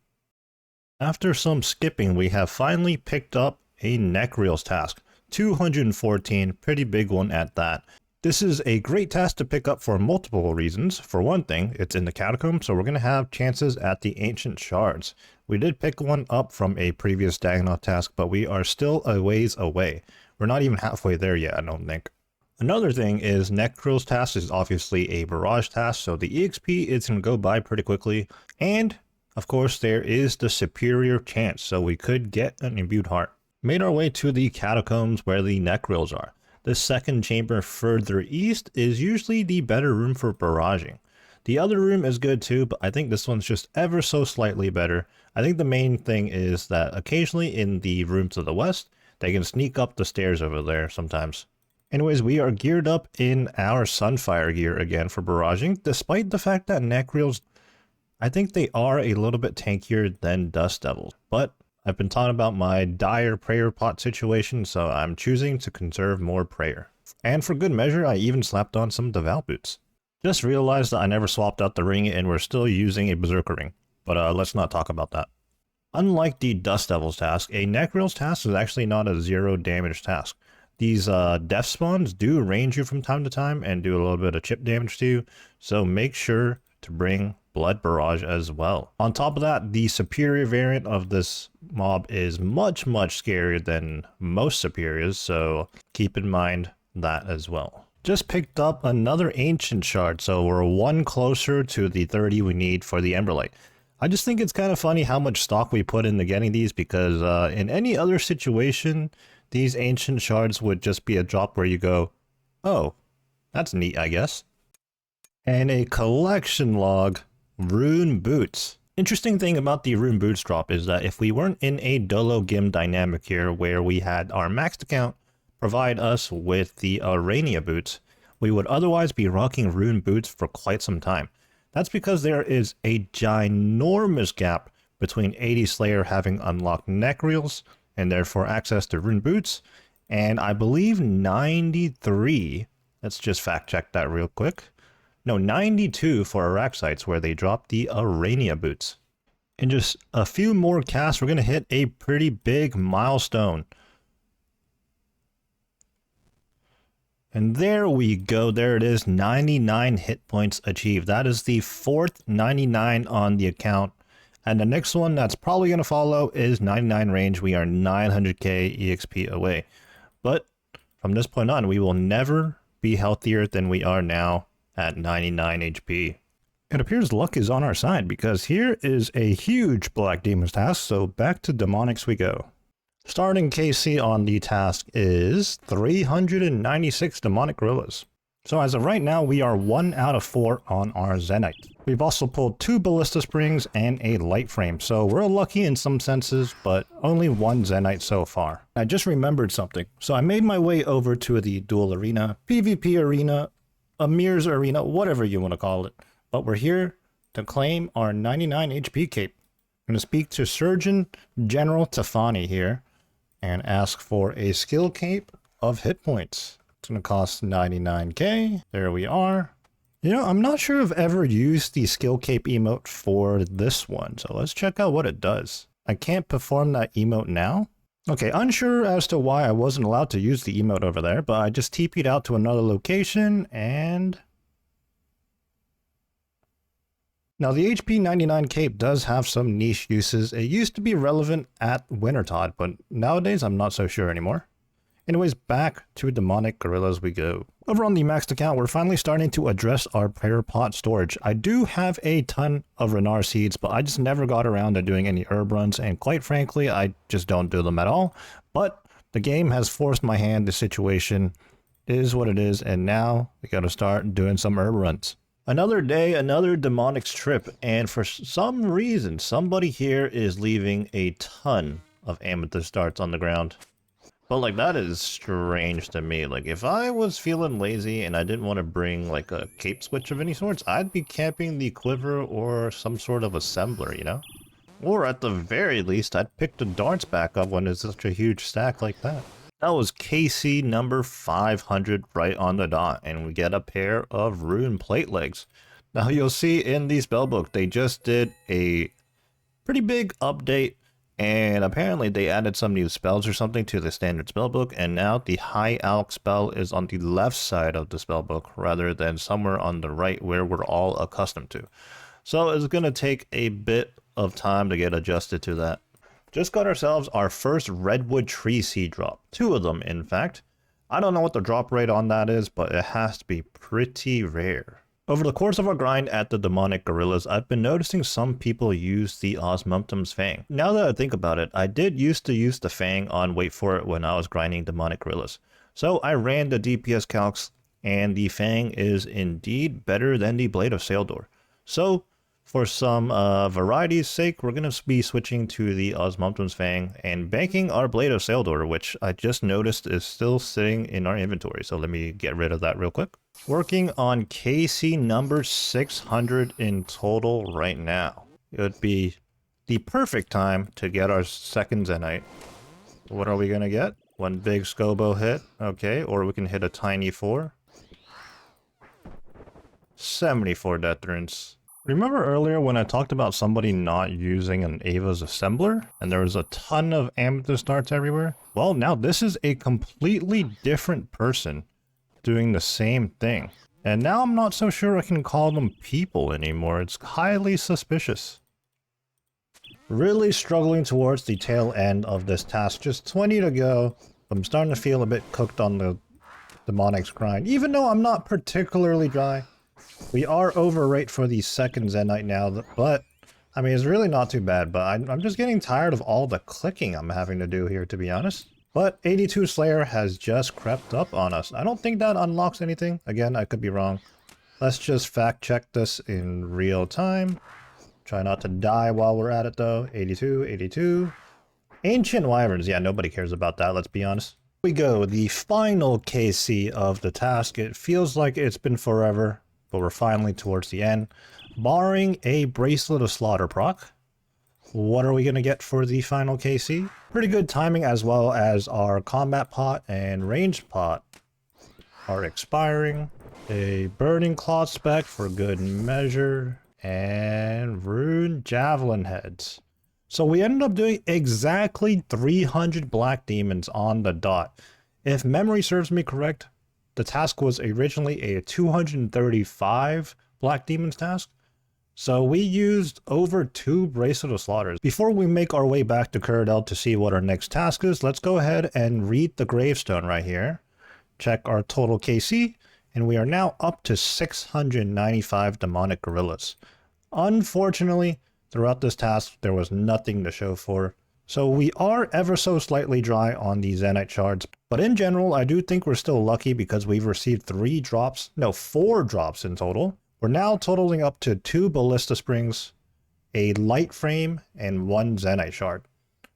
After some skipping, we have finally picked up a Neck Reels task. 214, pretty big one at that. This is a great task to pick up for multiple reasons. For one thing, it's in the catacombs, so we're going to have chances at the ancient shards. We did pick one up from a previous Dagannoth task, but we are still a ways away. We're not even halfway there yet, I don't think. Another thing is Necryl's task is obviously a barrage task, so the EXP is going to go by pretty quickly. And, of course, there is the superior chance, so we could get an imbued heart. Made our way to the catacombs where the Necryls are. The second chamber further east is usually the better room for barraging. The other room is good too, but I think this one's just ever so slightly better. I think the main thing is that occasionally in the room to the west, they can sneak up the stairs over there sometimes. Anyways, we are geared up in our Sunfire gear again for barraging, despite the fact that Necryls, I think they are a little bit tankier than Dust Devils, but I've been talking about my dire prayer pot situation, so I'm choosing to conserve more prayer. And for good measure, I even slapped on some Devout boots. Just realized that I never swapped out the ring and we're still using a Berserker ring, but let's not talk about that. Unlike the Dust Devils task, a Necryl's task is actually not a 0 damage task. These death spawns do range you from time to time and do a little bit of chip damage to you, so make sure to bring Blood Barrage as well. On top of that, the superior variant of this mob is much scarier than most superiors, so keep in mind that as well. Just picked up another ancient shard, so we're one closer to the 30 we need for the Emberlight. I just think it's kind of funny how much stock we put into getting these, because in any other situation, these ancient shards would just be a drop where you go, oh, that's neat, I guess. And a collection log, Rune Boots. Interesting thing about the Rune Boots drop is that if we weren't in a Dolo GIM dynamic here where we had our maxed account provide us with the Arania boots, we would otherwise be rocking Rune Boots for quite some time. That's because there is a ginormous gap between 80 Slayer having unlocked Necryls and therefore access to Rune Boots, and I believe 93, let's just fact check that real quick. No, 92 for Araxites where they dropped the Arania boots. In just a few more casts, we're going to hit a pretty big milestone. And there we go, there it is, 99 hit points achieved. That is the fourth 99 on the account. And the next one that's probably going to follow is 99 range. We are 900k EXP away. But from this point on, we will never be healthier than we are now at 99 HP. It appears luck is on our side because here is a huge Black Demons task, so back to Demonics we go. Starting KC on the task is 396 Demonic Gorillas. So as of right now, we are 1 out of 4 on our Zenyte. We've also pulled 2 Ballista Springs and a Light Frame, so we're lucky in some senses, but only 1 Zenyte so far. I just remembered something. So I made my way over to the Duel Arena, PvP Arena, Amir's Arena, whatever you want to call it. But we're here to claim our 99 HP cape. I'm going to speak to Surgeon General Tafani here and ask for a skill cape of hit points. It's going to cost 99k. There we are. You know, I'm not sure I've ever used the skill cape emote for this one, so let's check out what it does. I can't perform that emote now. Okay, unsure as to why I wasn't allowed to use the emote over there, but I just TP'd out to another location and... Now the HP 99 cape does have some niche uses. It used to be relevant at Wintertide, but nowadays I'm not so sure anymore. Anyways, back to Demonic Gorillas we go. Over on the maxed account, we're finally starting to address our prayer pot storage. I do have a ton of Renar seeds, but I just never got around to doing any herb runs, and quite frankly, I just don't do them at all. But the game has forced my hand. The situation is what it is, and now we gotta start doing some herb runs. Another day, another Demonics trip, and for some reason, somebody here is leaving a ton of Amethyst darts on the ground. But like, that is strange to me. Like, if I was feeling lazy and I didn't want to bring like a cape switch of any sorts, I'd be camping the quiver or some sort of assembler, you know? Or at the very least, I'd pick the darts back up when there's such a huge stack like that. That was KC number 500 right on the dot, and we get a pair of Rune Plate Legs. Now you'll see in the spellbook, they just did a pretty big update, And apparently they added some new spells or something to the standard spellbook, and now the high alch spell is on the left side of the spellbook rather than somewhere on the right where we're all accustomed to. So it's going to take a bit of time to get adjusted to that. Just got ourselves our first redwood tree seed drop. 2 of them, in fact. I don't know what the drop rate on that is, but it has to be pretty rare. Over the course of our grind at the demonic gorillas, I've been noticing some people use the Osmumtum's Fang. Now that I think about it, I did used to use the Fang on wait for it when I was grinding demonic gorillas. So I ran the DPS calcs, and the Fang is indeed better than the Blade of Saeldor. So for some variety's sake, we're going to be switching to the Osmumtum's Fang and banking our Blade of Saeldor, which I just noticed is still sitting in our inventory. So let me get rid of that real quick. Working on KC number 600 in total right now. It would be the perfect time to get our second Zenyte. What are we going to get? 1 big Scobo hit. Okay, or we can hit a tiny 4. 74 death runes. Remember earlier when I talked about somebody not using an Ava's Assembler and there was a ton of amethyst darts everywhere? Well, now this is a completely different person doing the same thing. And now I'm not so sure I can call them people anymore. It's highly suspicious. Really struggling towards the tail end of this task. Just 20 to go. I'm starting to feel a bit cooked on the demonics grind, even though I'm not particularly dry. We are overrate for the second Zenyte now, but I mean, it's really not too bad, but I'm just getting tired of all the clicking I'm having to do here, to be honest. But 82 Slayer has just crept up on us. I don't think that unlocks anything. Again, I could be wrong. Let's just fact check this in real time. Try not to die while we're at it though. 82, 82. Ancient Wyverns. Yeah, nobody cares about that, let's be honest. Here we go, the final KC of the task. It feels like it's been forever, but we're finally towards the end. Barring a Bracelet of Slaughter proc, what are we going to get for the final KC? Pretty good timing, as well as our combat pot and ranged pot are expiring. A Burning Claw spec for good measure, and Rune Javelin heads. So we ended up doing exactly 300 Black Demons on the dot. If memory serves me correct, the task was originally a 235 Black Demons task. So we used over 2 Bracelet of Slaughters. Before we make our way back to Cyrodiil to see what our next task is, let's go ahead and read the gravestone right here. Check our total KC, and we are now up to 695 demonic gorillas. Unfortunately, throughout this task, there was nothing to show for. So we are ever so slightly dry on the Zenyte shards, but in general, I do think we're still lucky because we've received 4 drops in total. We're now totaling up to 2 Ballista Springs, a Light Frame, and 1 Zenyte shard.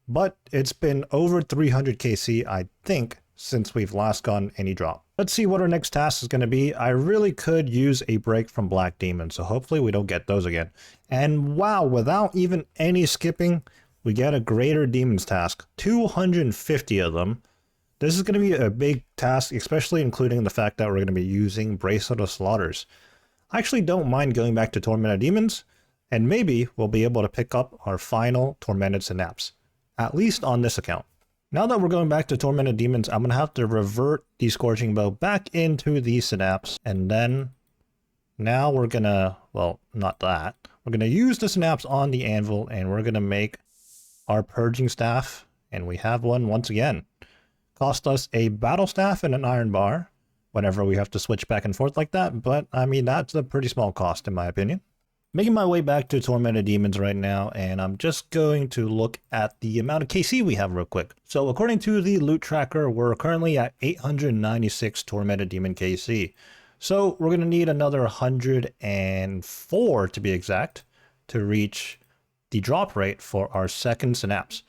But it's been over 300 KC, I think, since we've last gotten any drop. Let's see what our next task is going to be. I really could use a break from Black Demons, so hopefully we don't get those again. And wow, without even any skipping, we get a Greater Demons task, 250 of them. This is going to be a big task, especially including the fact that we're going to be using Bracelet of Slaughters. I actually don't mind going back to Tormented Demons, and maybe we'll be able to pick up our final Tormented Synapse, at least on this account. Now that we're going back to Tormented Demons, I'm going to have to revert the Scorching Bow back into the Synapse, and then now we're going to, well, not that. We're going to use the Synapse on the anvil, and we're going to make our Purging Staff, and we have one once again. Cost us a Battle Staff and an Iron Bar whenever we have to switch back and forth like that, but I mean, that's a pretty small cost in my opinion. Making my way back to Tormented Demons right now, and I'm just going to look at the amount of KC we have real quick. So according to the loot tracker, we're currently at 896 Tormented Demon KC. So we're going to need another 104 to be exact to reach the drop rate for our second Synapse.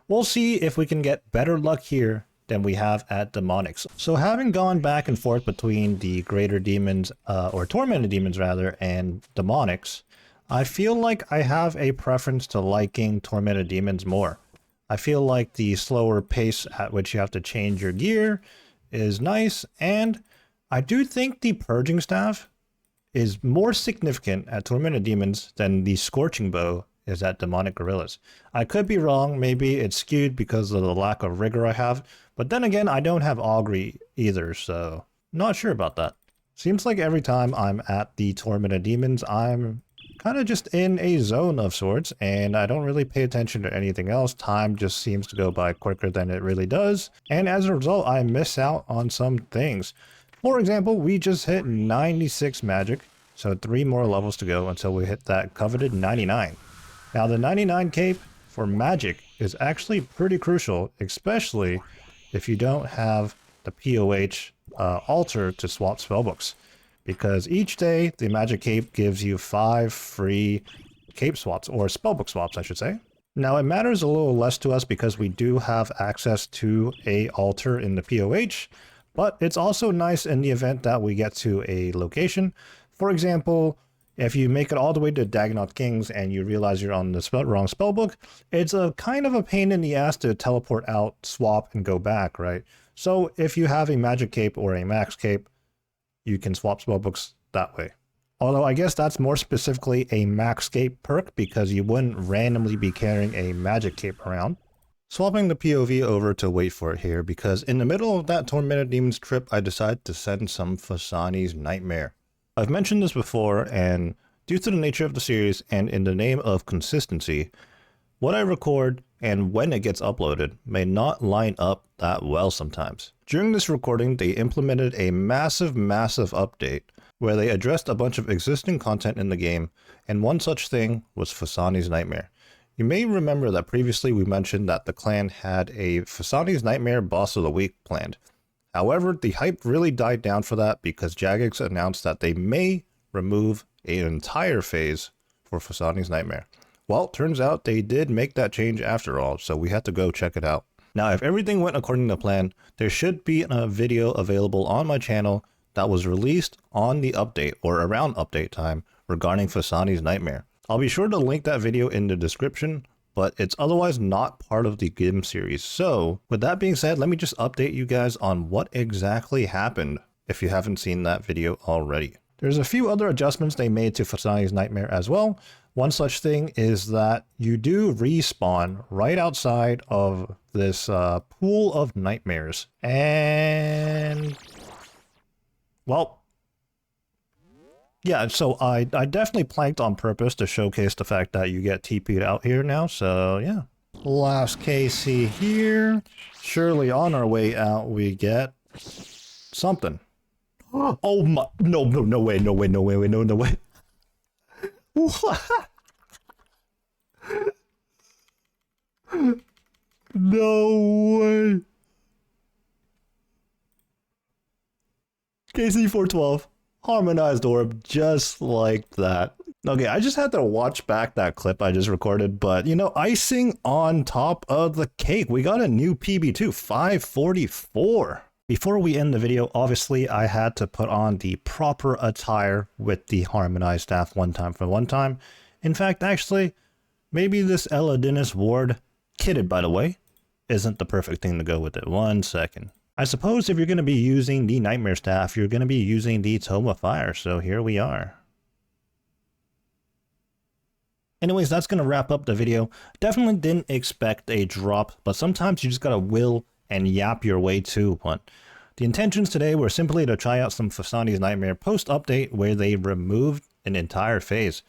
We'll see if we can get better luck here than we have at Demonics. So having gone back and forth between the Greater Demons, or Tormented Demons rather, and Demonics, I feel like I have a preference to liking Tormented Demons more. I feel like the slower pace at which you have to change your gear is nice, and I do think the Purging Staff is more significant at Tormented Demons than the Scorching Bow is at demonic gorillas. I could be wrong, maybe it's skewed because of the lack of rigor I have, but then again, I don't have augury either, so not sure about that. Seems like every time I'm at the Tormented Demons, I'm kind of just in a zone of sorts, and I don't really pay attention to anything else. Time just seems to go by quicker than it really does, and as a result, I miss out on some things. For example, we just hit 96 magic, so 3 more levels to go until we hit that coveted 99. Now the 99 cape for magic is actually pretty crucial, especially if you don't have the POH altar to swap spellbooks, because each day the magic cape gives you 5 free cape swaps, or spellbook swaps I should say. Now it matters a little less to us because we do have access to a altar in the POH, but it's also nice in the event that we get to a location. For example, if you make it all the way to Dagonoth Kings and you realize you're on the wrong spellbook, it's a kind of a pain in the ass to teleport out, swap, and go back, right? So if you have a magic cape or a max cape, you can swap spellbooks that way. Although I guess that's more specifically a max cape perk because you wouldn't randomly be carrying a magic cape around. Swapping the POV over to wait for it here because in the middle of that Tormented Demons trip, I decided to send some Phosani's Nightmare. I've mentioned this before, and due to the nature of the series and in the name of consistency, what I record and when it gets uploaded may not line up that well sometimes. During this recording, they implemented a massive update where they addressed a bunch of existing content in the game, and one such thing was Phosani's Nightmare. You may remember that previously we mentioned that the clan had a Phosani's Nightmare Boss of the Week planned. However, the hype really died down for that because Jagex announced that they may remove an entire phase for Phosani's Nightmare. Well, turns out they did make that change after all, so we had to go check it out. Now, if everything went according to plan, there should be a video available on my channel that was released on the update or around update time regarding Phosani's Nightmare. I'll be sure to link that video in the description, but it's otherwise not part of the GIM series. So with that being said, let me just update you guys on what exactly happened if you haven't seen that video already. There's a few other adjustments they made to Phosani's Nightmare as well. One such thing is that you do respawn right outside of this pool of nightmares. And well, yeah, so I definitely planked on purpose to showcase the fact that you get TP'd out here now, so yeah. Last KC here. Surely on our way out we get something. Oh my, no way. What? No way. KC412. Harmonized orb, just like that. Okay, I just had to watch back that clip I just recorded, but you know, icing on top of the cake, we got a new PB2, 544. Before we end the video, obviously I had to put on the proper attire with the harmonized staff one time. In fact, actually, maybe this Eladinus ward, kitted by the way, isn't the perfect thing to go with it. 1 second. I suppose if you're going to be using the Nightmare Staff, you're going to be using the Tome of Fire, so here we are. Anyways, that's going to wrap up the video. Definitely didn't expect a drop, but sometimes you just got to will and yap your way to one. The intentions today were simply to try out some Phosani's Nightmare post-update where they removed an entire phase.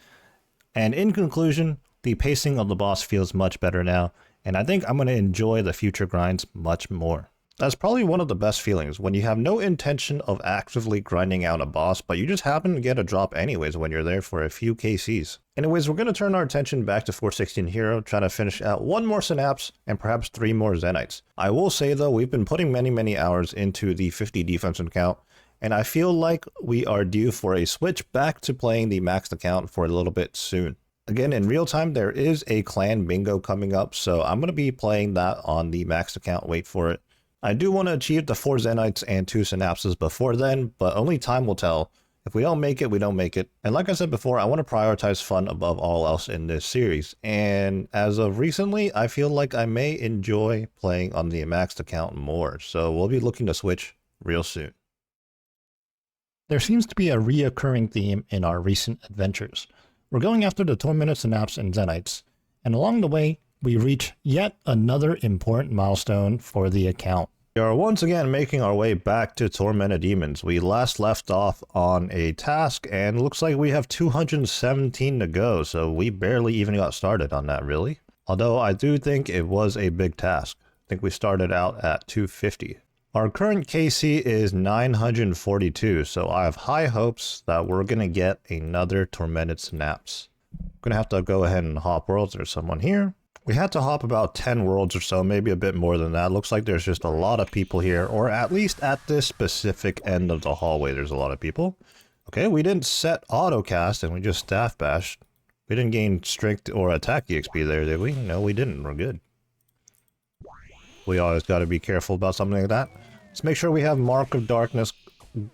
And in conclusion, the pacing of the boss feels much better now, and I think I'm going to enjoy the future grinds much more. That's probably one of the best feelings, when you have no intention of actively grinding out a boss, but you just happen to get a drop anyways when you're there for a few KCs. Anyways, we're going to turn our attention back to 416 Hero, trying to finish out 1 more Synapse and perhaps 3 more Zenytes. I will say though, we've been putting many hours into the 50 defense account, and I feel like we are due for a switch back to playing the maxed account for a little bit soon. Again, in real time, there is a clan bingo coming up, so I'm going to be playing that on the maxed account, wait for it. I do want to achieve the 4 Zenytes and 2 Synapses before then, but only time will tell. If we don't make it, we don't make it. And like I said before, I want to prioritize fun above all else in this series. And as of recently, I feel like I may enjoy playing on the maxed account more. So we'll be looking to switch real soon. There seems to be a reoccurring theme in our recent adventures. we're going after the Tormented Synapse and Zenytes, and along the way, we reach yet another important milestone for the account. We are once again making our way back to Tormented Demons. We last left off on a task, and looks like we have 217 to go, so we barely even got started on that, really. Although I do think it was a big task. I think we started out at 250. Our current KC is 942, so I have high hopes that we're going to get another Tormented Synapse. I'm going to have to go ahead and hop worlds. There's someone here. We had to hop about 10 worlds or so, maybe a bit more than that. Looks like there's just a lot of people here, or at least at this specific end of the hallway there's a lot of people. Okay, we didn't set autocast and we just staff bashed. We didn't gain strength or attack EXP there, did we? No, we didn't. We're good. We always got to be careful about something like that. Let's make sure we have Mark of Darkness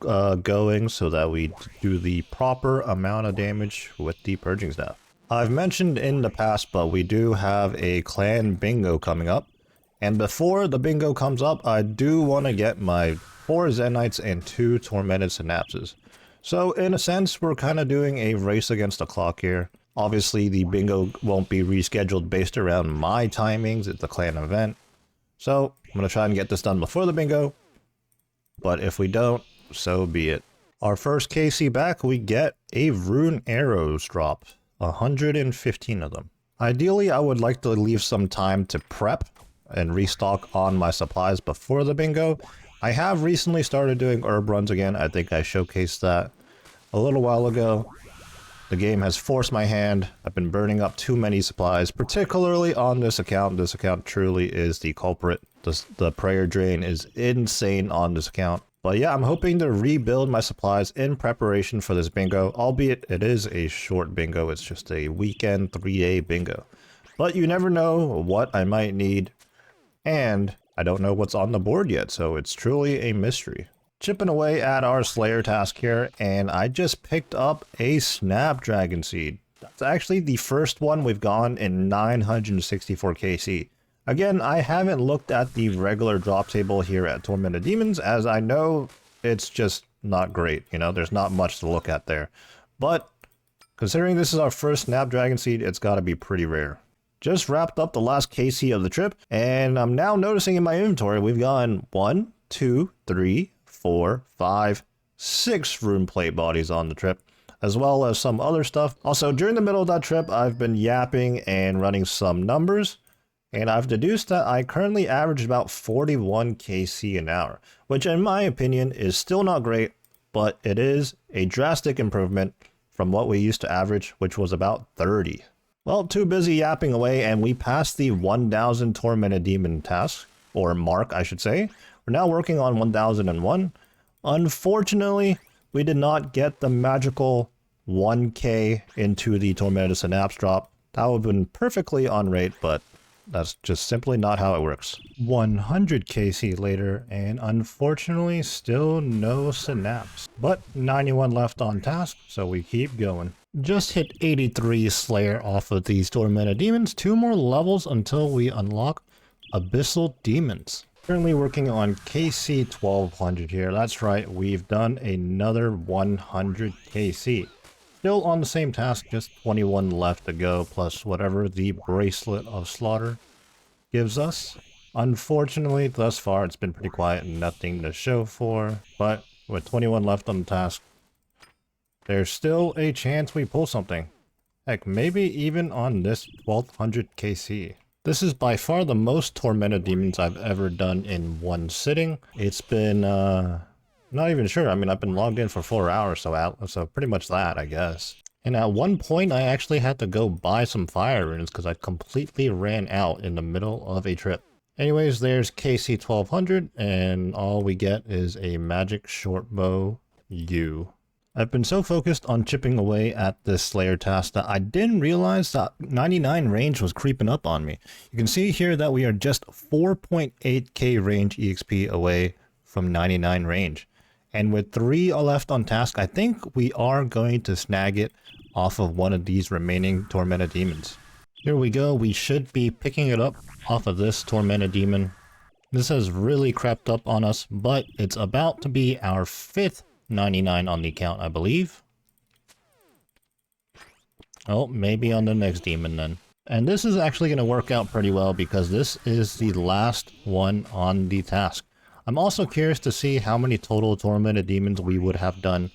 going so that we do the proper amount of damage with the Purging Staff. I've mentioned in the past, but we do have a clan bingo coming up. And before the bingo comes up, I do want to get my 4 Zenytes and 2 Tormented Synapses. So in a sense, we're kind of doing a race against the clock here. Obviously, the bingo won't be rescheduled based around my timings. It's a clan event. So I'm going to try and get this done before the bingo. But if we don't, so be it. Our first KC back, we get a rune arrows drop. 115 of them. Ideally, I would like to leave some time to prep and restock on my supplies before the bingo. I have recently started doing herb runs again. I think I showcased that a little while ago. The game has forced my hand. I've been burning up too many supplies, particularly on this account. This account truly is the culprit. The prayer drain is insane on this account. But yeah, I'm hoping to rebuild my supplies in preparation for this bingo, albeit it is a short bingo. It's just a weekend 3-day bingo. But you never know what I might need, and I don't know what's on the board yet, so it's truly a mystery. Chipping away at our Slayer task here, and I just picked up a Snapdragon Seed. That's actually the first one we've gone in 964 KC. Again, I haven't looked at the regular drop table here at Tormented Demons, as I know it's just not great. You know, there's not much to look at there. But considering this is our first Snapdragon Seed, it's got to be pretty rare. Just wrapped up the last KC of the trip, and I'm now noticing in my inventory we've gotten 1, 2, 3, 4, 5, 6 rune plate bodies on the trip, as well as some other stuff. Also, during the middle of that trip, I've been yapping and running some numbers. And I've deduced that I currently average about 41 KC an hour, which in my opinion is still not great, but it is a drastic improvement from what we used to average, which was about 30. Well, too busy yapping away, and we passed the 1000 Tormented Demon task, or mark I should say. We're now working on 1001. Unfortunately, we did not get the magical 1k into the Tormented Synapse drop. That would have been perfectly on rate, but that's just simply not how it works. 100 KC later, and unfortunately still no Synapse. But 91 left on task, so we keep going. Just hit 83 Slayer off of these Tormented Demons. 2 more levels until we unlock Abyssal Demons. Currently working on KC 1200 here. That's right, we've done another 100 KC. Still on the same task, just 21 left to go, plus whatever the Bracelet of Slaughter gives us. Unfortunately, thus far, it's been pretty quiet and nothing to show for, but with 21 left on the task, there's still a chance we pull something. Heck, maybe even on this 1200 KC. This is by far the most Tormented Demons I've ever done in one sitting. It's been, not even sure. I mean, I've been logged in for 4 hours, so pretty much that, I guess. And at one point, I actually had to go buy some fire runes because I completely ran out in the middle of a trip. Anyways, there's KC 1200, and all we get is a magic short bow U. I've been so focused on chipping away at this Slayer task that I didn't realize that 99 range was creeping up on me. You can see here that we are just 4.8k range EXP away from 99 range. And with 3 left on task, I think we are going to snag it off of one of these remaining Tormented Demons. Here we go, we should be picking it up off of this Tormented Demon. This has really crept up on us, but it's about to be our 5th 99 on the account, I believe. Oh, maybe on the next demon then. And this is actually going to work out pretty well because this is the last one on the task. I'm also curious to see how many total tormented demons we would have done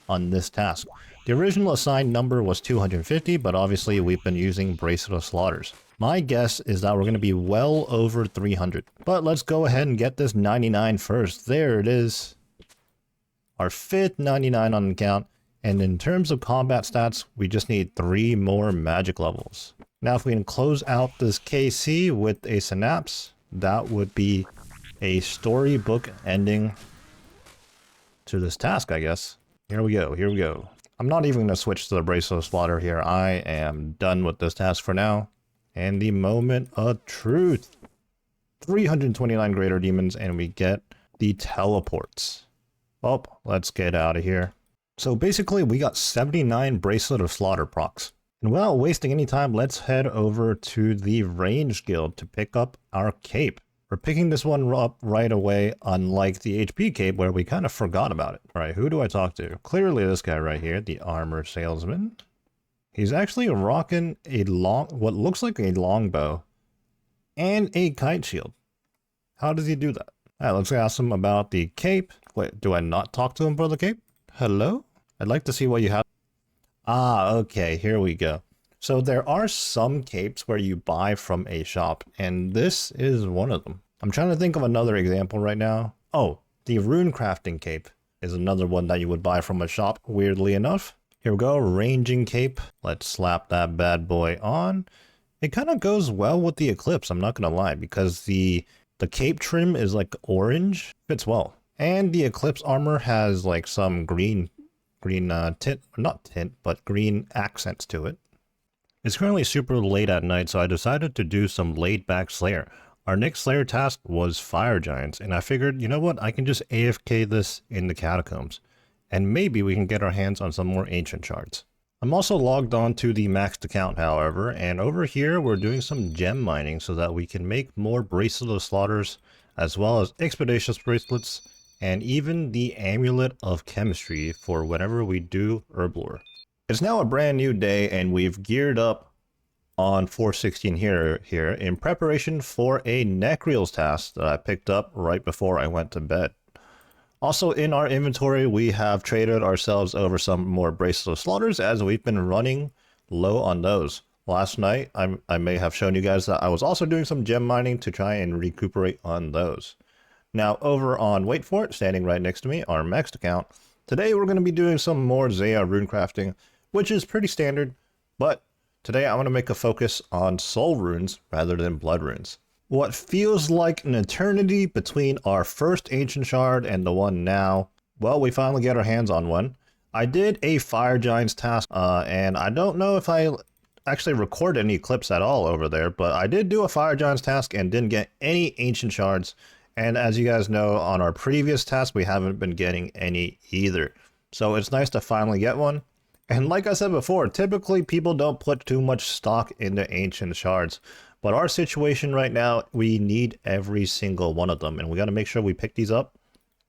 on this task. The original assigned number was 250, but obviously we've been using Bracelet of Slaughters. My guess is that we're going to be well over 300. But let's go ahead and get this 99 first. There it is. Our fifth 99 on the count. And in terms of combat stats, we just need 3 more magic levels. Now if we can close out this KC with a Synapse, that would be a storybook ending to this task, I guess. Here we go, here we go. I'm not even going to switch to the Bracelet of Slaughter here. I am done with this task for now. And the moment of truth. 329 greater demons and we get the teleports. Oh, let's get out of here. So basically we got 79 Bracelet of Slaughter procs. And without wasting any time, let's head over to the Range Guild to pick up our cape. We're picking this one up right away, unlike the HP cape where we kind of forgot about it. All right, who do I talk to? Clearly this guy right here, the armor salesman. He's actually rocking a what looks like a longbow and a kite shield. How does he do that? All right, let's ask him about the cape. Wait, do I not talk to him for the cape? Hello? I'd like to see what you have. Ah, okay, here we go. So there are some capes where you buy from a shop, and this is one of them. I'm trying to think of another example right now. Oh, the rune crafting cape is another one that you would buy from a shop, weirdly enough. Here we go, ranging cape. Let's slap that bad boy on. It kind of goes well with the Eclipse, I'm not gonna lie, because the cape trim is like orange, fits well. And the Eclipse armor has like some green tint, not tint, but green accents to it. It's currently super late at night, so I decided to do some laid back Slayer. Our next Slayer task was Fire Giants, and I figured, you know what, I can just AFK this in the catacombs, and maybe we can get our hands on some more ancient shards. I'm also logged on to the maxed account, however, and over here we're doing some gem mining so that we can make more Bracelet of Slaughters, as well as Expeditious Bracelets, and even the Amulet of Chemistry for whenever we do herb lore. It's now a brand new day and we've geared up on 416 here in preparation for a Necreals task that I picked up right before I went to bed. Also in our inventory, we have traded ourselves over some more Bracelet of Slaughters as we've been running low on those. Last night, I may have shown you guys that I was also doing some gem mining to try and recuperate on those. Now over on Wait For It, standing right next to me, our maxed account, today we're going to be doing some more Zenyte rune crafting, which is pretty standard, but today I want to make a focus on soul runes rather than blood runes. What feels like an eternity between our first ancient shard and the one now, well, we finally get our hands on one. I did a Fire Giants task, and I don't know if I actually recorded any clips at all over there, but I did do a Fire Giants task and didn't get any ancient shards. And as you guys know, on our previous task, we haven't been getting any either. So it's nice to finally get one. And like I said before, typically people don't put too much stock into ancient shards. But our situation right now, we need every single one of them. And we got to make sure we pick these up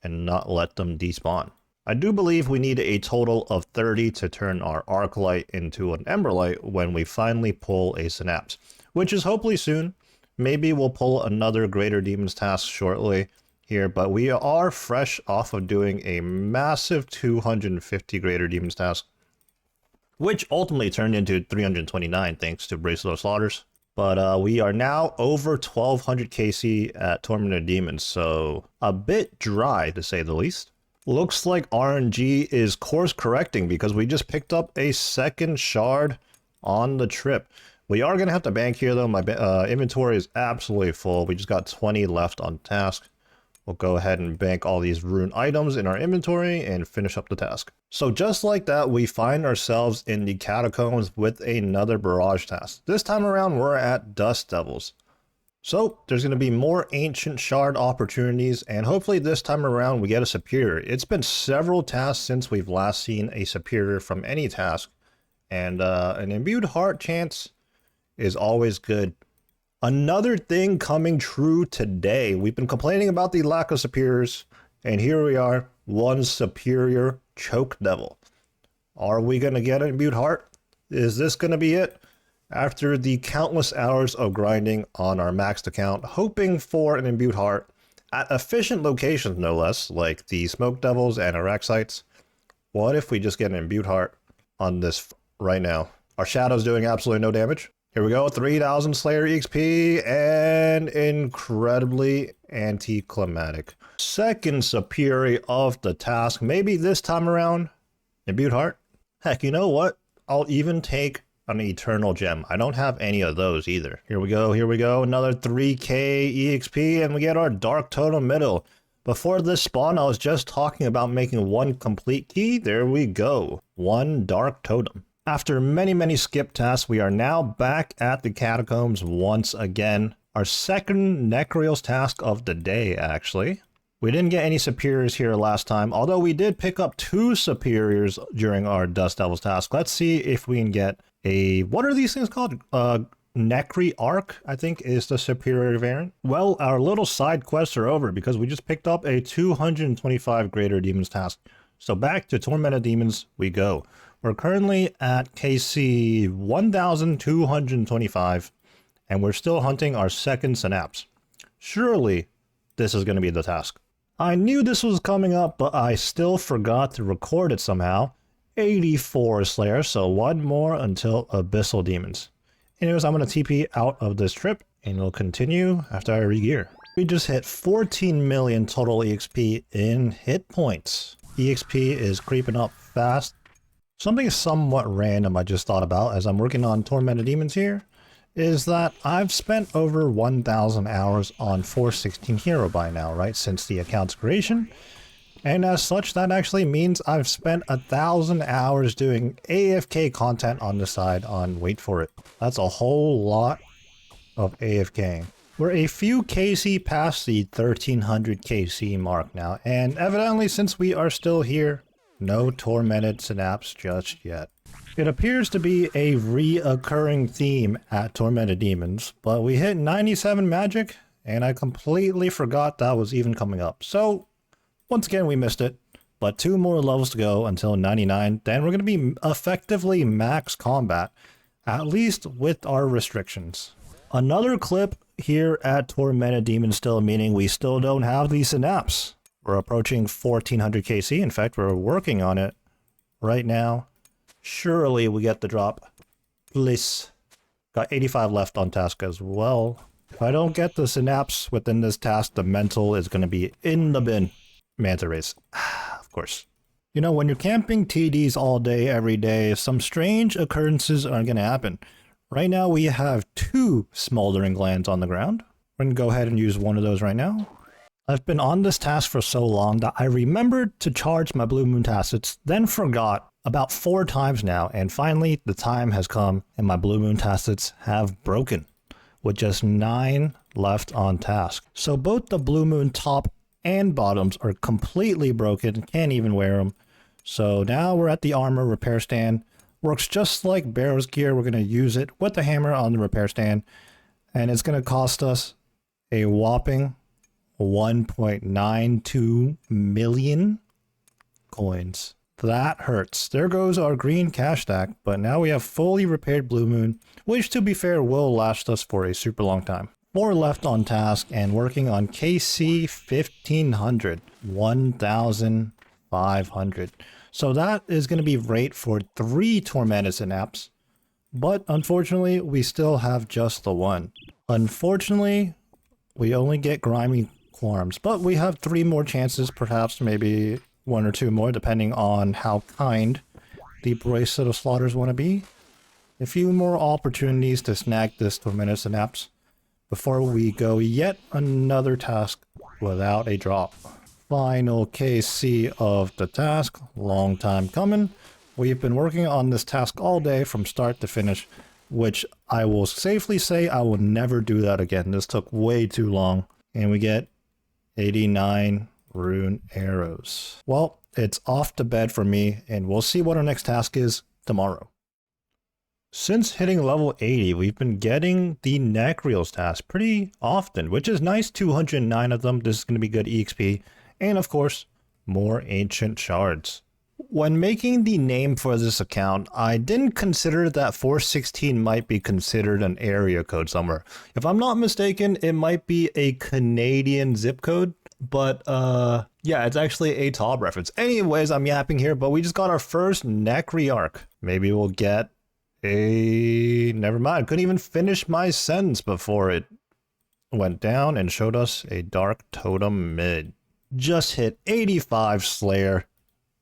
and not let them despawn. I do believe we need a total of 30 to turn our Arclight into an Emberlight when we finally pull a Synapse, which is hopefully soon. Maybe we'll pull another Greater Demons task shortly here, but we are fresh off of doing a massive 250 Greater Demons task, which ultimately turned into 329 thanks to Bracelet of Slaughters. But we are now over 1200 KC at Tormented Demons, so a bit dry to say the least. Looks like RNG is course correcting because we just picked up a second shard on the trip. We are going to have to bank here though. My inventory is absolutely full. We just got 20 left on task. We'll go ahead and bank all these rune items in our inventory and finish up the task. So just like that, we find ourselves in the catacombs with another barrage task. This time around, we're at Dust Devils. So there's going to be more ancient shard opportunities, and hopefully this time around we get a superior. It's been several tasks since we've last seen a superior from any task, and an imbued heart chance is always good. Another thing coming true today. We've been complaining about the lack of superiors, and here we are, one superior choke devil. Are we going to get an imbued heart? Is this going to be it? After the countless hours of grinding on our maxed account, hoping for an imbued heart, at efficient locations no less, like the Smoke Devils and Arclights, what if we just get an imbued heart on this right now? Our Shadow's doing absolutely no damage. Here we go, 3000 Slayer EXP, and incredibly anticlimactic. Second superior of the task, maybe this time around, imbued heart. Heck, you know what? I'll even take an eternal gem. I don't have any of those either. Here we go, another 3k EXP, and we get our Dark Totem Middle. Before this spawn, I was just talking about making one complete key. There we go, one Dark Totem. After many skip tasks, we are now back at the catacombs once again. Our second Necreals task of the day, actually. We didn't get any superiors here last time, although we did pick up 2 superiors during our Dust Devils task. Let's see if we can get a... what are these things called? Necri Arc, I think, is the superior variant. Well, our little side quests are over because we just picked up a 225 Greater Demons task. So back to Tormented Demons we go. We're currently at KC 1225, and we're still hunting our second Synapse. Surely, this is going to be the task. I knew this was coming up, but I still forgot to record it somehow. 84 Slayer, so one more until Abyssal Demons. Anyways, I'm going to TP out of this trip, and it'll continue after I regear. We just hit 14 million total EXP in hit points. EXP is creeping up fast. Something somewhat random I just thought about as I'm working on Tormented Demons here is that I've spent over 1,000 hours on 416 Hero by now, right, since the account's creation. And as such, that actually means I've spent 1,000 hours doing AFK content on the side on, wait for it, that's a whole lot of AFK. We're a few KC past the 1300 KC mark now, and evidently since we are still here, no Tormented Synapse just yet. It appears to be a reoccurring theme at Tormented Demons, but we hit 97 magic, and I completely forgot that was even coming up. So, once again we missed it, but 2 more levels to go until 99, then we're going to be effectively max combat, at least with our restrictions. Another clip here at Tormented Demons still, meaning we still don't have the Synapse. We're approaching 1400 KC. In fact, we're working on it right now. Surely we get the drop. Please. Got 85 left on task as well. If I don't get the Synapse within this task, the mental is going to be in the bin. Manta race. Of course. You know, when you're camping TDs all day, every day, some strange occurrences are going to happen. Right now we have 2 smoldering glands on the ground. We're going to go ahead and use one of those right now. I've been on this task for so long that I remembered to charge my Blue Moon Tacets, then forgot about 4 times now, and finally the time has come and my Blue Moon Tacets have broken, with just 9 left on task. So both the Blue Moon top and bottoms are completely broken, can't even wear them. So now we're at the armor repair stand. Works just like Barrow's gear. We're going to use it with the hammer on the repair stand, and it's going to cost us a whopping 1.92 million coins. That hurts. There goes our green cash stack, but now we have fully repaired Blue Moon, which to be fair will last us for a super long time. 4 left on task and working on KC 1500, 1500. So that is going to be rate for 3 Tormented Synapse, but unfortunately we still have just the one. Unfortunately, we only get Grimy Quarms, but we have 3 more chances, perhaps maybe 1 or 2 more, depending on how kind the Bracelet of Slaughters want to be. A few more opportunities to snag this Tormented Synapse before we go yet another task without a drop. Final KC of the task, long time coming. We've been working on this task all day from start to finish, which I will safely say I will never do that again. This took way too long, and we get 89 rune arrows. Well, it's off to bed for me, and we'll see what our next task is tomorrow. Since hitting level 80, we've been getting the Necreals task pretty often, which is nice. 209 of them. This is going to be good EXP. And of course, more ancient shards. When making the name for this account, I didn't consider that 416 might be considered an area code somewhere. If I'm not mistaken, it might be a Canadian zip code, but yeah, it's actually a TOB reference. Anyways, I'm yapping here, but we just got our first Necryarch. Maybe we'll get a... Never mind, couldn't even finish my sentence before it went down and showed us a Dark Totem mid. Just hit 85 Slayer.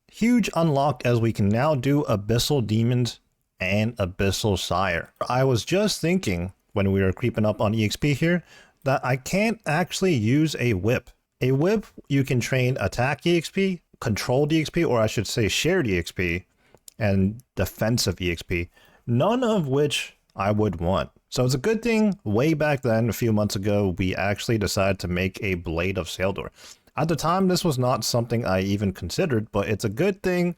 Huge unlock as we can now do Abyssal Demons and Abyssal Sire. I was just thinking when we were creeping up on EXP here that I can't actually use a whip. A whip, you can train attack EXP, control EXP, or I should say shared EXP, and defensive EXP, none of which I would want. So it's a good thing way back then, a few months ago, we actually decided to make a Blade of Saeldor. At the time, this was not something I even considered, but it's a good thing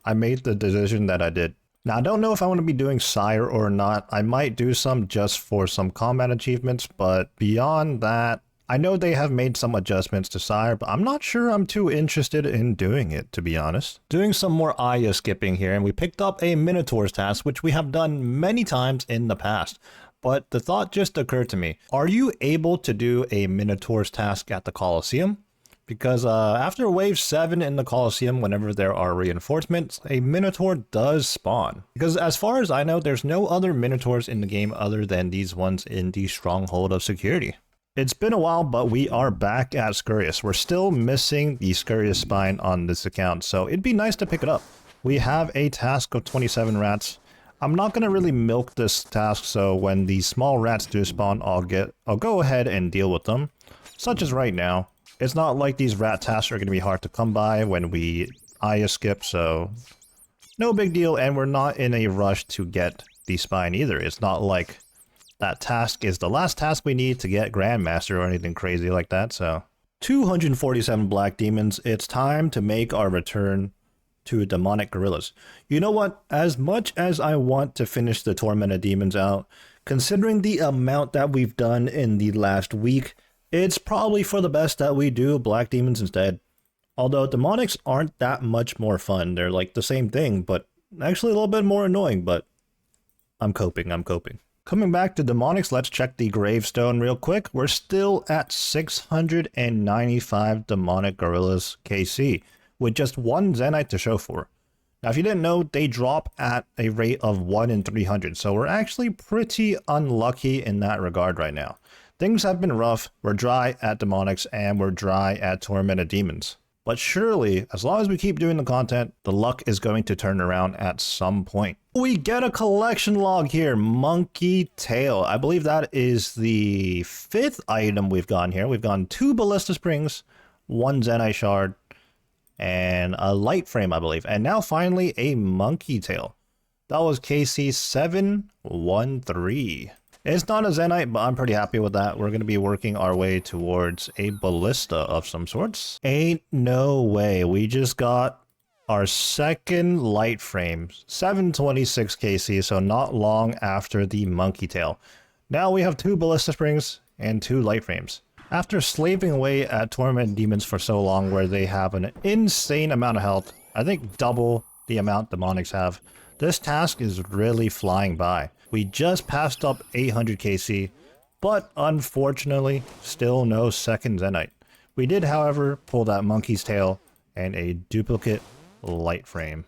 I made the decision that I did. Now, I don't know if I want to be doing Sire or not. I might do some just for some combat achievements, but beyond that, I know they have made some adjustments to Sire, but I'm not sure I'm too interested in doing it, to be honest. Doing some more Aya skipping here, and we picked up a Minotaur's task, which we have done many times in the past. But the thought just occurred to me, are you able to do a Minotaur's task at the Colosseum? Because after wave 7 in the Colosseum, whenever there are reinforcements, a Minotaur does spawn. Because as far as I know, there's no other Minotaurs in the game other than these ones in the Stronghold of Security. It's been a while, but we are back at Scurious. We're still missing the Scurious spine on this account, so it'd be nice to pick it up. We have a task of 27 rats. I'm not going to really milk this task, so when the small rats do spawn, I'll go ahead and deal with them, such as right now. It's not like these rat tasks are going to be hard to come by when we Aya skip, so no big deal, and we're not in a rush to get the spine either. It's not like that task is the last task we need to get Grandmaster or anything crazy like that, so. 247 Black Demons, it's time to make our return to Demonic Gorillas. You know what? As much as I want to finish the Tormented Demons out, considering the amount that we've done in the last week, it's probably for the best that we do Black Demons instead. Although Demonics aren't that much more fun. They're like the same thing, but actually a little bit more annoying, but I'm coping. Coming back to Demonics, let's check the gravestone real quick. We're still at 695 Demonic Gorillas KC, with just one Zenyte to show for. Now, if you didn't know, they drop at a rate of 1 in 300, so we're actually pretty unlucky in that regard right now. Things have been rough, we're dry at Demonics, and we're dry at Tormented Demons. But surely, as long as we keep doing the content, the luck is going to turn around at some point. We get a collection log here, Monkey Tail. I believe that is the 5th item we've gotten here. We've gotten 2 Ballista Springs, 1 Zenyte Shard, and a light frame, I believe. And now finally a Monkey Tail. That was KC 713. It's not a Zenyte, but I'm pretty happy with that. We're going to be working our way towards a ballista of some sorts. Ain't no way. We just got our second light frame, 726 KC, so not long after the Monkey Tail. Now we have 2 Ballista Springs and 2 light frames. After slaving away at Tormented Demons for so long, where they have an insane amount of health, I think double the amount Demonics have, this task is really flying by. We just passed up 800 KC, but unfortunately, still no second Zenyte. We did, however, pull that Monkey's Tail and a duplicate light frame.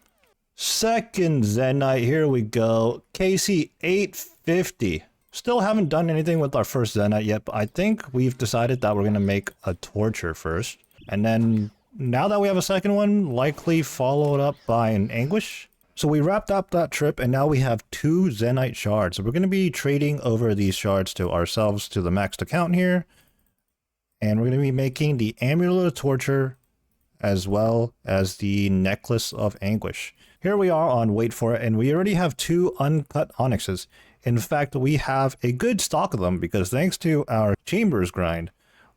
Second Zenyte, here we go. KC 850. Still haven't done anything with our first Zenyte yet, but I think we've decided that we're going to make a Torture first. And then, now that we have a second one, likely followed up by an Anguish. So we wrapped up that trip, and now we have 2 Zenyte shards. So we're going to be trading over these shards to ourselves to the maxed account here. And we're going to be making the Amulet of Torture as well as the Necklace of Anguish. Here we are on Wait For It, and we already have 2 uncut onyxes. In fact, we have a good stock of them because thanks to our Chambers grind,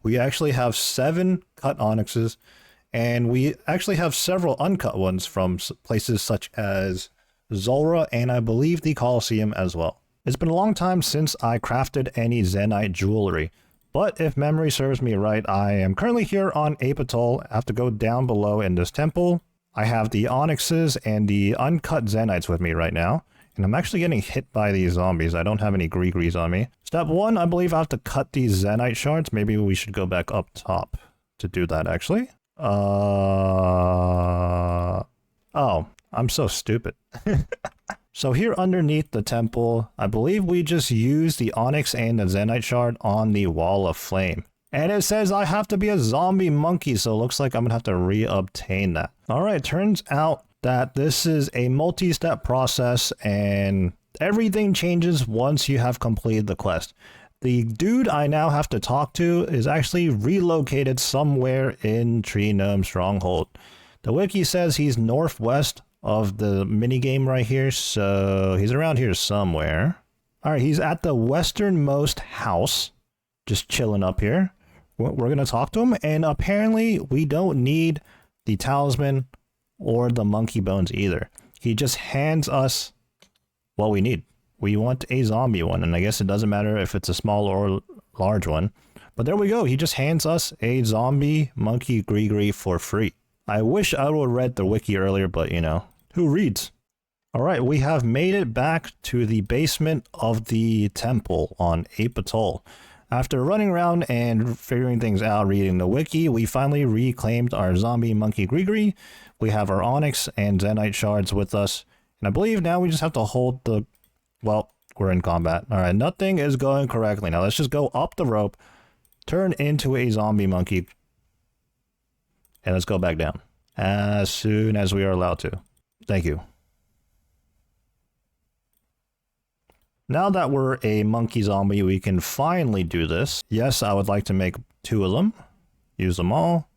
we actually have 7 cut onyxes. And we actually have several uncut ones from places such as Zulrah and I believe the Colosseum as well. It's been a long time since I crafted any Zenyte Jewelry, but if memory serves me right, I am currently here on Apatol. I have to go down below in this temple I have the Onyxes and the uncut Zenytes with me right now. And I'm actually getting hit by these zombies. I don't have any Greegrees on me. Step 1, I believe I have to cut these Zenyte shards. Maybe we should go back up top to do that, actually. Oh, I'm so stupid. So here underneath the temple, I believe we just use the Onyx and the Zenyte shard on the Wall of Flame. And it says I have to be a zombie monkey, so it looks like I'm gonna have to re-obtain that. Alright, turns out that this is a multi-step process and everything changes once you have completed the quest. The dude I now have to talk to is actually relocated somewhere in Tree Gnome Stronghold. The wiki says he's northwest of the minigame right here, so he's around here somewhere. Alright, he's at the westernmost house, just chilling up here. We're going to talk to him, and apparently we don't need the talisman or the monkey bones either. He just hands us what we need. We want a zombie one, and I guess it doesn't matter if it's a small or large one. But there we go. He just hands us a zombie monkey Greegree for free. I wish I would have read the wiki earlier, but you know, who reads? Alright, we have made it back to the basement of the temple on Ape Atoll. After running around and figuring things out, reading the wiki, we finally reclaimed our zombie monkey Greegree. We have our Onyx and Zenyte shards with us. And I believe now we just have to hold the... Well, we're in combat. Alright, nothing is going correctly. Now let's just go up the rope, turn into a zombie monkey, and let's go back down. As soon as we are allowed to. Thank you. Now that we're a monkey zombie, we can finally do this. Yes, I would like to make 2 of them. Use them all.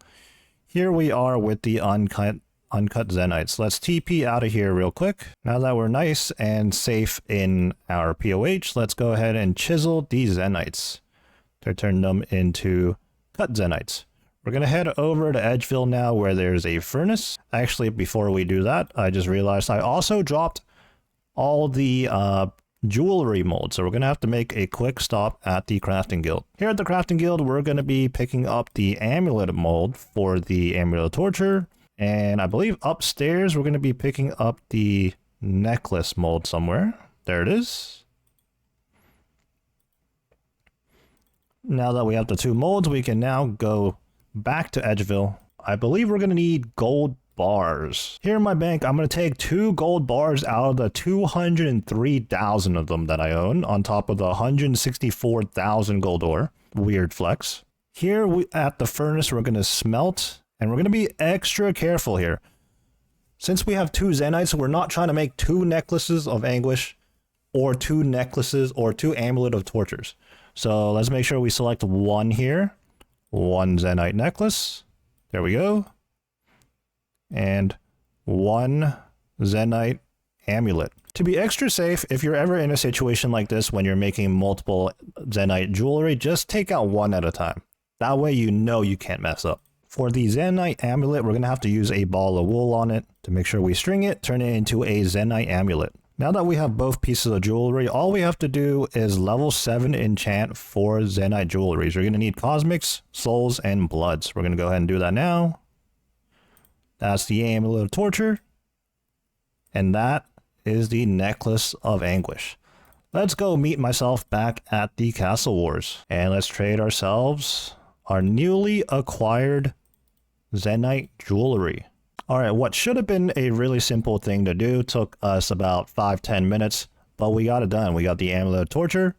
Here we are with the uncut Zenytes. Let's TP out of here real quick. Now that we're nice and safe in our POH, let's go ahead and chisel these Zenytes to turn them into cut Zenytes. We're going to head over to Edgeville now where there's a furnace. Actually, before we do that, I just realized I also dropped all the jewelry molds. So we're going to have to make a quick stop at the crafting guild. Here at the crafting guild, we're going to be picking up the amulet mold for the Amulet of Torture. And I believe upstairs, we're going to be picking up the necklace mold somewhere. There it is. Now that we have the 2 molds, we can now go back to Edgeville. I believe we're going to need gold bars. Here in my bank, I'm going to take 2 gold bars out of the 203,000 of them that I own, on top of the 164,000 gold ore. Weird flex. Here at the furnace, we're going to smelt, and we're going to be extra careful here. Since we have 2 Zenytes, we're not trying to make 2 Necklaces of Anguish, or 2 necklaces, or 2 Amulet of Tortures. So let's make sure we select 1 here. 1 Zenyte necklace. There we go. And 1 Zenyte amulet. To be extra safe, if you're ever in a situation like this when you're making multiple Zenyte jewelry, just take out 1 at a time. That way you know you can't mess up. For the Zenyte amulet, we're going to have to use a ball of wool on it to make sure we string it, turn it into a Zenyte amulet. Now that we have both pieces of jewelry, all we have to do is level 7 enchant 4 Zenyte jewelries. You're going to need Cosmics, Souls, and Bloods. We're going to go ahead and do that now. That's the Amulet of Torture. And that is the Necklace of Anguish. Let's go meet myself back at the Castle Wars. And let's trade ourselves our newly acquired Zenyte Jewelry. Alright, what should have been a really simple thing to do took us about 5-10 minutes, but we got it done. We got the Amulet of Torture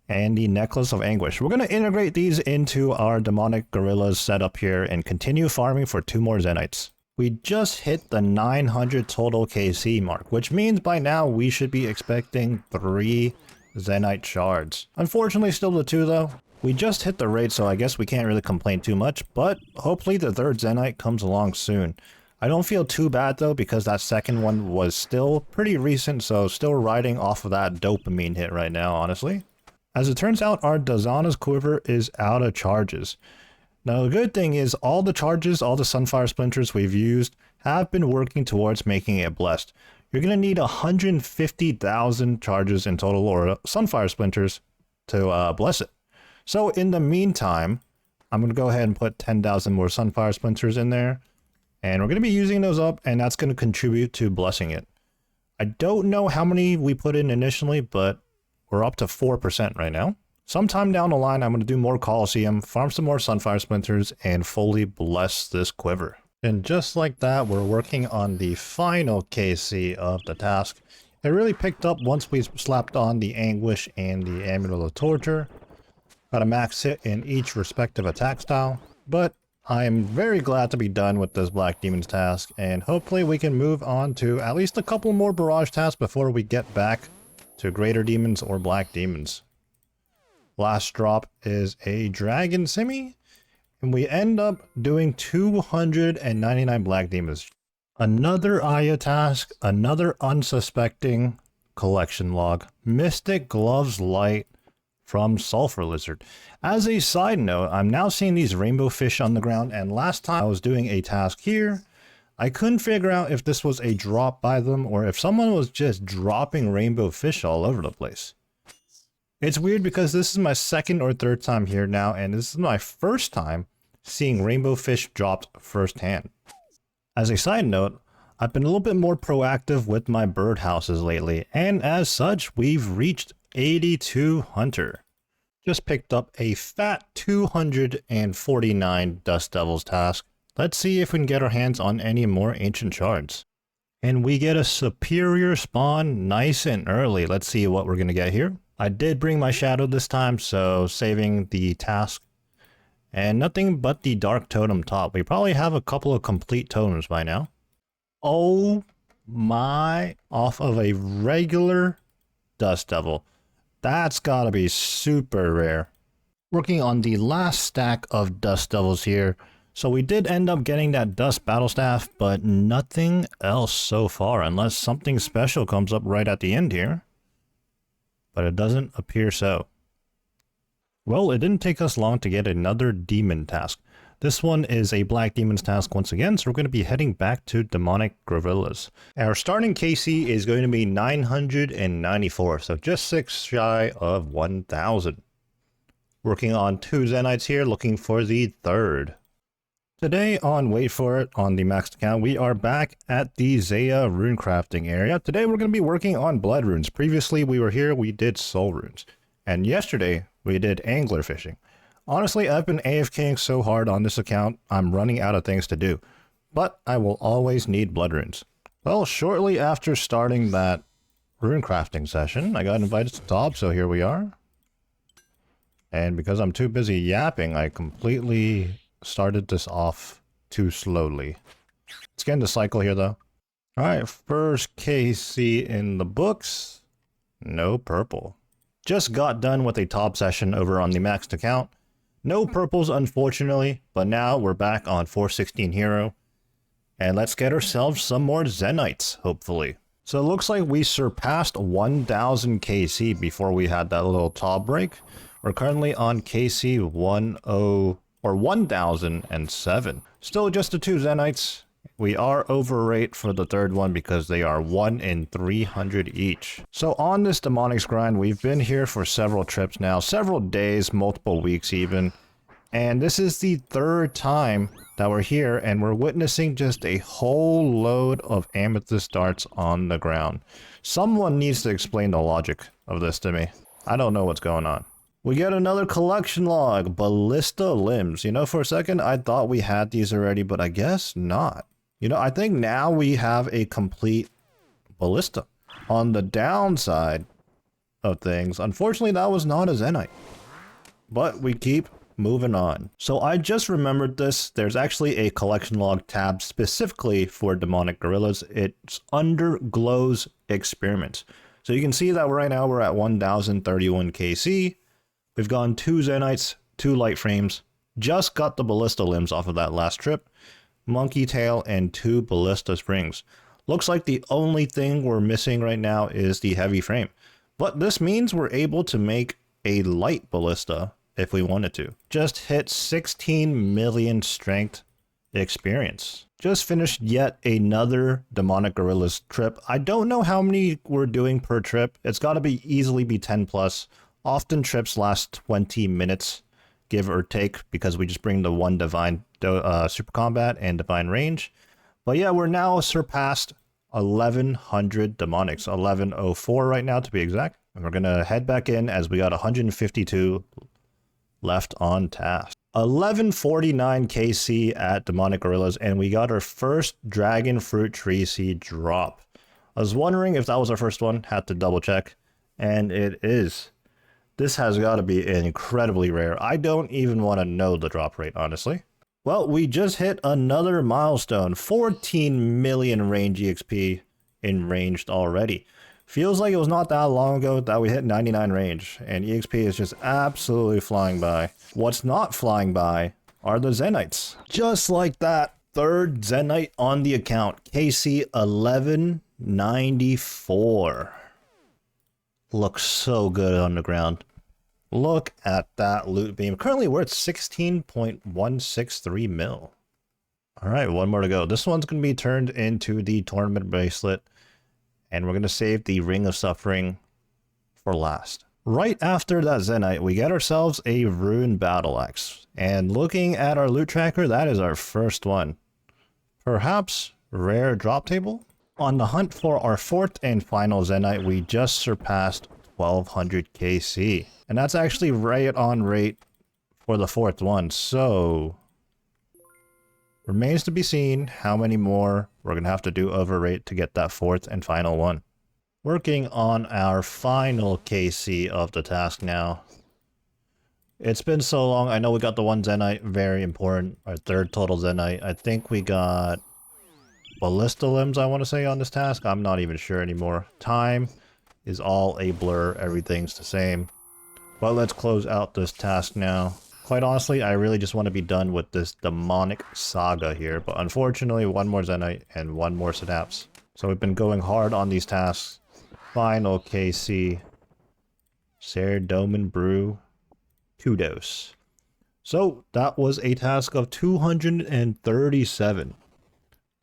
and the Necklace of Anguish. We're going to integrate these into our demonic gorillas setup here and continue farming for 2 more Zenytes. We just hit the 900 total KC mark, which means by now we should be expecting 3 Zenyte shards. Unfortunately, still the 2 though. We just hit the rate, so I guess we can't really complain too much, but hopefully the 3rd Zenyte comes along soon. I don't feel too bad though, because that second one was still pretty recent, so still riding off of that dopamine hit right now, honestly. As it turns out, our Dazana's quiver is out of charges. Now the good thing is all the charges, all the Sunfire Splinters we've used have been working towards making it blessed. You're going to need 150,000 charges in total, or Sunfire Splinters, to bless it. So in the meantime, I'm going to go ahead and put 10,000 more Sunfire Splinters in there. And we're going to be using those up, and that's going to contribute to blessing it. I don't know how many we put in initially, but we're up to 4% right now. Sometime down the line, I'm going to do more Colosseum, farm some more Sunfire Splinters, and fully bless this quiver. And just like that, we're working on the final KC of the task. It really picked up once we slapped on the Anguish and the Amulet of Torture. Got a max hit in each respective attack style, but I am very glad to be done with this Black Demons task, and hopefully we can move on to at least a couple more Barrage tasks before we get back to Greater Demons or Black Demons. Last drop is a Dragon Simi, and we end up doing 299 Black Demons. Another Aya task, another unsuspecting collection log. Mystic Gloves Light from Sulfur Lizard. As a side note, I'm now seeing these rainbow fish on the ground, and last time I was doing a task here, I couldn't figure out if this was a drop by them or if someone was just dropping rainbow fish all over the place. It's weird because this is my second or third time here now, and this is my first time seeing rainbow fish dropped firsthand. As a side note, I've been a little bit more proactive with my birdhouses lately, and as such, we've reached 82 Hunter. Just picked up a fat 249 Dust Devils task. Let's see if we can get our hands on any more ancient shards. And we get a superior spawn nice and early. Let's see what we're going to get here. I did bring my shadow this time, so saving the task. And nothing but the dark totem top. We probably have a couple of complete totems by now. Oh my, off of a regular Dust Devil. That's gotta be super rare. Working on the last stack of Dust Devils here. So we did end up getting that Dust Battle Staff, but nothing else so far, unless something special comes up right at the end here. But it doesn't appear so. Well, it didn't take us long to get another demon task. This one is a Black Demons task once again, so we're going to be heading back to Demonic Gorillas. Our starting KC is going to be 994, so just 6 shy of 1,000. Working on 2 Zenytes here, looking for the third. Today on Wait For It, on the maxed account, we are back at the Zaya rune crafting area. Today we're going to be working on blood runes. Previously we were here, we did soul runes. And yesterday we did angler fishing. Honestly, I've been AFKing so hard on this account, I'm running out of things to do. But I will always need blood runes. Well, shortly after starting that rune crafting session, I got invited to the top, so here we are. And because I'm too busy yapping, I completely started this off too slowly. Let's get into cycle here though. Alright, first KC in the books. No purple. Just got done with a top session over on the maxed account. No purples unfortunately, but now we're back on 416 hero. And let's get ourselves some more Zenytes, hopefully. So it looks like we surpassed 1000 KC before we had that little top break. We're currently on KC 1007. Still just the 2 Zenytes. We are overrate for the third one because they are 1 in 300 each. So on this Demonics grind, we've been here for several trips now, several days, multiple weeks even. And this is the third time that we're here, and we're witnessing just a whole load of amethyst darts on the ground. Someone needs to explain the logic of this to me. I don't know what's going on. We get another collection log, Ballista Limbs. You know, for a second I thought we had these already, but I guess not. You know, I think now we have a complete ballista. On the downside of things, unfortunately that was not a Zenyte. But we keep moving on. So I just remembered this. There's actually a collection log tab specifically for Demonic Gorillas. It's under Glow's Experiments. So you can see that right now we're at 1031 KC. We've gone 2 Zenytes, 2 light frames. Just got the Ballista Limbs off of that last trip. Monkey Tail, and 2 Ballista Springs. Looks like the only thing we're missing right now is the heavy frame. But this means we're able to make a light ballista if we wanted to. Just hit 16 million strength experience. Just finished yet another Demonic Gorillas trip. I don't know how many we're doing per trip. It's got to be easily be 10 plus. Often trips last 20 minutes, give or take, because we just bring the one divine super combat and divine range. But yeah, we're now surpassed 1100 demonics, 1104 right now to be exact. And we're going to head back in as we got 152 left on task. 1149 KC at Demonic Gorillas, and we got our first Dragon Fruit Tree Seed drop. I was wondering if that was our first one, had to double check, and it is. This has got to be incredibly rare. I don't even want to know the drop rate, honestly. Well, we just hit another milestone, 14 million range EXP in ranged already. Feels like it was not that long ago that we hit 99 range, and EXP is just absolutely flying by. What's not flying by are the Zenytes. Just like that, third Zenyte on the account, KC 1194. Looks so good on the ground. Look at that loot beam. Currently, we're at 16.163 mil. All right, one more to go. This one's going to be turned into the Tormented Bracelet, and we're going to save the Ring of Suffering for last. Right after that Zenyte, we get ourselves a Rune Battle Axe. And looking at our loot tracker, that is our first one. Perhaps rare drop table? On the hunt for our fourth and final Zenyte, we just surpassed 1200 KC. And that's actually right on rate for the fourth one. So remains to be seen how many more we're going to have to do over rate to get that fourth and final one. Working on our final KC of the task now. It's been so long. I know we got the one Zenyte, very important. Our third total Zenyte. I think we got Ballista Limbs, I want to say, on this task. I'm not even sure anymore. Time is all a blur. Everything's the same. But let's close out this task now. Quite honestly, I really just want to be done with this demonic saga here. But unfortunately, one more Zenyte and one more Synapse. So we've been going hard on these tasks. Final KC. Doman Brew. Kudos. So that was a task of 237.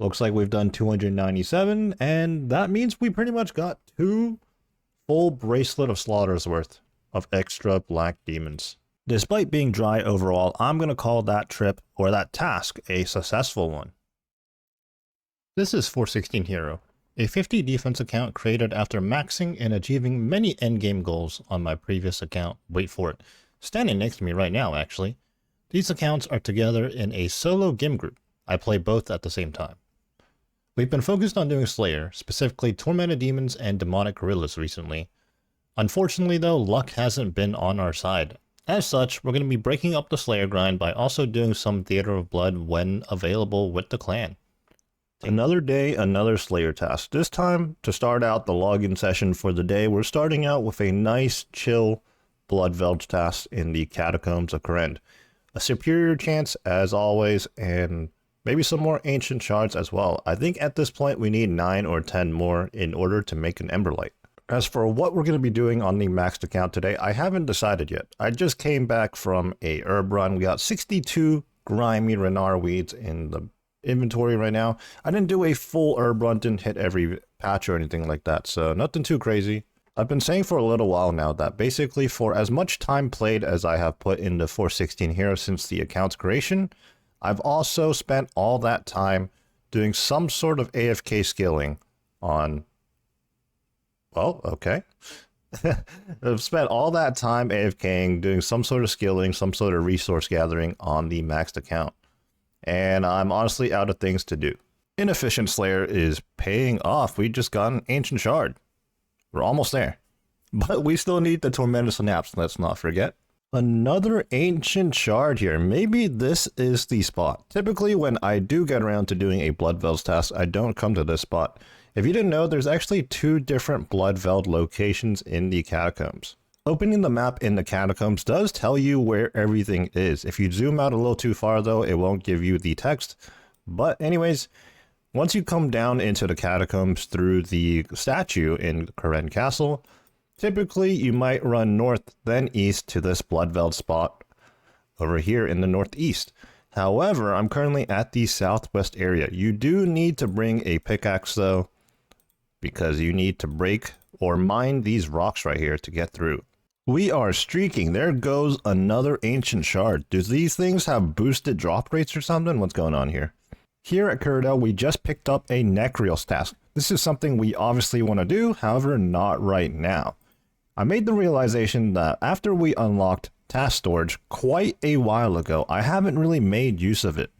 Looks like we've done 297, and that means we pretty much got 2 full Bracelet of Slaughters worth of extra black demons. Despite being dry overall, I'm going to call that trip, or that task, a successful one. This is 416 Hero, a 50 defense account created after maxing and achieving many endgame goals on my previous account. Wait for it. Standing next to me right now, actually. These accounts are together in a solo GIM group. I play both at the same time. We've been focused on doing Slayer, specifically Tormented Demons and Demonic Gorillas recently. Unfortunately though, luck hasn't been on our side. As such, we're going to be breaking up the Slayer grind by also doing some Theater of Blood when available with the clan. Another day, another Slayer task. This time, to start out the login session for the day, we're starting out with a nice, chill Blood Velge task in the Catacombs of Kourend. A superior chance, as always, and maybe some more ancient shards as well. I think at this point we need 9 or 10 more in order to make an Emberlight. As for what we're going to be doing on the maxed account today, I haven't decided yet. I just came back from a herb run. We got 62 grimy Renar weeds in the inventory right now. I didn't do a full herb run, didn't hit every patch or anything like that, so nothing too crazy. I've been saying for a little while now that basically for as much time played as I have put into 416 Hero since the account's creation, I've also spent all that time doing some sort of AFK skilling on... Well, okay. I've spent all that time AFKing, doing some sort of skilling, some sort of resource gathering on the maxed account. And I'm honestly out of things to do. Inefficient Slayer is paying off. We just got an Ancient Shard. We're almost there. But we still need the Tormented Synapse, let's not forget. Another Ancient Shard here. Maybe this is the spot. Typically when I do get around to doing a Blood Velge task, I don't come to this spot. If you didn't know, there's actually 2 different Blood Velge locations in the Catacombs. Opening the map in the Catacombs does tell you where everything is. If you zoom out a little too far though, it won't give you the text. But anyways, once you come down into the Catacombs through the statue in Kourend Castle, typically you might run north then east to this Blood Velge spot over here in the northeast. However, I'm currently at the southwest area. You do need to bring a pickaxe though, because you need to break or mine these rocks right here to get through. We are streaking. There goes another Ancient Shard. Do these things have boosted drop rates or something? What's going on here? Here at Cyrodiil, we just picked up a Necreals task. This is something we obviously want to do, however, not right now. I made the realization that after we unlocked task storage quite a while ago, I haven't really made use of it.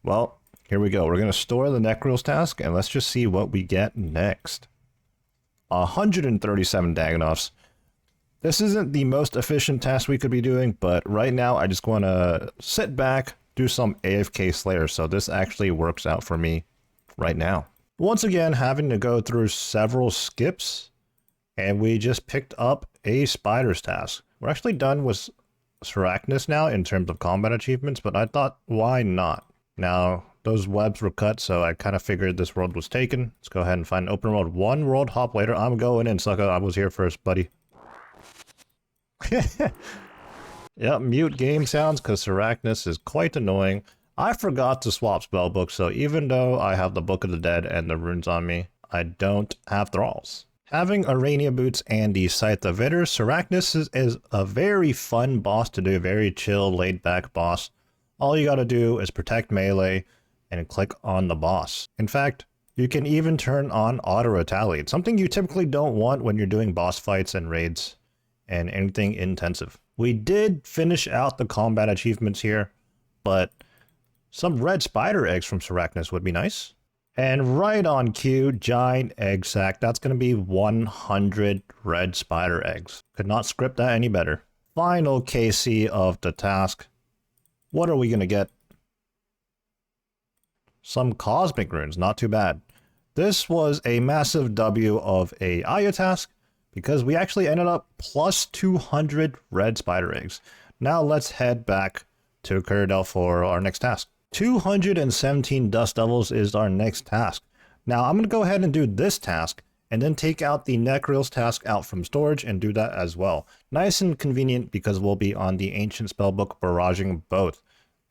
Well, here we go. We're going to store the Necreals task, and let's just see what we get next. 137 Dagonoffs. This isn't the most efficient task we could be doing, but right now I just want to sit back, do some AFK Slayer, so this actually works out for me right now. Once again, having to go through several skips, and we just picked up a Spider's task. We're actually done with Arachnus now in terms of combat achievements, but I thought, why not? Now, those webs were cut, so I kind of figured this world was taken. Let's go ahead and find an open world. One world hop later. I'm going in, sucker. I was here first, buddy. Yep, mute game sounds because Arachnus is quite annoying. I forgot to swap spellbook, so even though I have the Book of the Dead and the runes on me, I don't have thralls. Having Arania boots and the Scythe of Vitter, Arachnus is a very fun boss to do, very chill, laid-back boss. All you gotta do is protect melee and click on the boss. In fact, you can even turn on auto-retaliate, something you typically don't want when you're doing boss fights and raids and anything intensive. We did finish out the combat achievements here, but some red spider eggs from Arachnus would be nice. And right on cue, giant egg sack. That's going to be 100 red spider eggs. Could not script that any better. Final KC of the task. What are we going to get? Some cosmic runes, not too bad. This was a massive W of a Aya task, because we actually ended up plus 200 red spider eggs. Now let's head back to Cyrodiil for our next task. 217 Dust Devils is our next task. Now I'm going to go ahead and do this task, and then take out the Necreals task out from storage and do that as well. Nice and convenient because we'll be on the Ancient Spellbook barraging both.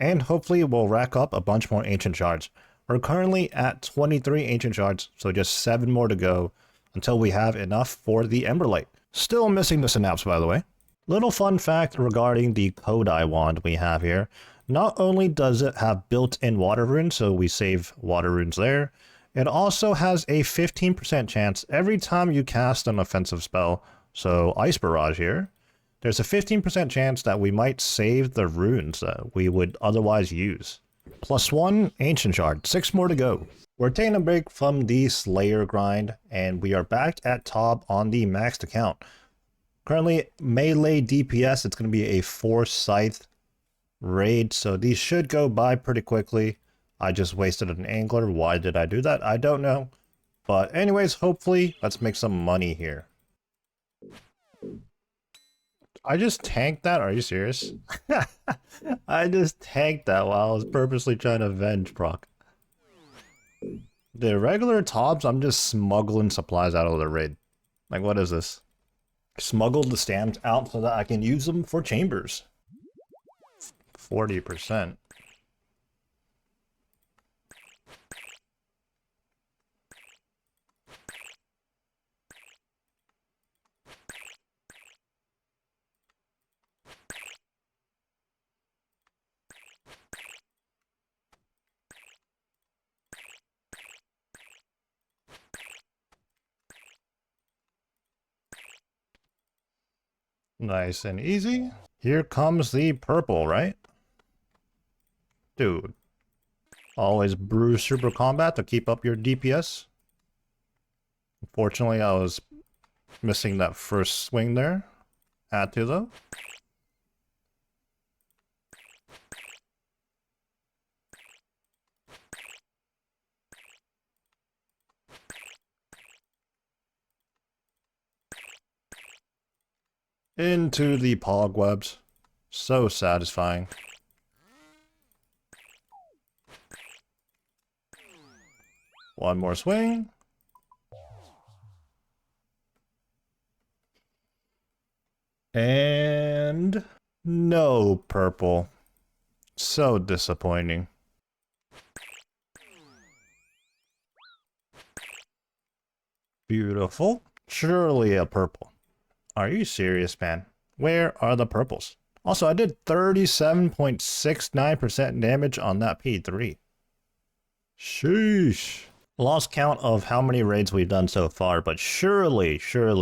And hopefully we'll rack up a bunch more Ancient Shards. We're currently at 23 Ancient Shards, so just 7 more to go until we have enough for the Emberlight. Still missing the Synapse, by the way. Little fun fact regarding the Kodai wand we have here. Not only does it have built-in water runes, so we save water runes there, it also has a 15% chance every time you cast an offensive spell, so Ice Barrage here, there's a 15% chance that we might save the runes that we would otherwise use. +1 Ancient Shard, 6 more to go. We're taking a break from the Slayer grind, and we are back at top on the maxed account. Currently, melee DPS, it's going to be a 4 Scythe raid, so these should go by pretty quickly. I just wasted an angler. Why did I do that? I don't know. But anyways, hopefully, let's make some money here. I just tanked that? Are you serious? I just tanked that while I was purposely trying to avenge proc. The regular Tobs, I'm just smuggling supplies out of the raid. Like, what is this? Smuggled the stamps out so that I can use them for chambers. 40%. Nice and easy. Here comes the purple, right? Dude. Always brew super combat to keep up your DPS. Unfortunately, I was missing that first swing there. Had to, though. Into the pogwebs. So satisfying. One more swing. And no purple. So disappointing. Beautiful. Surely a purple. Are you serious, man? Where are the purples? Also, I did 37.69% damage on that P3. Sheesh. Lost count of how many raids we've done so far, but surely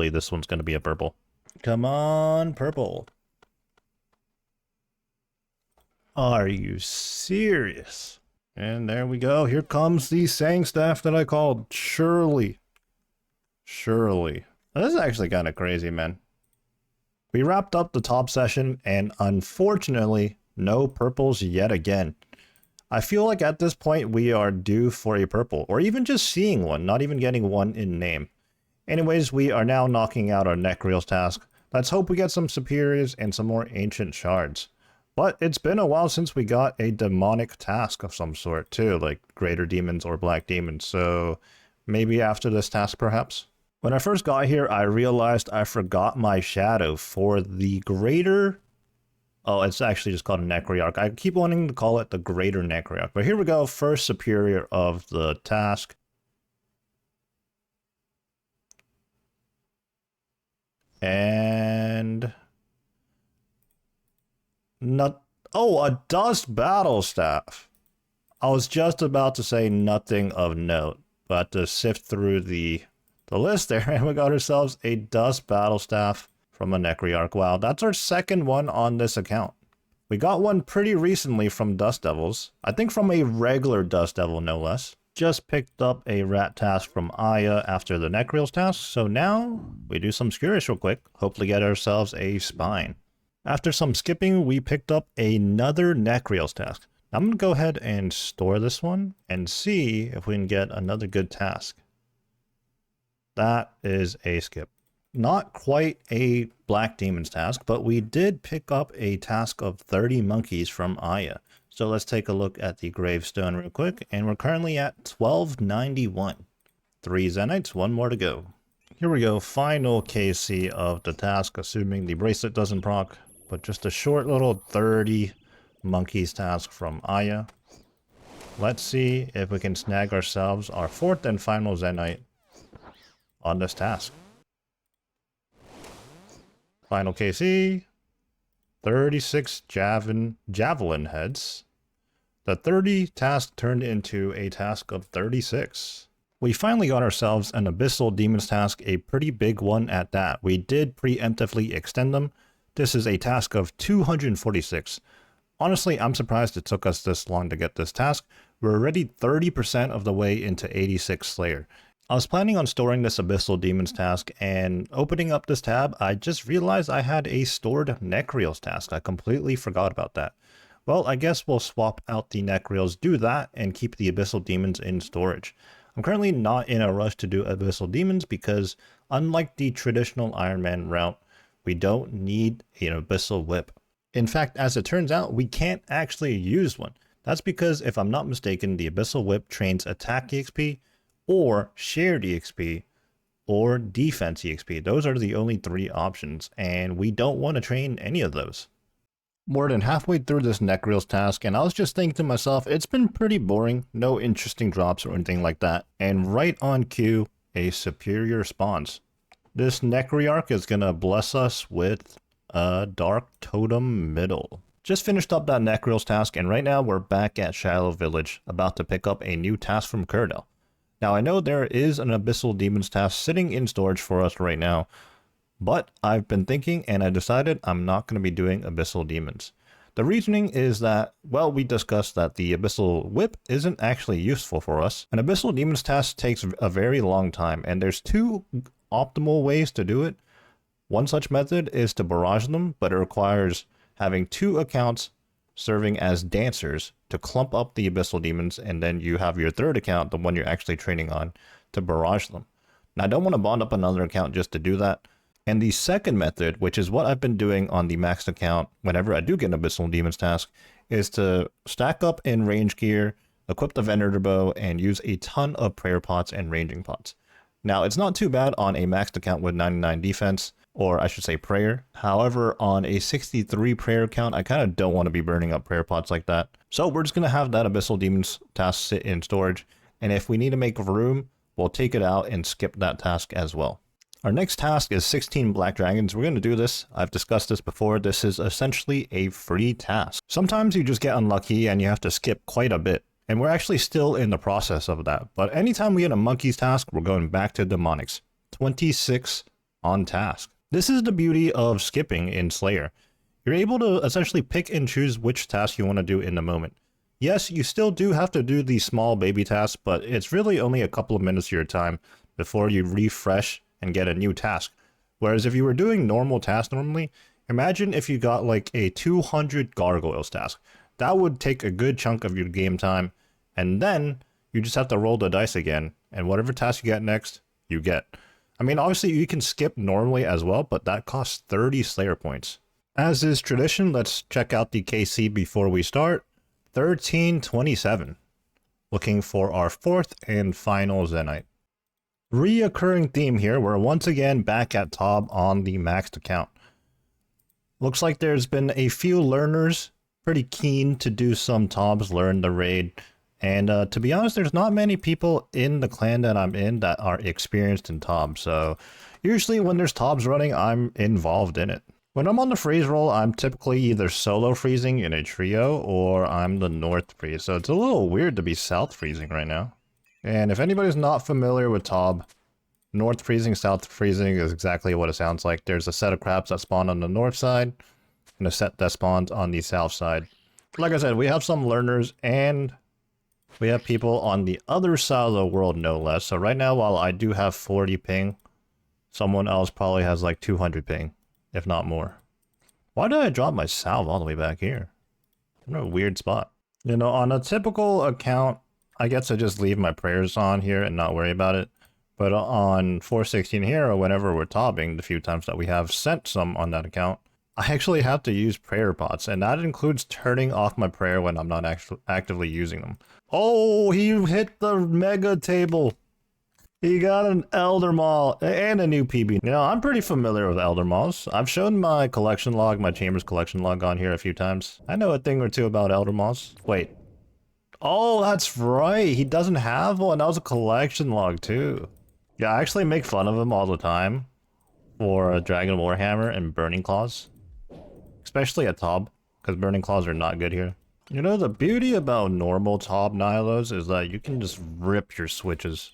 this one's going to be a purple. Come on, purple. Are you serious? And there we go. Here comes the Sang staff that I called. Surely. This is actually kind of crazy, man. We wrapped up the top session, and unfortunately, no purples yet again. I feel like at this point we are due for a purple, or even just seeing one, not even getting one in name. Anyways, we are now knocking out our Necreals task. Let's hope we get some superiors and some more ancient shards. But it's been a while since we got a demonic task of some sort too, like greater demons or black demons, so maybe after this task perhaps? When I first got here, I realized I forgot my shadow for the greater... Oh, it's actually just called a Necryarch. I keep wanting to call it the Greater Necryarch. But here we go, first superior of the task. And... Oh, a Dust Battle Staff. I was just about to say nothing of note, but to sift through the list there, and we got ourselves a Dust Battle Staff from a Necryarch. Wow, that's our second one on this account. We got one pretty recently from Dust Devils. I think from a regular Dust Devil, no less. Just picked up a rat task from Aya after the Necreals task, so now we do some Skirrish real quick. Hopefully get ourselves a Spine. After some skipping, we picked up another Necreals task. I'm going to go ahead and store this one and see if we can get another good task. That is a skip. Not quite a Black Demons task, but we did pick up a task of 30 monkeys from Aya. So let's take a look at the gravestone real quick, and we're currently at 1291. 3 Zenytes, 1 more to go. Here we go, final KC of the task, assuming the bracelet doesn't proc, but just a short little 30 monkeys task from Aya. Let's see if we can snag ourselves our 4th and final Zenyte on this task. Final KC, 36 javelin heads. The 30 task turned into a task of 36. We finally got ourselves an Abyssal Demons task, a pretty big one at that. We did preemptively extend them. This is a task of 246. Honestly, I'm surprised it took us this long to get this task. We're already 30% of the way into 86 Slayer. I was planning on storing this Abyssal Demons task, and opening up this tab, I just realized I had a stored Necreals task. I completely forgot about that. Well, I guess we'll swap out the Necreals, do that, and keep the Abyssal Demons in storage. I'm currently not in a rush to do Abyssal Demons because, unlike the traditional Ironman route, we don't need an Abyssal Whip. In fact, as it turns out, we can't actually use one. That's because, if I'm not mistaken, the Abyssal Whip trains attack EXP, or shared EXP, or defense EXP. Those are the only 3 options, and we don't want to train any of those. More than halfway through this Necreals task, and I was just thinking to myself, it's been pretty boring, no interesting drops or anything like that, and right on cue, a superior spawns. This Necryarch is gonna bless us with a Dark Totem Middle. Just finished up that Necreals task, and right now we're back at Shiloh Village, about to pick up a new task from Curdell. Now, I know there is an Abyssal Demons task sitting in storage for us right now, but I've been thinking and I decided I'm not going to be doing Abyssal Demons. The reasoning is that, well, we discussed that the Abyssal Whip isn't actually useful for us. An Abyssal Demons task takes a very long time, and there's 2 optimal ways to do it. One such method is to barrage them, but it requires having 2 accounts serving as dancers to clump up the Abyssal Demons, and then you have your 3rd account, the one you're actually training on, to barrage them. Now, I don't want to bond up another account just to do that. And the second method, which is what I've been doing on the maxed account whenever I do get an Abyssal Demons task, is to stack up in range gear, equip the Venator Bow, and use a ton of prayer pots and ranging pots. Now, it's not too bad on a maxed account with 99 defense, or I should say prayer. However, on a 63 prayer account, I kind of don't want to be burning up prayer pots like that. So we're just going to have that Abyssal Demons task sit in storage, and if we need to make room, we'll take it out and skip that task as well. Our next task is 16 Black Dragons. We're going to do this. I've discussed this before. This is essentially a free task. Sometimes you just get unlucky and you have to skip quite a bit. And we're actually still in the process of that. But anytime we get a monkey's task, we're going back to demonics. 26 on task. This is the beauty of skipping in Slayer. You're able to essentially pick and choose which task you want to do in the moment. Yes, you still do have to do these small baby tasks, but it's really only a couple of minutes of your time before you refresh and get a new task. Whereas if you were doing normal tasks normally, imagine if you got like a 200 gargoyles task. That would take a good chunk of your game time, and then you just have to roll the dice again, and whatever task you get next, you get. I mean, obviously you can skip normally as well, but that costs 30 Slayer points. As is tradition, let's check out the KC before we start. 1327. Looking for our fourth and final Zenyte. Reoccurring theme here, we're once again back at Tob on the maxed account. Looks like there's been a few learners pretty keen to do some Tobs, learn the raid. And to be honest, there's not many people in the clan that I'm in that are experienced in Tob. So usually when there's Tobs running, I'm involved in it. When I'm on the freeze roll, I'm typically either solo freezing in a trio or I'm the north freeze. So it's a little weird to be south freezing right now. And if anybody's not familiar with Tob, north freezing, south freezing is exactly what it sounds like. There's a set of crabs that spawn on the north side and a set that spawns on the south side. Like I said, we have some learners and we have people on the other side of the world, no less. So right now, while I do have 40 ping, someone else probably has like 200 ping, if not more. Why did I drop my salve all the way back here? I'm in a weird spot. You know, on a typical account, I get to just leave my prayers on here and not worry about it. But on 416 here, or whenever we're tobbing, the few times that we have sent some on that account, I actually have to use prayer pots, and that includes turning off my prayer when I'm not actively using them. Oh, he hit the mega table. He got an Elder Maul and a new PB. You know, I'm pretty familiar with Elder Mauls. I've shown my collection log, my Chambers collection log on here a few times. I know a thing or two about Elder Mauls. Wait. Oh, that's right. He doesn't have one. That was a collection log too. Yeah, I actually make fun of him all the time for Dragon Warhammer and Burning Claws. Especially at Tob, because Burning Claws are not good here. You know, the beauty about normal Tob Nihilos is that you can just rip your switches.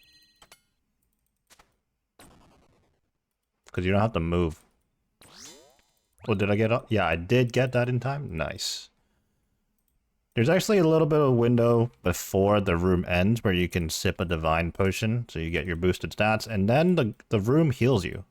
Because you don't have to move. Oh, did I get up? Yeah, I did get that in time. Nice. There's actually a little bit of a window before the room ends where you can sip a divine potion, so you get your boosted stats, and then the room heals you.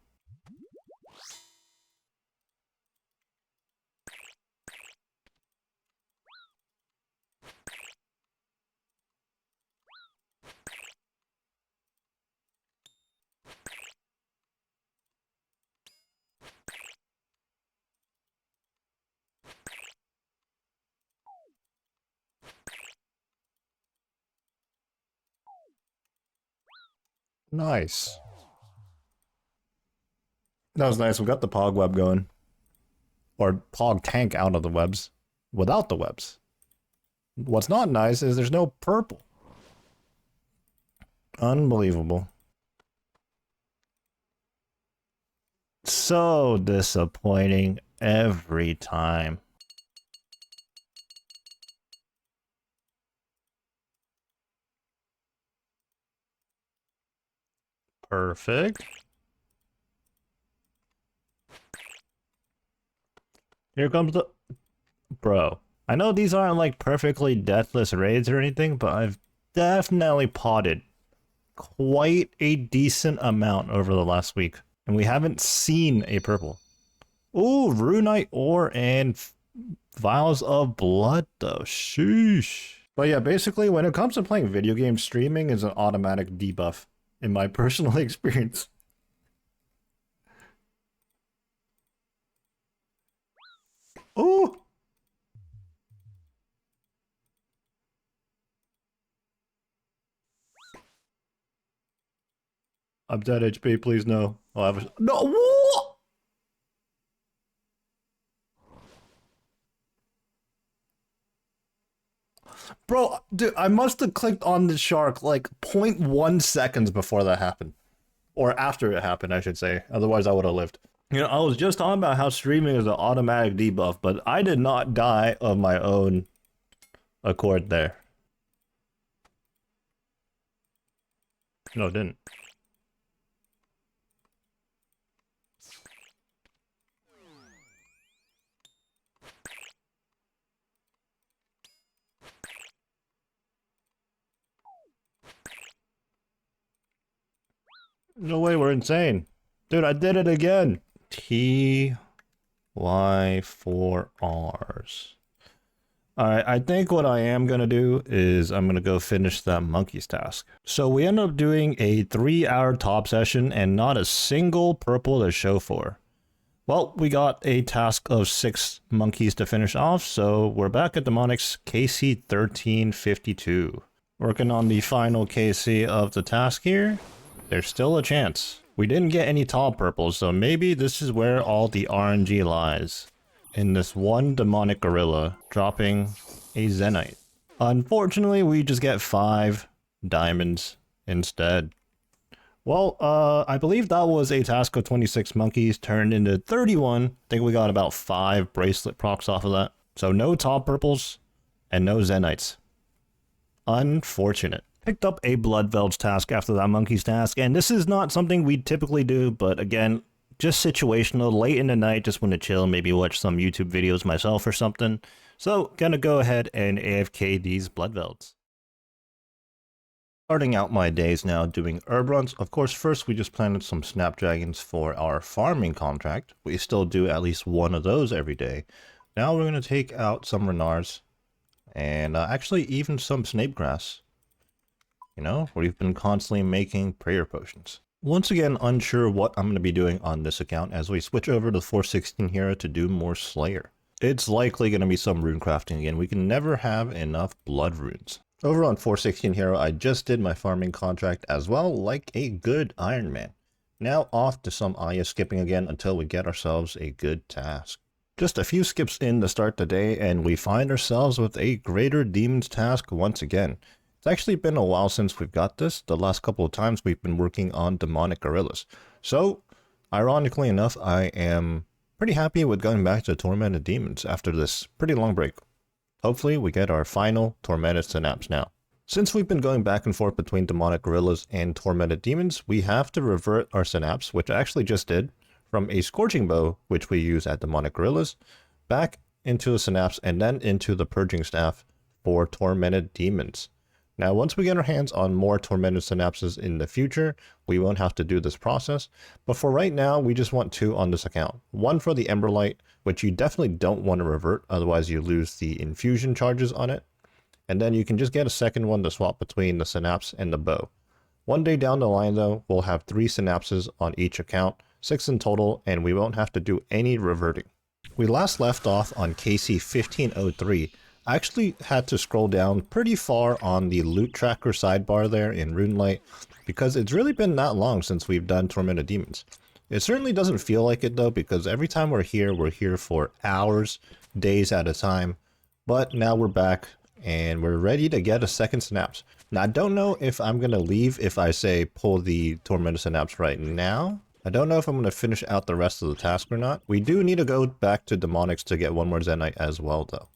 Nice. That was nice. We got the Pog web going. Or Pog tank out of the webs. Without the webs. What's not nice is there's no purple. Unbelievable. So disappointing every time. Perfect. Here comes the... Bro. I know these aren't like perfectly deathless raids or anything, but I've definitely potted quite a decent amount over the last week. And we haven't seen a purple. Ooh, Runite Ore and Vials of Blood though. Sheesh. But yeah, basically when it comes to playing video games, streaming is an automatic debuff. In my personal experience. Oh! I'm dead HP, please no. I'll have a... No! What? Bro, dude, I must have clicked on the shark like 0.1 seconds before that happened. Or after it happened, I should say. Otherwise, I would have lived. You know, I was just talking about how streaming is an automatic debuff, but I did not die of my own accord there. No, it didn't. No way, we're insane. Dude, I did it again. TY4Rs. Alright, I think what I am going to do is I'm going to go finish that monkey's task. So we end up doing a 3-hour top session and not a single purple to show for. Well, we got a task of 6 monkeys to finish off, so we're back at Demonics KC 1352. Working on the final KC of the task here. There's still a chance. We didn't get any tall purples, so maybe this is where all the RNG lies. In this one demonic gorilla dropping a Zenyte. Unfortunately, we just get 5 diamonds instead. Well, I believe that was a task of 26 monkeys turned into 31. I think we got about 5 bracelet procs off of that. So no tall purples and no Zenytes. Unfortunate. Picked up a Blood Velge task after that monkey's task, and this is not something we typically do, but again, just situational, late in the night, just want to chill, maybe watch some YouTube videos myself or something. So, gonna go ahead and AFK these Blood Velds. Starting out my days now doing herb runs. Of course, first we just planted some snapdragons for our farming contract. We still do at least one of those every day. Now we're gonna take out some renards and actually even some snapegrass. You know, we've been constantly making prayer potions. Once again, unsure what I'm going to be doing on this account as we switch over to 416 hero to do more Slayer. It's likely going to be some rune crafting again. We can never have enough blood runes. Over on 416 hero, I just did my farming contract as well, like a good Ironman. Now off to some Aya skipping again until we get ourselves a good task. Just a few skips in to start the day and we find ourselves with a Greater Demons task once again. It's actually been a while since we've got this. The last couple of times we've been working on demonic gorillas. So, ironically enough, I am pretty happy with going back to Tormented Demons after this pretty long break. Hopefully we get our final Tormented Synapse now. Since we've been going back and forth between demonic gorillas and Tormented Demons, we have to revert our Synapse, which I actually just did, from a Scorching Bow, which we use at demonic gorillas, back into a Synapse and then into the Purging Staff for Tormented Demons. Now, once we get our hands on more Tormented Synapses in the future, we won't have to do this process. But for right now, we just want 2 on this account. One for the Emberlight, which you definitely don't want to revert, otherwise you lose the infusion charges on it. And then you can just get a second one to swap between the Synapse and the bow. One day down the line though, we'll have 3 Synapses on each account, 6 in total, and we won't have to do any reverting. We last left off on KC 1503. I actually had to scroll down pretty far on the loot tracker sidebar there in RuneLight because it's really been that long since we've done Tormented Demons. It certainly doesn't feel like it though, because every time we're here for hours, days at a time. But now we're back and we're ready to get a second Synapse. Now I don't know if I'm going to leave if I say pull the Tormented Synapse right now. I don't know if I'm going to finish out the rest of the task or not. We do need to go back to Demonics to get one more Zenyte as well though.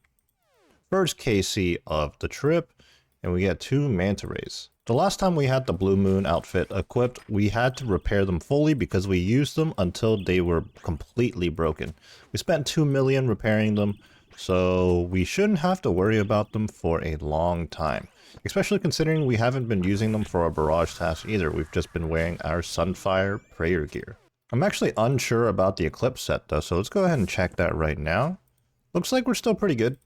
First KC of the trip, and we get 2 Manta Rays. The last time we had the Blue Moon outfit equipped, we had to repair them fully because we used them until they were completely broken. We spent 2 million repairing them, so we shouldn't have to worry about them for a long time. Especially considering we haven't been using them for our barrage task either. We've just been wearing our Sunfire prayer gear. I'm actually unsure about the Eclipse set though, so let's go ahead and check that right now. Looks like we're still pretty good.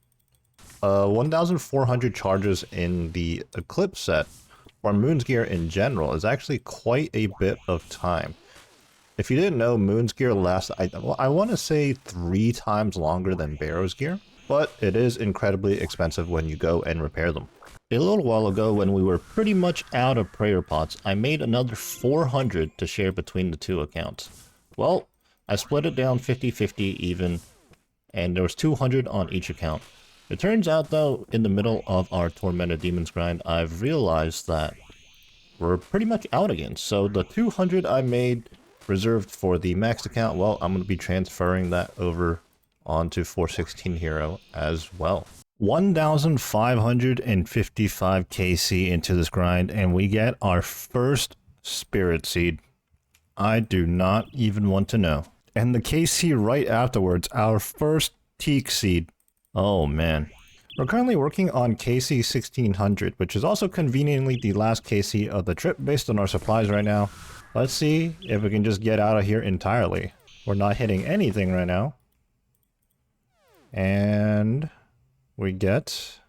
1,400 charges in the Eclipse set, or Moon's Gear in general, is actually quite a bit of time. If you didn't know, Moon's Gear lasts, I want to say 3 times longer than Barrow's Gear, but it is incredibly expensive when you go and repair them. A little while ago, when we were pretty much out of prayer pots, I made another 400 to share between the 2 accounts. Well, I split it down 50-50 even, and there was 200 on each account. It turns out though, in the middle of our Tormented Demons grind, I've realized that we're pretty much out again. So the 200 I made reserved for the maxed account, well, I'm going to be transferring that over onto 416 hero as well. 1,555 KC into this grind, and we get our first Spirit Seed. I do not even want to know. And the KC right afterwards, our first Teak Seed. Oh man. We're currently working on KC 1600, which is also conveniently the last KC of the trip based on our supplies right now. Let's see if we can just get out of here entirely. We're not hitting anything right now. And we get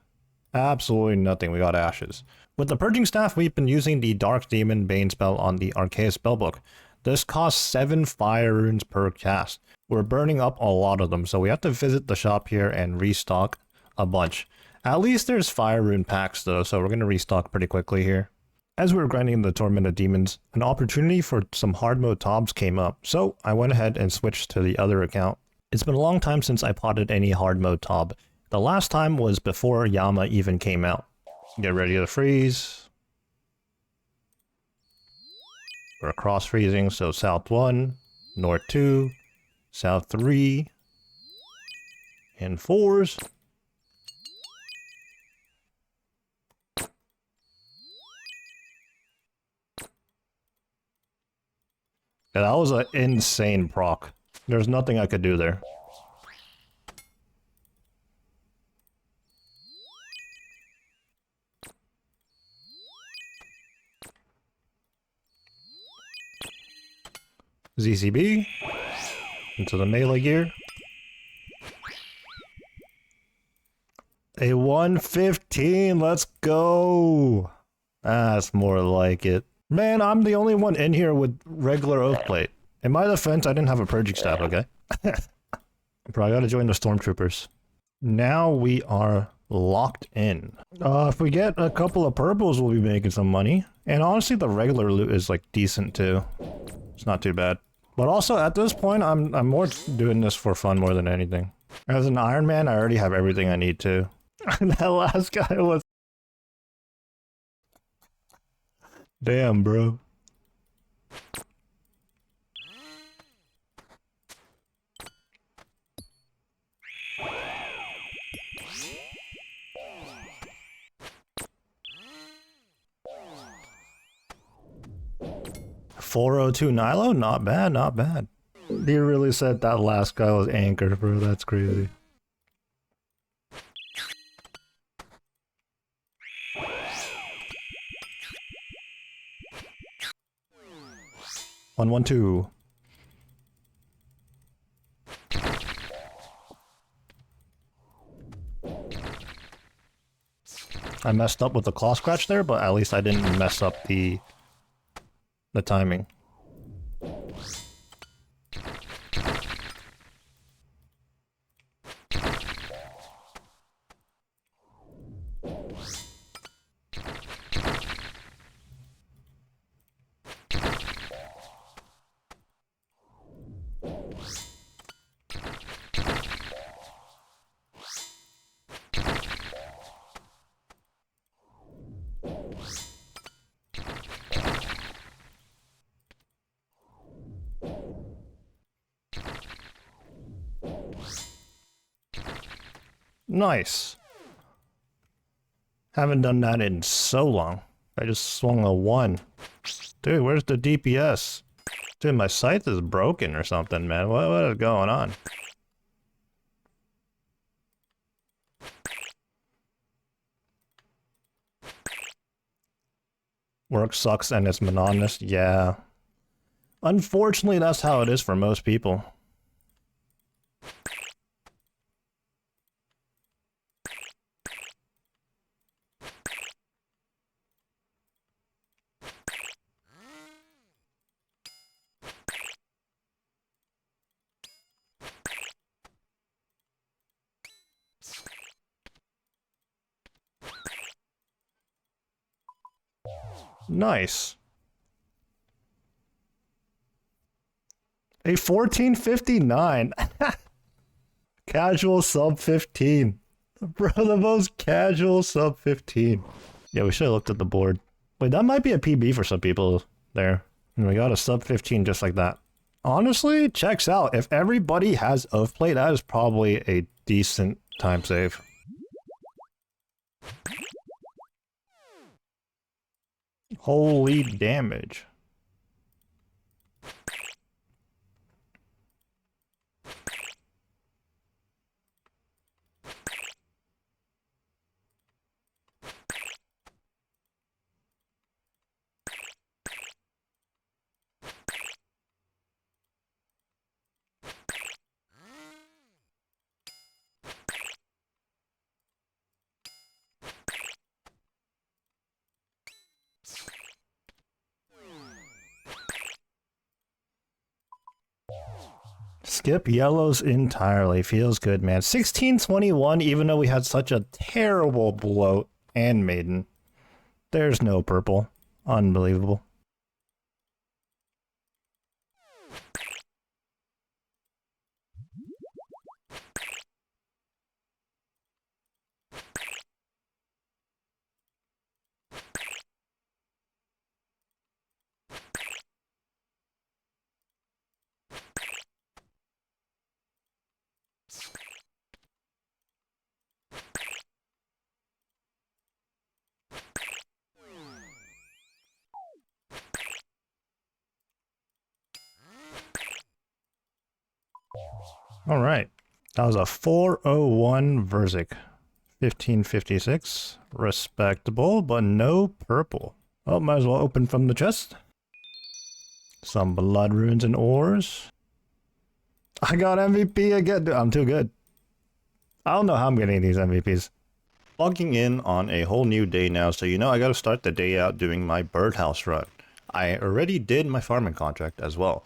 absolutely nothing. We got ashes. With the Purging Staff, we've been using the Dark Demon Bane spell on the Arceus spellbook. This costs 7 fire runes per cast. We're burning up a lot of them, so we have to visit the shop here and restock a bunch. At least there's fire rune packs though, so we're going to restock pretty quickly here. As we were grinding the Tormented Demons, an opportunity for some hard mode Tobs came up, so I went ahead and switched to the other account. It's been a long time since I potted any hard mode Tob. The last time was before Yama even came out. Get ready to freeze. We're cross freezing, so south 1, north 2, south 3, and 4s. Yeah, that was an insane proc. There's nothing I could do there. ZCB into the melee gear. A 115, let's go. That's more like it. Man, I'm the only one in here with regular Oathplate. In my defense, I didn't have a Purging Staff, okay? Bro, I gotta join the Stormtroopers. Now we are locked in. If we get a couple of purples, we'll be making some money. And honestly, the regular loot is like decent too. It's not too bad. But also, at this point, I'm more doing this for fun more than anything. As an Ironman, I already have everything I need to. That last guy was... Damn, bro. $402 Nilo? Not bad, not bad. He really said that last guy was Anchor, bro. That's crazy. One, 1, 2. I messed up with the claw scratch there, but at least I didn't mess up the timing. Nice. Haven't done that in so long. I just swung a 1. Dude, where's the DPS? Dude, my scythe is broken or something, man. What is going on? Work sucks and it's monotonous. Yeah. Unfortunately, that's how it is for most people. Nice. A 1459. Casual sub 15. Bro, the most casual sub 15. Yeah, we should have looked at the board. Wait, that might be a PB for some people there. And we got a sub 15 just like that. Honestly, checks out. If everybody has Oathplate, that is probably a decent time save. Holy damage. skip yellows entirely. Feels good, man. 1621, even though we had such a terrible bloat and maiden. There's no purple. Unbelievable. All right, that was a 401 Verzik, 1556, respectable, but no purple. Oh, might as well open from the chest. Some blood runes and ores. I got MVP again. Dude, I'm too good. I don't know how I'm getting these MVPs. Logging in on a whole new day now, so you know I gotta start the day out doing my birdhouse run. I already did my farming contract as well.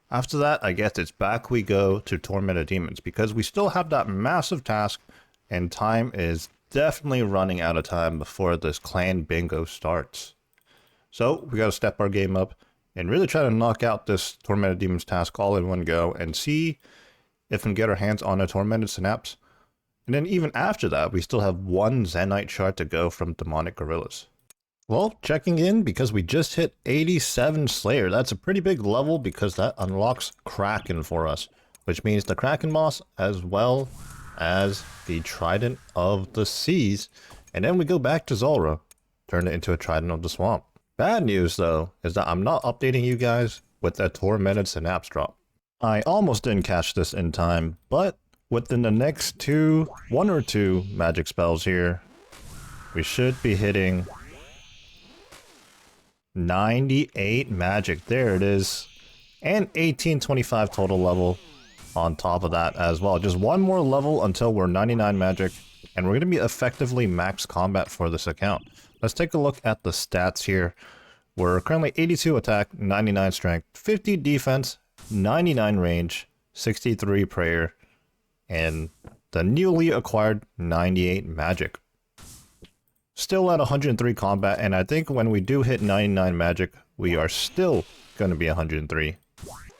After that, I guess it's back we go to Tormented Demons, because we still have that massive task, and time is definitely running out of time before this clan bingo starts. So, we gotta step our game up, and really try to knock out this Tormented Demons task all in one go, and see if we can get our hands on a Tormented Synapse. And then even after that, we still have one Zenyte shard to go from Demonic Gorillas. Well, checking in because we just hit 87 Slayer. That's a pretty big level because that unlocks Kraken for us, which means the Kraken Moss as well as the Trident of the Seas. And then we go back to Zulrah, turn it into a Trident of the Swamp. Bad news though is that I'm not updating you guys with that Tormented Synapse drop. I almost didn't catch this in time, but within the next one or two magic spells here, we should be hitting 98 magic. There it is. And 1825 total level on top of that as well. Just one more level until we're 99 magic, and we're going to be effectively max combat for this account. Let's take a look at the stats here. We're currently 82 attack, 99 strength, 50 defense, 99 range, 63 prayer, and the newly acquired 98 magic. Still at 103 combat, and I think when we do hit 99 magic, we are still going to be 103.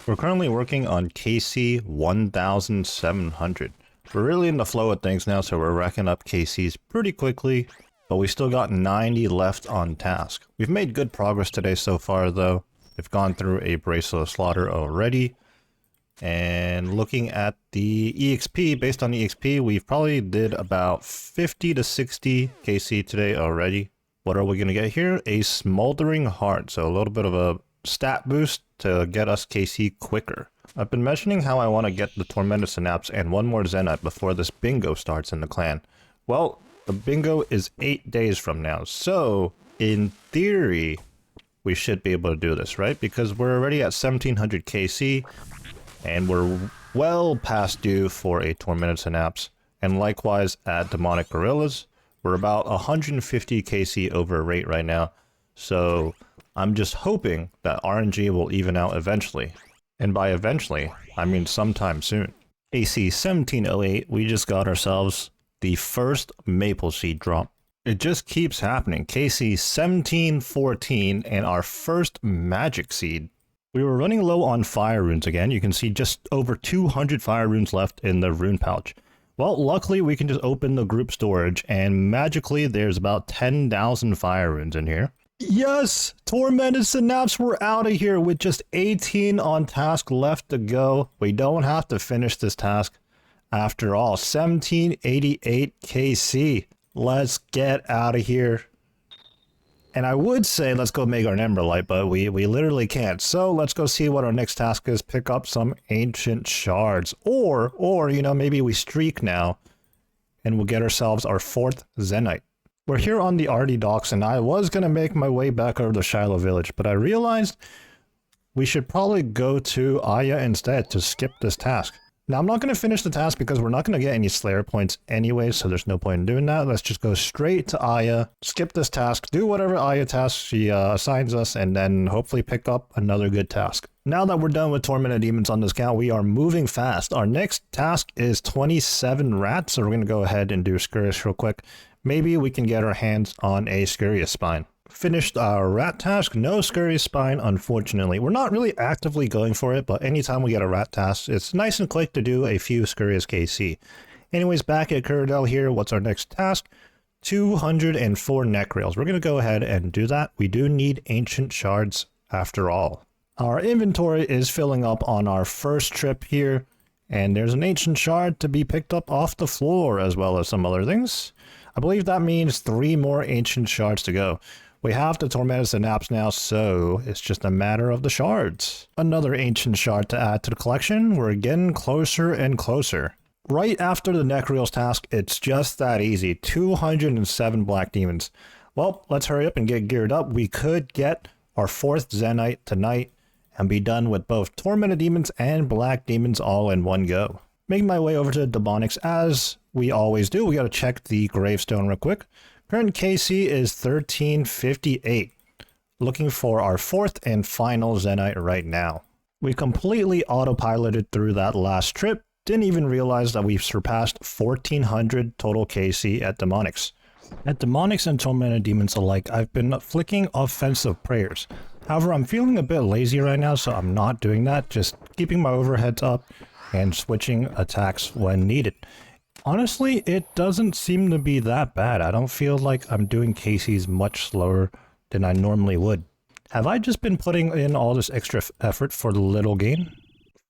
We're currently working on KC 1700. We're really in the flow of things now, so we're racking up KCs pretty quickly, but we still got 90 left on task. We've made good progress today so far though. We've gone through a Bracelet of Slaughter already, and looking at the EXP, based on EXP, we've probably did about 50 to 60 KC today already. What are we going to get here? A Smoldering Heart, so a little bit of a stat boost to get us KC quicker. I've been mentioning how I want to get the Tormented Synapse and one more Zenyte before this bingo starts in the clan. Well, the bingo is 8 days from now, so in theory, we should be able to do this, right? Because we're already at 1700 KC, and we're well past due for a Tormented Synapse. And likewise at Demonic Gorillas, we're about 150 KC over rate right now. So I'm just hoping that RNG will even out eventually. And by eventually, I mean sometime soon. KC 1708, we just got ourselves the first Maple Seed drop. It just keeps happening. KC 1714 and our first Magic Seed. We were running low on fire runes again. You can see just over 200 fire runes left in the rune pouch. Well, luckily we can just open the group storage, and magically there's about 10,000 fire runes in here. Yes! Tormented Synapse, we're out of here with just 18 on task left to go. We don't have to finish this task after all. 1788 KC. Let's get out of here. And I would say let's go make our Emberlight, but we literally can't. So let's go see what our next task is. Pick up some ancient shards. Or you know, maybe we streak now and we'll get ourselves our 4th Zenyte. We're here on the Arty docks, and I was going to make my way back over to Shiloh Village, but I realized we should probably go to Aya instead to skip this task. Now, I'm not going to finish the task because we're not going to get any Slayer points anyway, so there's no point in doing that. Let's just go straight to Aya, skip this task, do whatever Aya task she assigns us, and then hopefully pick up another good task. Now that we're done with Tormented Demons on this count, we are moving fast. Our next task is 27 rats, so we're going to go ahead and do Scurious real quick. Maybe we can get our hands on a Scurious Spine. Finished our rat task, no Scurious Spine, unfortunately. We're not really actively going for it, but anytime we get a rat task, it's nice and quick to do a few Scurious KC. Anyways, back at Cyrodiil here, what's our next task? 204 neck rails. We're going to go ahead and do that. We do need ancient shards after all. Our inventory is filling up on our first trip here, and there's an ancient shard to be picked up off the floor as well as some other things. I believe that means 3 more ancient shards to go. We have the Tormented Synapse now, so it's just a matter of the shards. Another ancient shard to add to the collection. We're getting closer and closer. Right after the neck reels task, it's just that easy. 207 black demons. Well, let's hurry up and get geared up. We could get our 4th Zenyte tonight and be done with both Tormented Demons and Black Demons all in one go. Making my way over to Demonics as we always do. We got to check the gravestone real quick. Current KC is 1358. Looking for our 4th and final Zenyte right now. We completely autopiloted through that last trip. Didn't even realize that we've surpassed 1400 total KC at Demonics. At Demonics and Tormented Demons alike, I've been flicking offensive prayers. However, I'm feeling a bit lazy right now, so I'm not doing that, just keeping my overheads up and switching attacks when needed. Honestly, it doesn't seem to be that bad. I don't feel like I'm doing KCs much slower than I normally would. Have I just been putting in all this extra effort for the little gain?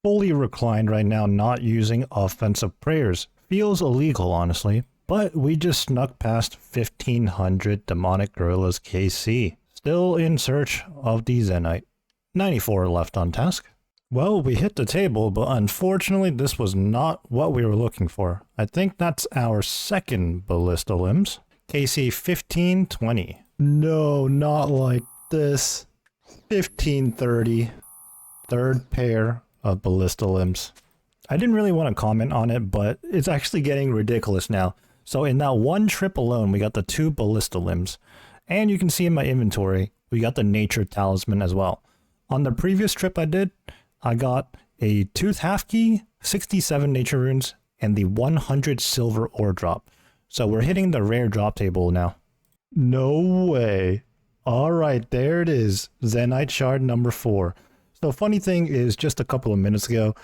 Fully reclined right now, not using offensive prayers. Feels illegal, honestly. But we just snuck past 1500 Demonic Gorillas KC. Still in search of the Zenyte. 94 left on task. Well, we hit the table, but unfortunately this was not what we were looking for. I think that's our second Ballista Limbs. KC 1520. No, not like this. 1530. Third pair of Ballista Limbs. I didn't really want to comment on it, but it's actually getting ridiculous now. So in that one trip alone, we got the 2 Ballista Limbs. And you can see in my inventory, we got the Nature Talisman as well. On the previous trip I did, I got a Tooth Half Key, 67 Nature Runes, and the 100 Silver Ore Drop. So we're hitting the rare drop table now. No way. Alright, there it is. Zenyte Shard number 4. So funny thing is, just a couple of minutes ago,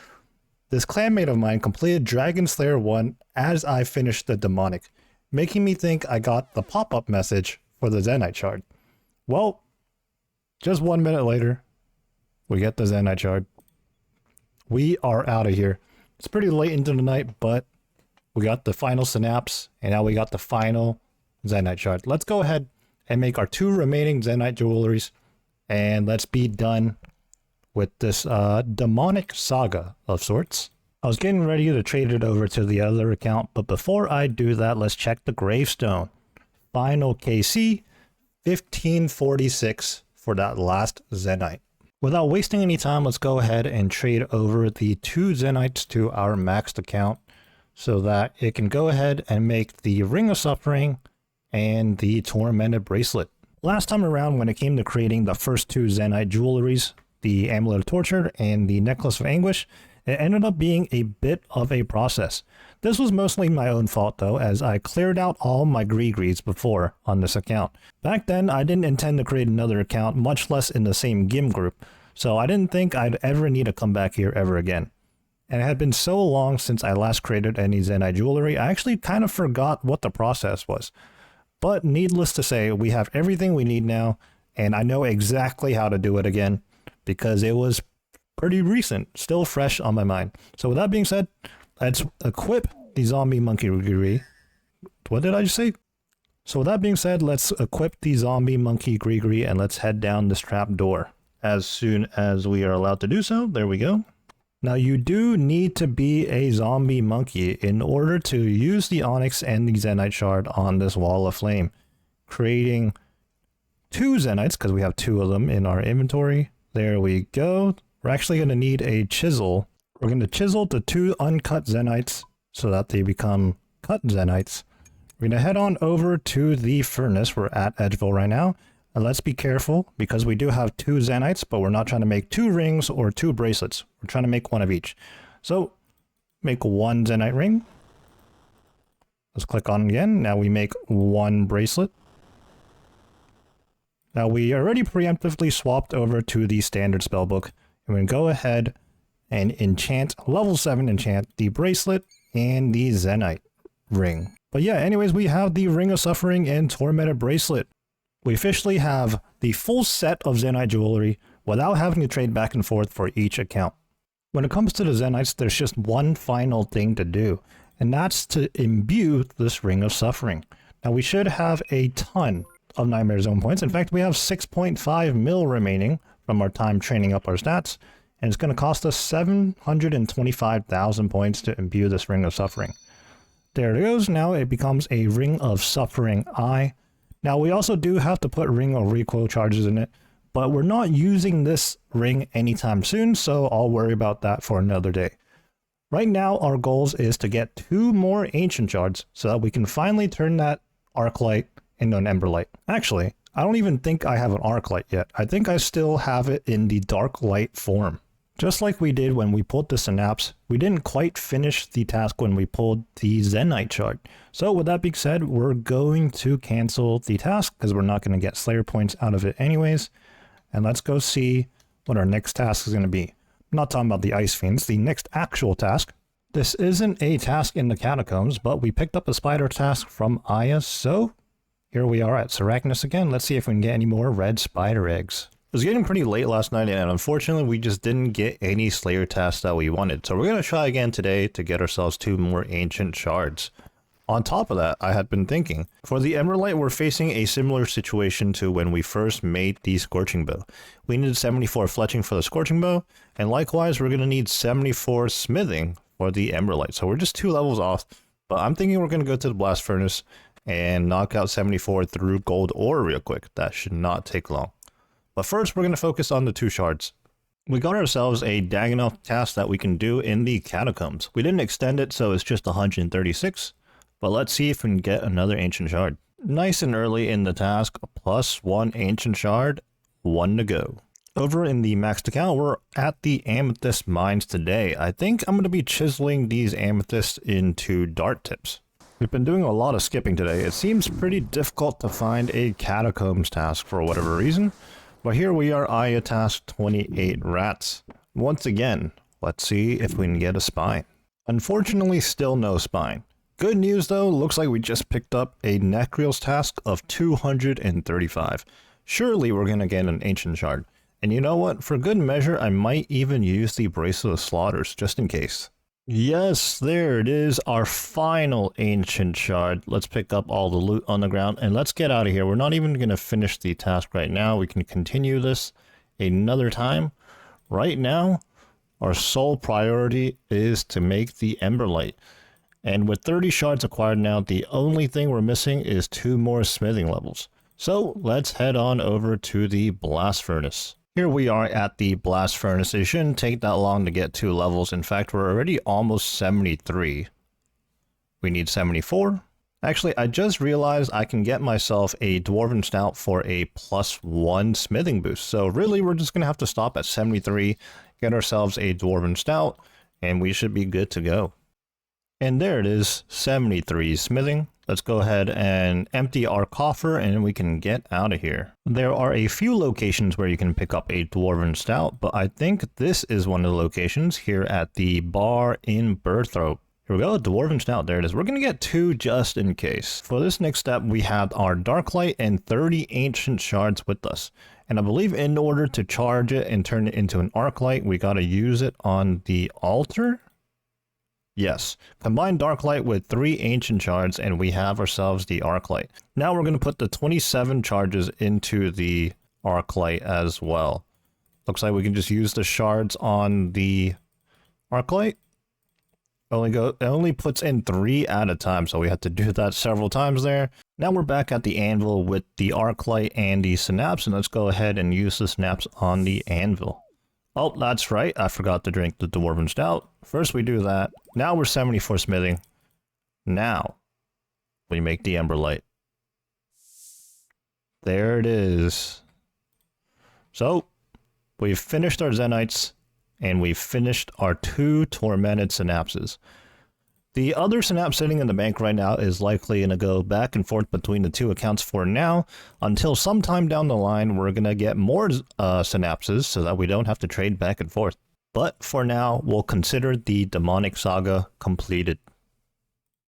this clanmate of mine completed Dragon Slayer 1 as I finished the Demonic, making me think I got the pop-up message for the Zenyte Shard. Well, just 1 minute later, we get the Zenyte Shard. We are out of here. It's pretty late into the night, but we got the final Synapse, and now we got the final Zenyte Shard. Let's go ahead and make our 2 remaining Zenyte Jewelries, and let's be done with this demonic saga of sorts. I was getting ready to trade it over to the other account, but before I do that, let's check the gravestone. Final KC, 1546 for that last Zenyte. Without wasting any time, let's go ahead and trade over the 2 Zenytes to our maxed account so that it can go ahead and make the Ring of Suffering and the Tormented Bracelet. Last time around, when it came to creating the first 2 Zenyte Jewelries, the Amulet of Torture and the Necklace of Anguish, it ended up being a bit of a process. This was mostly my own fault though, as I cleared out all my Gree-Grees before on this account. Back then, I didn't intend to create another account, much less in the same GIM group, so I didn't think I'd ever need to come back here ever again. And it had been so long since I last created any Zenyte Jewelry, I actually kind of forgot what the process was. But needless to say, we have everything we need now, and I know exactly how to do it again, because it was pretty recent, still fresh on my mind. So with that being said, let's equip the zombie monkey Gree. What did I just say? So with that being said, let's equip the zombie monkey Gree and let's head down this trap door. As soon as we are allowed to do so, there we go. Now you do need to be a zombie monkey in order to use the Onyx and the Zenyte Shard on this wall of flame, creating 2 Zenytes because we have 2 of them in our inventory. There we go. We're actually going to need a chisel. We're going to chisel the 2 uncut Zenytes so that they become cut Zenytes. We're going to head on over to the furnace. We're at Edgeville right now. And let's be careful because we do have 2 Zenytes, but we're not trying to make 2 rings or 2 bracelets. We're trying to make 1 of each. So make 1 Zenyte ring. Let's click on it again. Now we make 1 bracelet. Now we already preemptively swapped over to the standard spellbook. And we can go ahead and enchant, level 7 enchant the bracelet and the Zenyte ring. But yeah, anyways, we have the Ring of Suffering and Tormented Bracelet. We officially have the full set of Zenyte Jewelry without having to trade back and forth for each account. When it comes to the Zenytes, there's just one final thing to do, and that's to imbue this Ring of Suffering. Now we should have a ton of Nightmare Zone points. In fact, we have 6.5 mil remaining from our time training up our stats, and it's going to cost us 725,000 points to imbue this Ring of Suffering. There it goes. Now it becomes a Ring of Suffering Eye. Now we also do have to put Ring of Recoil charges in it, but we're not using this ring anytime soon, so I'll worry about that for another day. Right now our goals is to get 2 more Ancient Shards so that we can finally turn that Arclight into an Emberlight. Actually, I don't even think I have an Arclight yet. I think I still have it in the Dark Light form. Just like we did when we pulled the Synapse, we didn't quite finish the task when we pulled the Zenyte shard. So with that being said, we're going to cancel the task because we're not going to get Slayer points out of it anyways. And let's go see what our next task is going to be. I'm not talking about the Ice Fiends, the next actual task. This isn't a task in the Catacombs, but we picked up a spider task from Aya, so here we are at Seracnus again. Let's see if we can get any more red spider eggs. It was getting pretty late last night, and unfortunately we just didn't get any Slayer tasks that we wanted. So we're going to try again today to get ourselves 2 more Ancient Shards. On top of that, I had been thinking, for the Emberlight, we're facing a similar situation to when we first made the Scorching Bow. We needed 74 fletching for the Scorching Bow, and likewise we're going to need 74 smithing for the Emberlight. So we're just 2 levels off, but I'm thinking we're going to go to the Blast Furnace and knock out 74 through gold ore real quick. That should not take long. But first, we're going to focus on the 2 shards. We got ourselves a Dagannoth task that we can do in the Catacombs. We didn't extend it, so it's just 136. But let's see if we can get another Ancient Shard. Nice and early in the task, plus 1 Ancient Shard, 1 to go. Over in the maxed account, we're at the Amethyst Mines today. I think I'm going to be chiseling these amethysts into dart tips. We've been doing a lot of skipping today. It seems pretty difficult to find a Catacombs task for whatever reason. But here we are, Aya task 28 rats. Once again, let's see if we can get a spine. Unfortunately, still no spine. Good news though, looks like we just picked up a Necreal's task of 235. Surely we're gonna get an Ancient Shard. And you know what, for good measure, I might even use the Bracelet of Slaughters, just in case. Yes, there it is, our final Ancient Shard. Let's pick up all the loot on the ground and let's get out of here. We're not even going to finish the task right now. We can continue this another time. Right now, our sole priority is to make the Emberlight. And with 30 shards acquired now, the only thing we're missing is 2 more smithing levels. So let's head on over to the Blast Furnace. Here we are at the Blast Furnace. It shouldn't take that long to get 2 levels. In fact, we're already almost 73. We need 74. Actually, I just realized I can get myself a Dwarven Stout for a +1 smithing boost. So really, we're just going to have to stop at 73, get ourselves a Dwarven Stout, and we should be good to go. And there it is, 73 smithing. Let's go ahead and empty our coffer and we can get out of here. There are a few locations where you can pick up a Dwarven Stout, but I think this is one of the locations here at the bar in Burthrope. Here we go, Dwarven Stout, there it is. We're going to get 2 just in case. For this next step, we have our Darklight and 30 Ancient Shards with us. And I believe in order to charge it and turn it into an Arclight, we got to use it on the altar. Yes, combine Darklight with 3 Ancient Shards and we have ourselves the Arclight. Now we're going to put the 27 charges into the Arclight as well. Looks like we can just use the shards on the Arclight. It only puts in 3 at a time, so we had to do that several times there. Now we're back at the anvil with the Arclight and the Synapse, and let's go ahead and use the Synapse on the anvil. Oh, that's right, I forgot to drink the Dwarven Stout. First we do that. Now we're 74 smithing. Now we make the Emberlight. There it is. So, we've finished our Zenytes, and we've finished our 2 Tormented Synapses. The other Synapse sitting in the bank right now is likely going to go back and forth between the 2 accounts for now, until sometime down the line we're going to get more Synapses so that we don't have to trade back and forth. But for now, we'll consider the Demonic Saga completed.